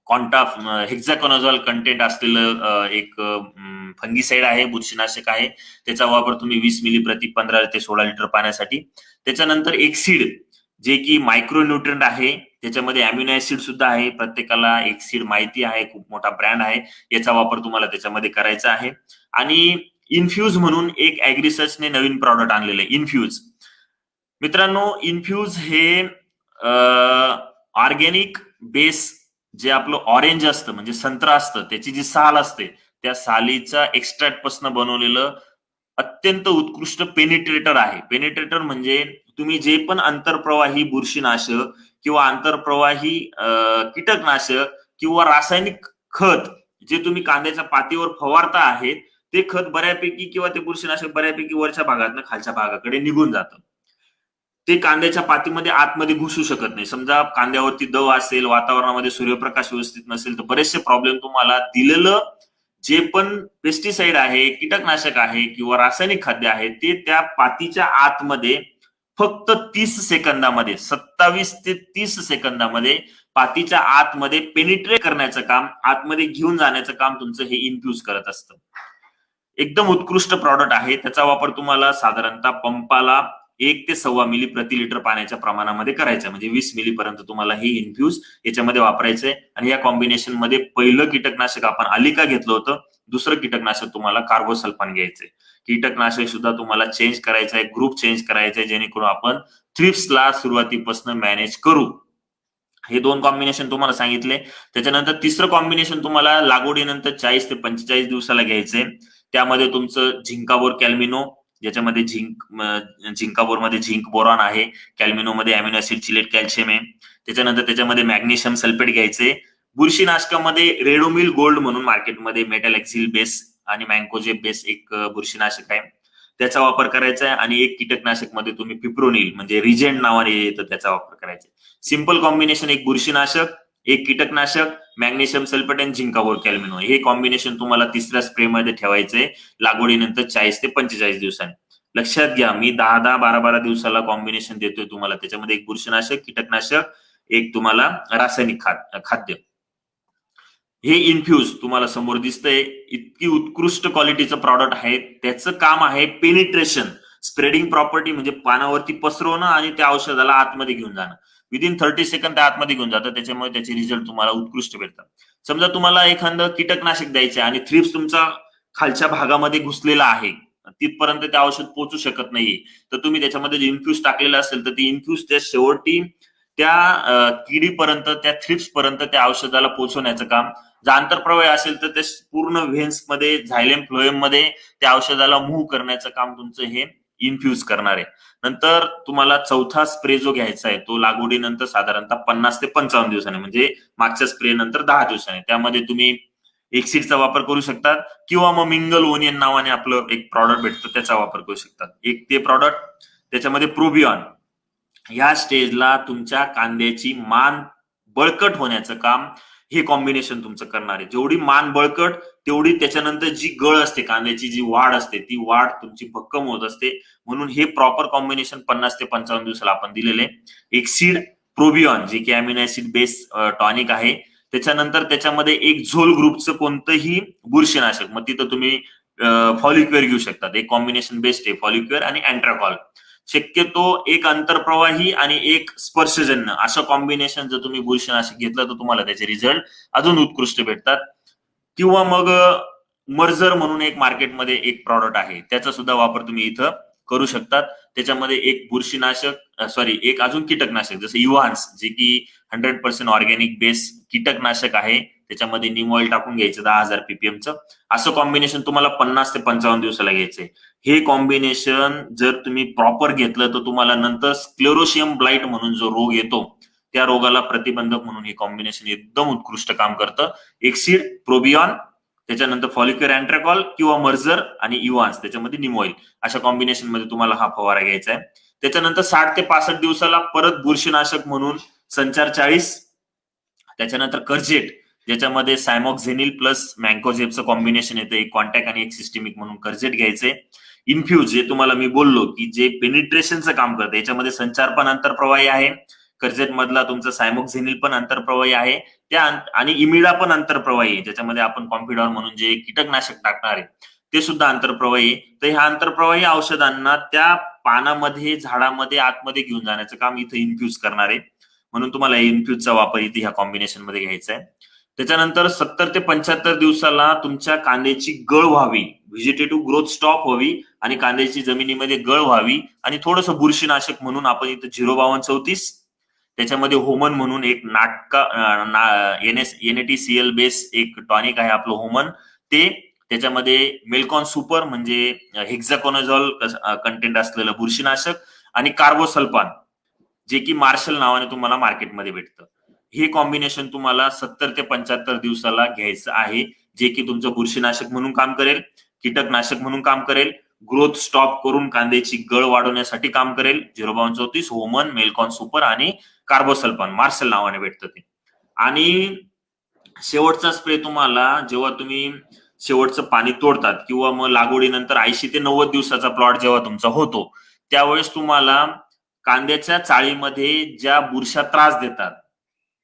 कॉन्टाफ हेक्झाकोनाझॉल कंटेंट असलेलं एक फंगीसाइड आहे, बुरशीनाशक आहे. त्याचा वापर तुम्ही 20 मिली प्रति 15 ते 16 लिटर पाण्यासाठी. त्याच्यानंतर एक्सीड जे की मायक्रोन्यूट्रंट आहे, त्याच्यामध्ये अॅमिनो ऍसिड सुद्धा आहे. प्रत्येकाला एक्सीड माहिती आहे, खूप मोठा ब्रँड आहे. याचा वापर तुम्हाला त्याच्यामध्ये करायचा आहे. आणि इन्फ्यूज म्हणून एक ऍग्रिसर्चने नवीन प्रॉडक्ट आणलेलं आहे, इन्फ्यूज. मित्रांनो, इन्फ्यूज हे ऑर्गॅनिक बेस जे आपलं ऑरेंज असतं म्हणजे संत्रा असतं, त्याची जी साल असते त्या सालीचा एक्स्ट्रॅक्ट पासून बनवलेलं अत्यंत उत्कृष्ट पेनिट्रेटर आहे. पेनिट्रेटर म्हणजे तुम्ही जे पण आंतरप्रवाही बुरशीनाशक किंवा आंतरप्रवाही कीटकनाशक किंवा रासायनिक खत जे तुम्ही कांद्याच्या पातीवर फवारता आहेत, ते खत बऱ्यापैकी किंवा ते बुरशीनाशक बऱ्यापैकी वरच्या भागातनं खालच्या भागाकडे निघून जातं. ते कांद्याच्या पातीमध्ये आतमध्ये घुसू शकत नाही. समजा कांद्यावरती दव असेल, वातावरणामध्ये सूर्यप्रकाश व्यवस्थित नसेल, तर बरेचसे प्रॉब्लेम तुम्हाला दिलेलं जे पण पेस्टिसाइड आहे, कीटकनाशक आहे किंवा रासायनिक खाद्य आहे ते त्या पातीच्या आतमध्ये फक्त 30 सेकंदामध्ये 27 ते 30 सेकंदामध्ये पातीच्या आतमध्ये पेनिट्रेट करण्याचं काम, आतमध्ये घेऊन जाण्याचं काम तुमचं हे इन्फ्यूज करत असतं. एकदम उत्कृष्ट प्रॉडक्ट आहे. त्याचा वापर तुम्हाला साधारणतः पंपाला 1 ते 1.25 मिली प्रति लिटर पाण्याच्या प्रमाणामध्ये करायचं, म्हणजे 20 मिली पर्यंत तुम्हाला हे इन्फ्यूज याच्यामध्ये वापरायचंय. आणि या कॉम्बिनेशन मध्ये पहिलं कीटकनाशक आपण अलिका घेतलं होतं, दुसरं कीटकनाशक तुम्हाला कार्बोसल्फान घ्यायचंय. कीटकनाशक सुद्धा तुम्हाला चेंज करायचं आहे, ग्रुप चेंज करायचंय, जेणेकरून आपण थ्रिप्सला सुरुवातीपासून मॅनेज करू. हे 2 कॉम्बिनेशन तुम्हाला सांगितले. त्याच्यानंतर तिसरं कॉम्बिनेशन तुम्हाला लागवडीनंतर 40 ते 45 दिवसाला घ्यायचंय. त्यामध्ये तुमचं झिंकाबोर कॅल्मिनो, ज्याच्यामध्ये झिंकाबोर मध्ये झिंक बोरॉन आहे, कॅल्मिनो मध्ये अॅमिनो ऍसिड चिलेट कॅल्शियम आहे. त्याच्यानंतर त्याच्यामध्ये मॅग्नेशियम सल्फेट घ्यायचे. बुरशीनाशकामध्ये रेडोमिल गोल्ड म्हणून मार्केटमध्ये मेटल एक्सिल बेस आणि मँकोजेब बेस एक बुरशीनाशक आहे, त्याचा वापर करायचा आहे. आणि एक कीटकनाशक मध्ये तुम्ही पिप्रोनिल म्हणजे रिजेंट नावाने येतं, त्याचा वापर करायचा. सिंपल कॉम्बिनेशन, एक बुरशीनाशक, एक कीटकनाशक, मॅग्नेशियम सल्फेट आणि झिंकाबोर कॅल्मिनो, हे कॉम्बिनेशन तुम्हाला तिसऱ्या स्प्रे मध्ये ठेवायचंय लागवडीनंतर 40 ते 45 दिवसांनी. लक्षात घ्या, मी 10-10, 12-12 दिवसाला कॉम्बिनेशन देतोय तुम्हाला. त्याच्यामध्ये एक बुरशीनाशक, कीटकनाशक, एक तुम्हाला रासायनिक खाद्य. हे इन्फ्यूज तुम्हाला समोर दिसतंय, इतकी उत्कृष्ट क्वालिटीचं प्रॉडक्ट आहे. त्याचं काम आहे पेनिट्रेशन, स्प्रेडिंग प्रॉपर्टी म्हणजे पानावरती पसरवणं आणि त्या औषधाला आतमध्ये घेऊन जाणं. विदिन 30 सेकंद त्या आतमध्ये घेऊन जातं, त्याच्यामुळे त्याचे रिझल्ट तुम्हाला उत्कृष्ट भेटतात. समजा तुम्हाला एखादं कीटकनाशक द्यायचं आणि थ्रिप्स तुमचा खालच्या भागामध्ये घुसलेला आहे, तिथपर्यंत ते औषध पोहोचू शकत नाहीये, तर तुम्ही त्याच्यामध्ये जे इन्फ्यूज टाकलेलं असेल तर ते इन्फ्यूज त्या शेवटी त्या किडीपर्यंत, त्या थ्रिप्स पर्यंत त्या औषधाला पोहोचवण्याचं काम. जर आंतरप्रवाह असेल तर ते पूर्ण व्हेन्स मध्ये, झायलेम फ्लोएम मध्ये त्या औषधाला मूव्ह करण्याचं काम तुमचं हे इन्फ्यूज करणार आहे. नंतर तुम्हाला चौथा स्प्रे जो घ्यायचा आहे तो लागवडीनंतर साधारणतः 50 ते 55 दिवसांनी, म्हणजे मागच्या स्प्रे नंतर 10 दिवसांनी. त्यामध्ये तुम्ही एक्सिडचा वापर करू शकतात किंवा मग मिंगल ओनियन नावाने आपलं एक प्रॉडक्ट भेटतं, त्याचा वापर करू शकतात. एक ते प्रॉडक्ट, त्याच्यामध्ये प्रोबियॉन. या स्टेजला तुमच्या कांद्याची मान बळकट होण्याचं काम हे कॉम्बिनेशन तुमचं करणार आहे. जेवढी मान बळकट तेवढी त्याच्यानंतर जी गळ असते, कांद्याची जी वाढ असते, ती वाढ तुमची भक्कम होत असते. म्हणून हे प्रॉपर कॉम्बिनेशन 50 ते 55 दिवसाला आपण दिलेले. एक्सीड, प्रोबियॉन जे की अॅमिनो ऍसिड बेस टॉनिक आहे. त्याच्यानंतर त्याच्यामध्ये एक झोल ग्रुपचं कोणतंही बुरशीनाशक, मग तिथं तुम्ही फॉलिक्युअर घेऊ शकतात. एक कॉम्बिनेशन बेस्ट आहे, फॉलिक्युअर आणि अँट्राकॉल. शक्यतो एक आंतरप्रवाही आणि एक स्पर्शजन्य असं कॉम्बिनेशन जर तुम्ही बुरशीनाशक घेतलं तर तुम्हाला त्याचे रिझल्ट अजून उत्कृष्ट भेटतात. किंवा मग मर्जर म्हणून एक मार्केटमध्ये एक प्रॉडक्ट आहे, त्याचा सुद्धा वापर तुम्ही इथं करू शकतात. त्याच्यामध्ये एक बुरशीनाशक, एक अजून कीटकनाशक जसं इव्हान्स जे की 100% ऑर्गॅनिक बेस कीटकनाशक आहे. त्याच्यामध्ये नीम ऑइल टाकून घ्यायचं 10,000 ppmचं. असं कॉम्बिनेशन तुम्हाला 50 ते 55 दिवसाला घ्यायचंय. हे कॉम्बिनेशन जर तुम्ही प्रॉपर घेतलं तर तुम्हाला नंतर स्क्लेरोशियम ब्लाइट म्हणून जो रोग येतो त्या रोगाला प्रतिबंधक म्हणून हे कॉम्बिनेशन एकदम उत्कृष्ट काम करतं. एक्सीड, प्रोबियॉन, त्याच्यानंतर फॉलिक्युलर अँट्रॅकॉल किंवा मर्झर आणि इव्हान्स त्याच्यामध्ये निमोईल अशा कॉम्बिनेशन मध्ये तुम्हाला हा फवारा घ्यायचा आहे. त्याच्यानंतर 60 ते 65 दिवसाला परत बुरशीनाशक म्हणून संचार 40, त्याच्यानंतर कर्जेट ज्याच्यामध्ये सायमॉक्झेनिल प्लस मँकोझेबचं कॉम्बिनेशन येतं, एक कॉन्टॅक्ट आणि एक सिस्टेमिक म्हणून कर्जेट घ्यायचे. इन्फ्यूज जे तुम्हाला मी बोललो की जे पेनिट्रेशनचं काम करतं, याच्यामध्ये संचार पण आंतरप्रवाही आहे, कर्जेट मधला तुमचा सायमॉक्झेनिल पण आंतरप्रवाही आहे, त्या आणि इमिडा पण आंतरप्रवाही आहे, ज्याच्यामध्ये आपण कॉम्पिडॉर म्हणून जे कीटकनाशक टाकणार आहे ते सुद्धा आंतरप्रवाही. तर ह्या आंतरप्रवाही औषधांना त्या पानामध्ये झाडामध्ये आतमध्ये घेऊन जाण्याचं काम इथं इन्फ्यूज करणार आहे, म्हणून तुम्हाला इन्फ्यूजचा वापर इथे ह्या कॉम्बिनेशन मध्ये घ्यायचा आहे. त्याच्यानंतर 70 ते 75 दिवसाला तुमच्या कांद्याची गळ व्हावी, व्हेजिटेटिव्ह ग्रोथ स्टॉप व्हावी आणि कांद्याची जमिनीमध्ये गळ व्हावी आणि थोडंसं बुरशीनाशक म्हणून आपण इथं 05234 त्याच्यामध्ये होमन म्हणून एक NATCL बेस एक टॉनिक आहे आपलं होमन, ते त्याच्यामध्ये मेल्कॉन सुपर म्हणजे हेक्झाकोनाझॉल कंटेंट असलेलं बुरशीनाशक आणि कार्बोसल्फान जे की मार्शल नावाने तुम्हाला मार्केटमध्ये भेटतं. हे कॉम्बिनेशन तुम्हाला 70 ते 75 दिवसाला घ्यायचं आहे, जे की तुमचं बुरशीनाशक म्हणून काम करेल, कीटकनाशक म्हणून काम करेल, ग्रोथ स्टॉप करून कांद्याची गळ वाढवण्यासाठी काम करेल. 05234 होमन, मेल्कॉन सुपर आणि कार्बोसल्फान मार्शल नावाने भेटतं ते. आणि शेवटचा स्प्रे तुम्हाला जेव्हा तुम्ही शेवटचं पाणी तोडतात किंवा मग लागवडीनंतर 80 ते 90 दिवसाचा प्लॉट जेव्हा तुमचा होतो, त्यावेळेस तुम्हाला कांद्याच्या चाळीमध्ये ज्या बुरशा त्रास देतात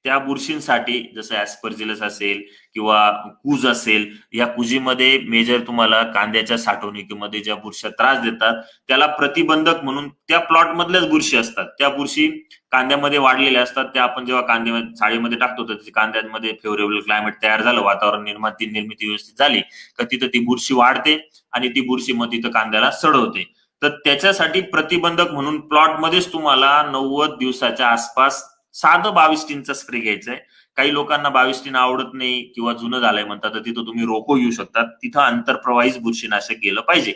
त्या बुरशींसाठी, जसं ऍस्परजिलस असेल किंवा कूज असेल, या कुजीमध्ये मेजर तुम्हाला कांद्याच्या साठवणुकीमध्ये ज्या बुरशा त्रास देतात त्याला प्रतिबंधक म्हणून त्या प्लॉट मधल्याच बुरशी असतात, त्या बुरशी कांद्यामध्ये वाढलेल्या असतात, त्या आपण जेव्हा कांद्या चाळीमध्ये टाकतो तर कांद्यांमध्ये फेवरेबल क्लायमेट तयार झालं, वातावरण निर्मिती व्यवस्थित झाली का तिथं ती बुरशी वाढते आणि ती बुरशी मग तिथं कांद्याला सडवते. तर त्याच्यासाठी प्रतिबंधक म्हणून प्लॉट मध्येच तुम्हाला 90 दिवसाच्या आसपास साधं 22 स्प्रे घ्यायचं आहे. काही लोकांना 22 आवडत नाही किंवा जुनं झालंय म्हणतात, तर तिथं तुम्ही रोको घेऊ शकतात, तिथं आंतरप्रवाहीच बुरशीनाशक गेलं पाहिजे,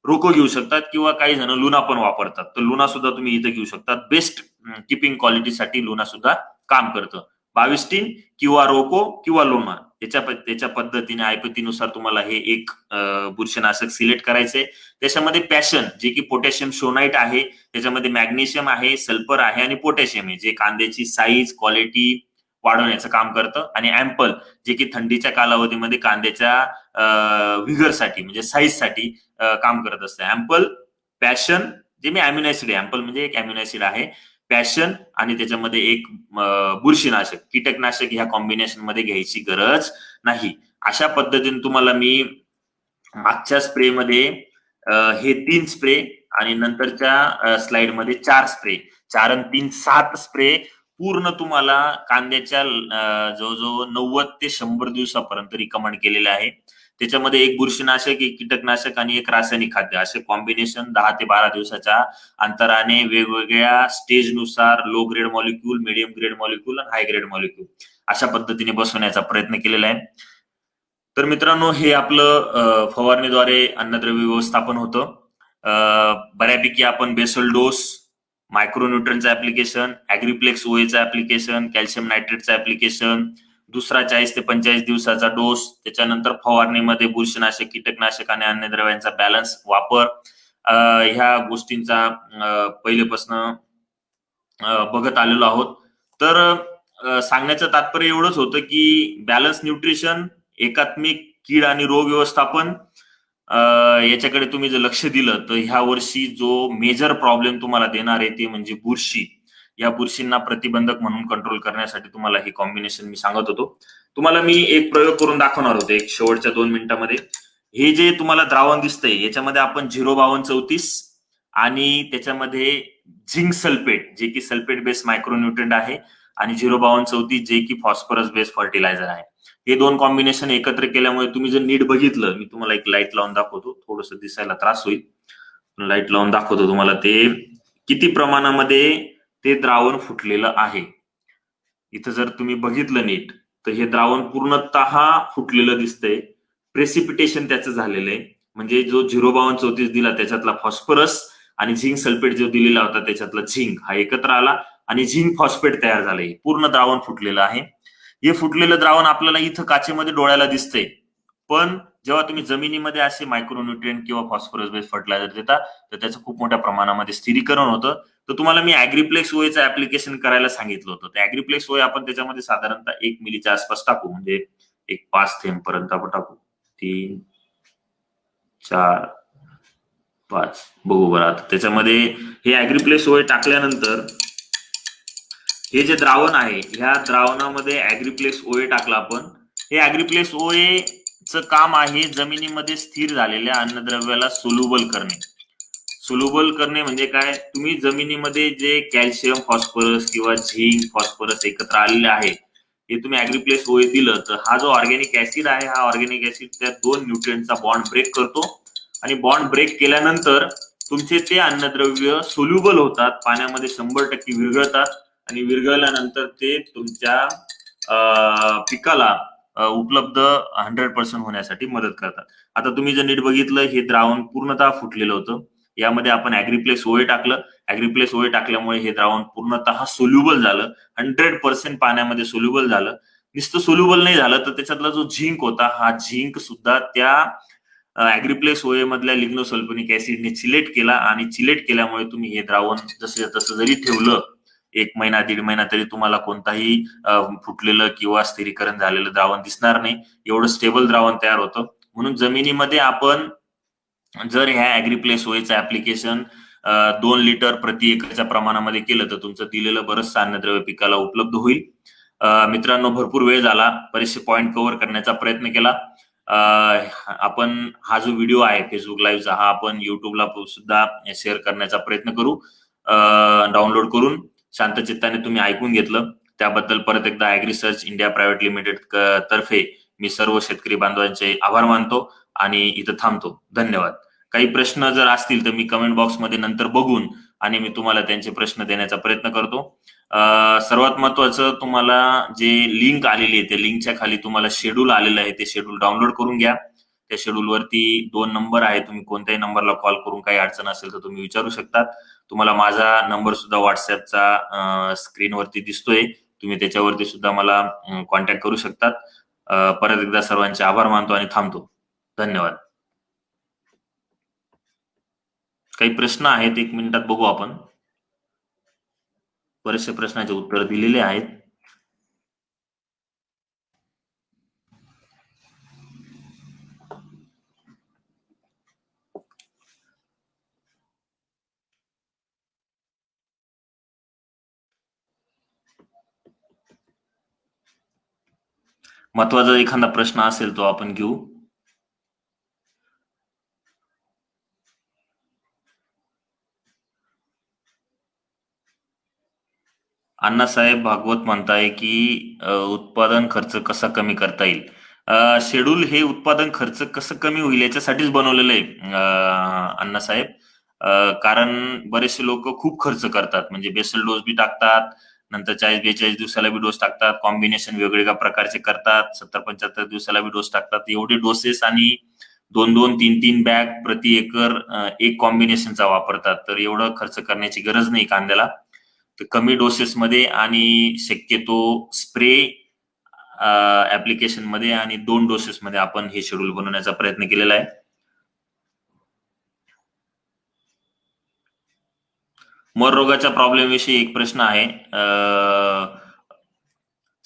रोको घेऊ शकतात किंवा काही जण लुना पण वापरतात, तर लुना सुद्धा तुम्ही इथं घेऊ शकतात. बेस्ट किपिंग क्वालिटीसाठी लुना सुद्धा काम करतं. 22 किंवा रोको किंवा लुना त्याच्या पद्धतीने आयपतीनुसार तुम्हाला हे एक बुरशीनाशक सिलेक्ट करायचंय. त्याच्यामध्ये पॅशन जे की पोटॅशियम शोनाइट आहे, त्याच्यामध्ये मॅग्नेशियम आहे, सल्फर आहे आणि पोटॅशियम आहे, जे कांद्याची साईज क्वालिटी वाढवण्याचं काम करतं. आणि ऍम्पल जे की थंडीच्या कालावधीमध्ये कांद्याच्या व्हिगरसाठी म्हणजे साईजसाठी काम करत असतं. ऍम्पल, पॅशन जे मी अॅमिनो ऍसिड आहे, ऍम्पल म्हणजे एक अॅमिनो ऍसिड आहे, पॅशन आणि त्याच्यामध्ये एक बुरशीनाशक कीटकनाशक ह्या कॉम्बिनेशन मध्ये घ्यायची गरज नाही. अशा पद्धतीने तुम्हाला मी मागच्या स्प्रे मध्ये हे 3 स्प्रे आणि नंतरच्या स्लाइड मध्ये 4 स्प्रे, 4 आणि 3 7 स्प्रे पूर्ण तुम्हाला कांद्याच्या जवळजवळ 90 ते 100 दिवसापर्यंत रिकमेंड केलेले आहे. त्याच्यामध्ये एक बुरशीनाशक, एक कीटकनाशक आणि एक रासायनिक खाद्य असे कॉम्बिनेशन 10 ते 12 दिवसाच्या अंतराने वेगवेगळ्या स्टेजनुसार low grade molecule, medium grade molecule आणि हाय ग्रेड मॉलिक्यूल अशा पद्धतीने बसवण्याचा प्रयत्न केलेला आहे. तर मित्रांनो, हे आपलं फवारणीद्वारे अन्नद्रव्य व्यवस्थापन होतं. बऱ्यापैकी आपण बेसल डोस, मायक्रोन्यूट्रनचं ऍप्लिकेशन, ऍग्रीप्लेक्स ओएचं ऍप्लिकेशन, कॅल्शियम नायट्रेटचं ऍप्लिकेशन, दुसरा 40 ते 45 दिवसाचा डोस, त्याच्यानंतर फवारणीमध्ये बुरशीनाशक, कीटकनाशक आणि अन्नद्रव्यांचा बॅलन्स वापर, ह्या गोष्टींचा पहिलेपासून बघत आलेलो आहोत. तर सांगण्याचं तात्पर्य एवढंच होतं की बॅलन्स न्यूट्रिशन, एकात्मिक कीड आणि रोग व्यवस्थापन याच्याकडे तुम्ही जर लक्ष दिलं तर ह्या वर्षी जो मेजर प्रॉब्लेम तुम्हाला देणार आहे ते म्हणजे बुरशी. या बुरशींना प्रतिबंधक म्हणून कंट्रोल करण्यासाठी तुम्हाला हे कॉम्बिनेशन मी सांगत होतो. तुम्हाला मी एक प्रयोग करून दाखवणार होतो एक शेवटच्या 2 मिनिटांमध्ये. हे जे तुम्हाला द्रावण दिसतंय याच्यामध्ये आपण 05234 आणि त्याच्यामध्ये झिंक सल्फेट जे की सल्फेट बेस मायक्रोन्यूट्रंट आहे आणि 05234 जे की फॉस्फरस बेस फर्टिलायझर आहे. हे 2 कॉम्बिनेशन एकत्र केल्यामुळे तुम्ही जर नीट बघितलं, मी तुम्हाला एक लाईट लावून दाखवतो, थोडस दिसायला त्रास होईल, लाईट लावून दाखवतो तुम्हाला ते किती प्रमाणामध्ये ते द्रावण फुटलेलं आहे. इथं जर तुम्ही बघितलं नीट तर हे द्रावण पूर्णतः फुटलेलं दिसतंय, प्रेसिपिटेशन त्याचं झालेलं आहे. म्हणजे जो 05234 दिला त्याच्यातला फॉस्फरस आणि झिंक सल्फेट जो दिलेला होता त्याच्यातला झिंक हा एकत्र आला आणि झिंक फॉस्फेट तयार झालंय, पूर्ण द्रावण फुटलेलं आहे. हे फुटलेलं द्रावण आपल्याला इथं काचेमध्ये डोळ्याला दिसतंय, पण जेव्हा तुम्ही जमिनीमध्ये असे मायक्रोन्यूट्रिएंट किंवा फॉस्फरस बेस्ड फर्टिलायझर देता तर त्याचं खूप मोठ्या प्रमाणामध्ये स्थिरीकरण होतं. तर तुम्हाला मी ऍग्रीप्लेक्स ओएचं ऍप्लिकेशन करायला सांगितलं होतं. तर ऍग्रीप्लेक्स ओए आपण त्याच्यामध्ये साधारणतः 1 मिलीच्या आसपास टाकू, म्हणजे एक 5 थेंब पर्यंत आपण टाकू. 3, 4, 5 बघू बरं. आता त्याच्यामध्ये हे ऍग्रीप्लेक्स ओए टाकल्यानंतर हे जे द्रावण आहे, ह्या द्रावणामध्ये ऍग्रीप्लेक्स ओए टाकला आपण. हे ऍग्रीप्लेक्स ओएचं काम आहे जमिनीमध्ये स्थिर झालेल्या अन्नद्रव्याला सोल्युबल करणे. सोल्युबल करणे म्हणजे काय? तुम्ही जमिनीमध्ये जे कॅल्शियम, फॉस्फरस किंवा झिंक, फॉस्फरस एकत्र आलेले आहे, हे तुम्ही ऍग्रीप्लेक्स ओए दिलं तर हा जो ऑर्गॅनिक ऍसिड आहे, हा ऑर्गॅनिक ऍसिड त्या 2 न्यूट्रिएंटचा बॉन्ड ब्रेक करतो आणि बॉन्ड ब्रेक केल्यानंतर तुमचे ते अन्नद्रव्य सोल्युबल होतात, पाण्यामध्ये 100% विरघळतात आणि विरघळल्यानंतर ते तुमच्या पिकाला उपलब्ध 100% होण्यासाठी मदत करतात. आता तुम्ही जर नीट बघितलं, हे द्रावण पूर्णतः फुटलेलं होतं. यामध्ये आपण ऍग्रीप्लेक्स ओए टाकलं. ऍग्रीप्लेक्स ओए टाकल्यामुळे हे द्रावण पूर्णतः सोल्युबल झालं, 100% पाण्यामध्ये सोल्युबल झालं. नुसतं सोल्युबल नाही झालं तर त्याच्यातला जो झिंक होता, हा झिंक सुद्धा त्या ऍग्रीप्लेक्स ओए मधल्या लिग्नोसल्फोनिक ऍसिडने चिलेट केला आणि चिलेट केल्यामुळे तुम्ही हे द्रावण जसं तसं जरी ठेवलं 1 महिना 1.5 महिना तरी तुम्हाला कोणताही फुटलेलं किंवा स्थिरीकरण झालेलं द्रावण दिसणार नाही. एवढं स्टेबल द्रावण तयार होतं. म्हणून जमिनीमध्ये आपण जर ह्या ऍग्रीप्लेक्स ओएचं ऍप्लिकेशन 2 लिटर प्रति एकरच्या प्रमाणामध्ये केलं तर तुमचं दिलेलं बरंचसं अन्नद्रव्य पिकाला उपलब्ध होईल. मित्रांनो, भरपूर वेळ झाला, बरेचसे पॉइंट कव्हर करण्याचा प्रयत्न केला. आपण हा जो व्हिडिओ आहे फेसबुक लाईव्हचा, हा आपण युट्यूबला सुद्धा शेअर करण्याचा प्रयत्न करू. डाउनलोड करून शांत चित्ताने तुम्ही ऐकून घेतलं त्याबद्दल परत एकदा Agri Search India Private Limited तर्फे मी सर्व शेतकरी बांधवांचे आभार मानतो आणि इथं थांबतो. धन्यवाद. काही प्रश्न जर असतील तर मी कमेंट बॉक्समध्ये नंतर बघून आणि मी तुम्हाला त्यांचे प्रश्न देण्याचा प्रयत्न करतो. सर्वात महत्वाचं, तुम्हाला जे लिंक आलेली आहे त्या लिंकच्या खाली तुम्हाला शेड्यूल आलेलं आहे, ते शेड्यूल डाउनलोड करून घ्या. त्या शेड्यूल वरती 2 नंबर आहे, तुम्ही कोणत्याही नंबरला कॉल करून काही अडचण असेल तर तुम्ही विचारू शकतात. तुम्हाला माझा नंबर सुद्धा व्हॉट्सअपचा स्क्रीनवरती दिसतोय, तुम्ही त्याच्यावरती सुद्धा मला कॉन्टॅक्ट करू शकतात. परत एकदा सर्वांचे आभार मानतो आणि थांबतो. धन्यवाद. काही प्रश्न आहेत, 1 मिनिटात बघू आपण. बरेचसे प्रश्नाचे उत्तर दिलेले आहेत. महत्वाचा एखादा प्रश्न असेल तो आपण घेऊ. अण्णासाहेब भागवत म्हणताय की उत्पादन खर्च कसा कमी करता येईल. शेड्यूल हे उत्पादन खर्च कसं कमी होईल याच्यासाठीच बनवलेलं आहे अण्णासाहेब. कारण बरेचसे लोक खूप खर्च करतात, म्हणजे बेसल डोस बी टाकतात, नंतर 40-42 दिवसाला बी डोस टाकतात, कॉम्बिनेशन वेगवेगळ्या प्रकारचे करतात, 70-75 दिवसाला बी डोस टाकतात. एवढे डोसेस आणि 2-2, 3-3 बॅग प्रति एकर एक कॉम्बिनेशनचा वापरतात, तर एवढं खर्च करण्याची गरज नाही कांद्याला. तर कमी डोसेस मध्ये आणि शक्यतो स्प्रे ऍप्लिकेशन मध्ये आणि 2 डोसेस मध्ये आपण हे शेड्यूल बनवण्याचा प्रयत्न केलेला आहे. मर रोगाच्या प्रॉब्लेम विषयी एक प्रश्न आहे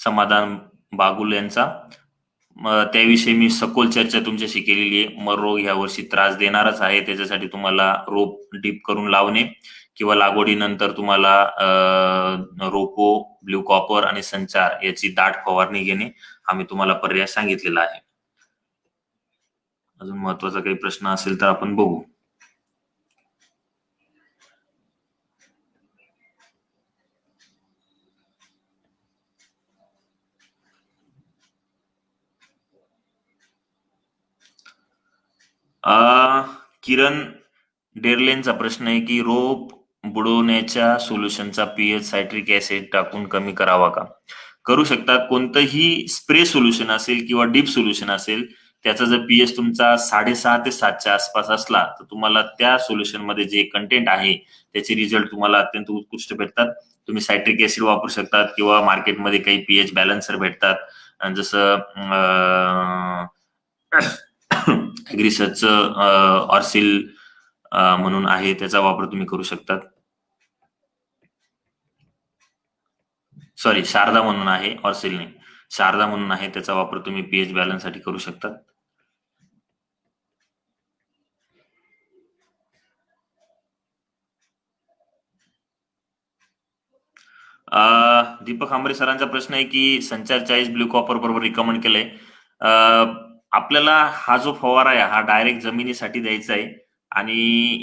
समाधान बागुल यांचा. त्याविषयी मी सखोल चर्चा तुमच्याशी केलेली आहे. मर रोग ह्या वर्षी त्रास देणारच आहे, त्याच्यासाठी तुम्हाला रोप डीप करून लावणे किंवा लागवडीनंतर तुम्हाला रोको, ब्ल्यू कॉपर आणि संचार याची दाट फवारणी घेणे हा मी तुम्हाला पर्याय सांगितलेला आहे. अजून महत्वाचा काही प्रश्न असेल तर आपण बघू. किरण डेरलेनचा प्रश्न आहे की रोप बुडवण्याच्या सोल्युशनचा पीएच सायट्रिक ऍसिड टाकून कमी करावा का. करू शकतात. कोणतंही स्प्रे सोल्युशन असेल किंवा डीप सोल्युशन असेल, त्याचा जर पीएच तुमचा 6.5 ते 7च्या आसपास असला तर तुम्हाला त्या सोल्युशन मध्ये जे कंटेंट आहे त्याचे रिझल्ट तुम्हाला अत्यंत उत्कृष्ट भेटतात. तुम्ही सायट्रिक ऍसिड वापरू शकतात किंवा मार्केटमध्ये काही पीएच बॅलन्सर भेटतात, जसं ऍग्रिसर्च ऑर्सिल म्हणून आहे, त्याचा वापर तुम्ही करू शकतात. सॉरी, शारदा म्हणून आहे, ऑर्सिल नाही, शारदा म्हणून आहे, त्याचा वापर तुम्ही पीएच बॅलन्स साठी करू शकता. दीपक आंबरे सरांचा प्रश्न आहे की संचार 40 ब्ल्यू कॉपर बरोबर रिकमेंड केलंय. आपल्याला हा जो फवारा आहे हा डायरेक्ट जमिनीसाठी द्यायचा आहे आणि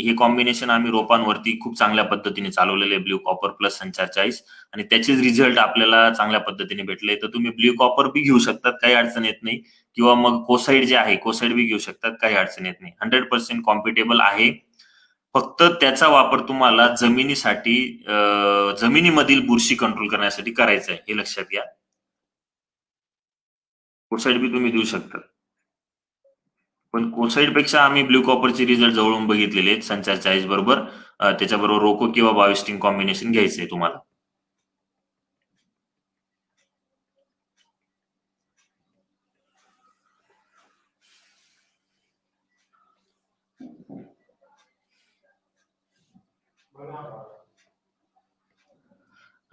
हे कॉम्बिनेशन आम्ही रोपांवरती खूप चांगल्या पद्धतीने चालवलेले ब्ल्यू कॉपर प्लस संचार 40 आणि त्याचेच रिझल्ट आपल्याला चांगल्या पद्धतीने भेटले. तर तुम्ही ब्ल्यू कॉपर बी घेऊ शकतात, काही अडचण येत नाही, किंवा मग कोसाईड जे आहे कोसाईड बी घेऊ शकतात, काही अडचण येत नाही. 100% कॉम्पिटेबल आहे. फक्त त्याचा वापर तुम्हाला जमिनीसाठी जमिनीमधील बुरशी कंट्रोल करण्यासाठी करायचा आहे, हे लक्षात घ्या. कोसाईड बी तुम्ही देऊ शकता, पण कोसाईड पेक्षा आम्ही ब्ल्यू कॉपरचे रिझल्ट जवळून बघितलेले आहेत. संचार 40 बरोबर त्याच्याबरोबर रोको किंवा बायोस्टिंग कॉम्बिनेशन घ्यायचंय तुम्हाला.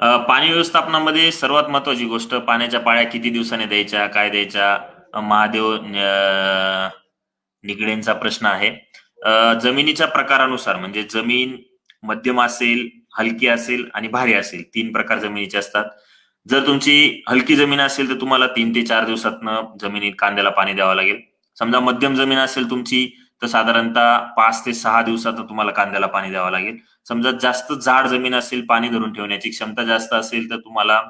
पाणी व्यवस्थापनामध्ये सर्वात महत्वाची गोष्ट, पाण्याच्या पाळ्या किती दिवसाने द्यायच्या, काय द्यायच्या. महादेव निगडेंचा प्रश्न आहे. जमिनीच्या प्रकारानुसार, म्हणजे जमीन मध्यम असेल, हलकी असेल आणि भारी असेल, 3 प्रकार जमिनीचे असतात. जर तुमची हलकी जमीन असेल तर तुम्हाला 3 ते 4 दिवसातनं जमिनीत कांद्याला पाणी द्यावं लागेल. समजा मध्यम जमीन असेल तुमची तर साधारणतः 5 ते 6 दिवसात तुम्हाला कांद्याला पाणी द्यावं लागेल. समजा जास्त जाड जमीन असेल, पाणी धरून ठेवण्याची क्षमता जास्त असेल, तर तुम्हाला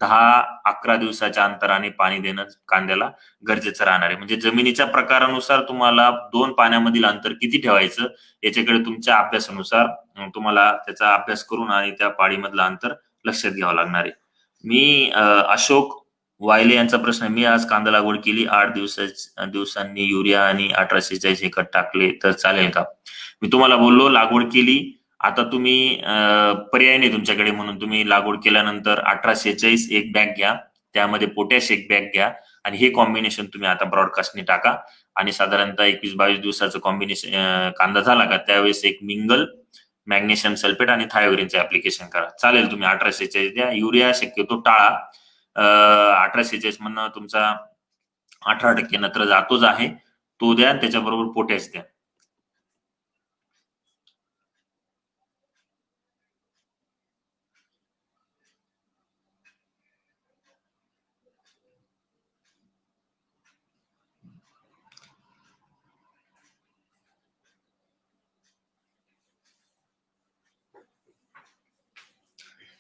10-11 दिवसाच्या अंतराने पाणी देणं कांद्याला गरजेचं राहणार आहे. म्हणजे जमिनीच्या प्रकारानुसार तुम्हाला 2 पाण्यामधील अंतर किती ठेवायचं याच्याकडे तुमच्या अभ्यासानुसार तुम्हाला त्याचा अभ्यास करून आणि त्या पाळीमधलं अंतर लक्षात घ्यावं लागणार आहे. मी अशोक वायले यांचा प्रश्न आहे. मी आज कांदा लागवड केली, 8 दिवसांनी युरिया आणि 1846 हे खत टाकले तर चालेल का? मी तुम्हाला बोललो लागवड केली, आता तुम्ही पर्याय नाही तुमच्याकडे, म्हणून तुम्ही लागवड केल्यानंतर 1846 एक बॅग घ्या, त्यामध्ये पोटॅश एक बॅग घ्या आणि हे कॉम्बिनेशन तुम्ही आता ब्रॉडकास्टने टाका आणि साधारणतः 21-22 दिवसाचं कॉम्बिनेशन कांदा झाला का त्यावेळेस एक मिंगल, मॅग्नेशियम सल्फेट आणि थायोरिनचं ऍप्लिकेशन करा. चालेल, तुम्ही 1846 द्या. युरिया शक्यतो टाळा. 1846 म्हणणं तुमचा 18% नत्र जातोच आहे, तो द्या, त्याच्याबरोबर पोटॅश द्या.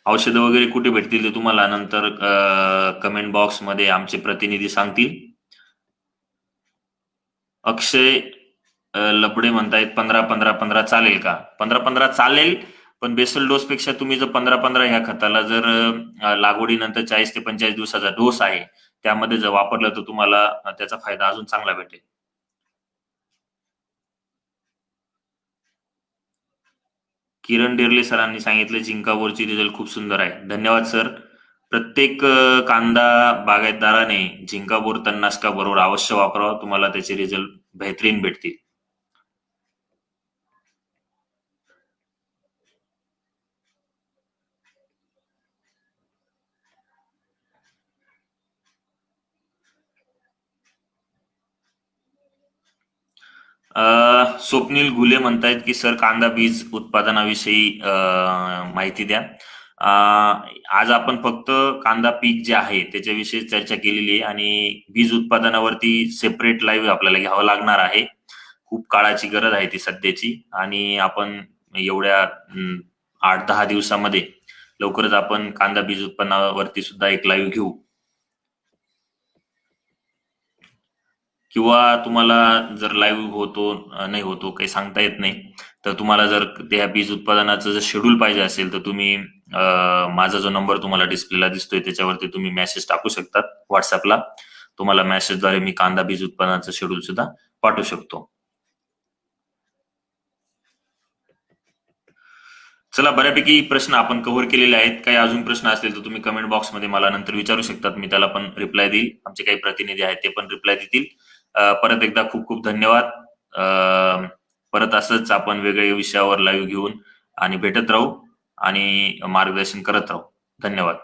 औषधं वगैरे कुठे भेटतील ते तुम्हाला नंतर कमेंट बॉक्स मध्ये आमचे प्रतिनिधी सांगतील. अक्षय लबडे म्हणतायत 15-15-15 चालेल का? 15-15 चालेल, पण बेसल डोस पेक्षा तुम्ही जर 15-15 ह्या खताला जर लागवडीनंतर 40 ते 45 दिवसाचा डोस आहे त्यामध्ये जर वापरलं तर तुम्हाला त्याचा फायदा अजून चांगला भेटेल. किरण डेरले सरांनी सांगितलं झिंकावरची रिझल्ट खूप सुंदर आहे. धन्यवाद सर. प्रत्येक कांदा बागायतदाराने झिंकाबोर तणनाशका बरोबर अवश्य वापरावं, तुम्हाला त्याचे रिझल्ट बेहतरीन भेटतील. स्वप्नील घुले म्हणतायत की सर कांदा बीज उत्पादनाविषयी माहिती द्या. आज आपण फक्त कांदा पीक जे आहे त्याच्याविषयी चर्चा केलेली आहे आणि बीज उत्पादनावरती सेपरेट लाईव्ह आपल्याला घ्यावं लागणार आहे. खूप काळाची गरज आहे ती सध्याची आणि आपण एवढ्या 8-10 दिवसामध्ये लवकरच आपण कांदा बीज उत्पन्नावरती सुद्धा एक लाईव्ह घेऊ. किंवा तुम्हाला जर लाईव्ह होतो नाही होतो काही सांगता येत नाही, तर तुम्हाला जर त्या बीज उत्पादनाचं जर शेड्यूल पाहिजे असेल तर तुम्ही माझा जो नंबर तुम्हाला डिस्प्लेला दिसतोय त्याच्यावरती तुम्ही मेसेज टाकू शकतात व्हॉट्सअपला. तुम्हाला मेसेजद्वारे मी कांदा बीज उत्पादनाचं शेड्यूल सुद्धा पाठवू शकतो. चला, बऱ्यापैकी प्रश्न आपण कव्हर केलेले आहेत. काही अजून प्रश्न असतील तर तुम्ही कमेंट बॉक्समध्ये मला नंतर विचारू शकतात, मी त्याला पण रिप्लाय देईल. आमचे काही प्रतिनिधी आहेत ते पण रिप्लाय देतील. परत एकदा खूप खूप धन्यवाद. परत असंच आपण वेगवेगळ्या विषयावर लाईव्ह घेऊन आणि भेटत राहू आणि मार्गदर्शन करत राहू. धन्यवाद.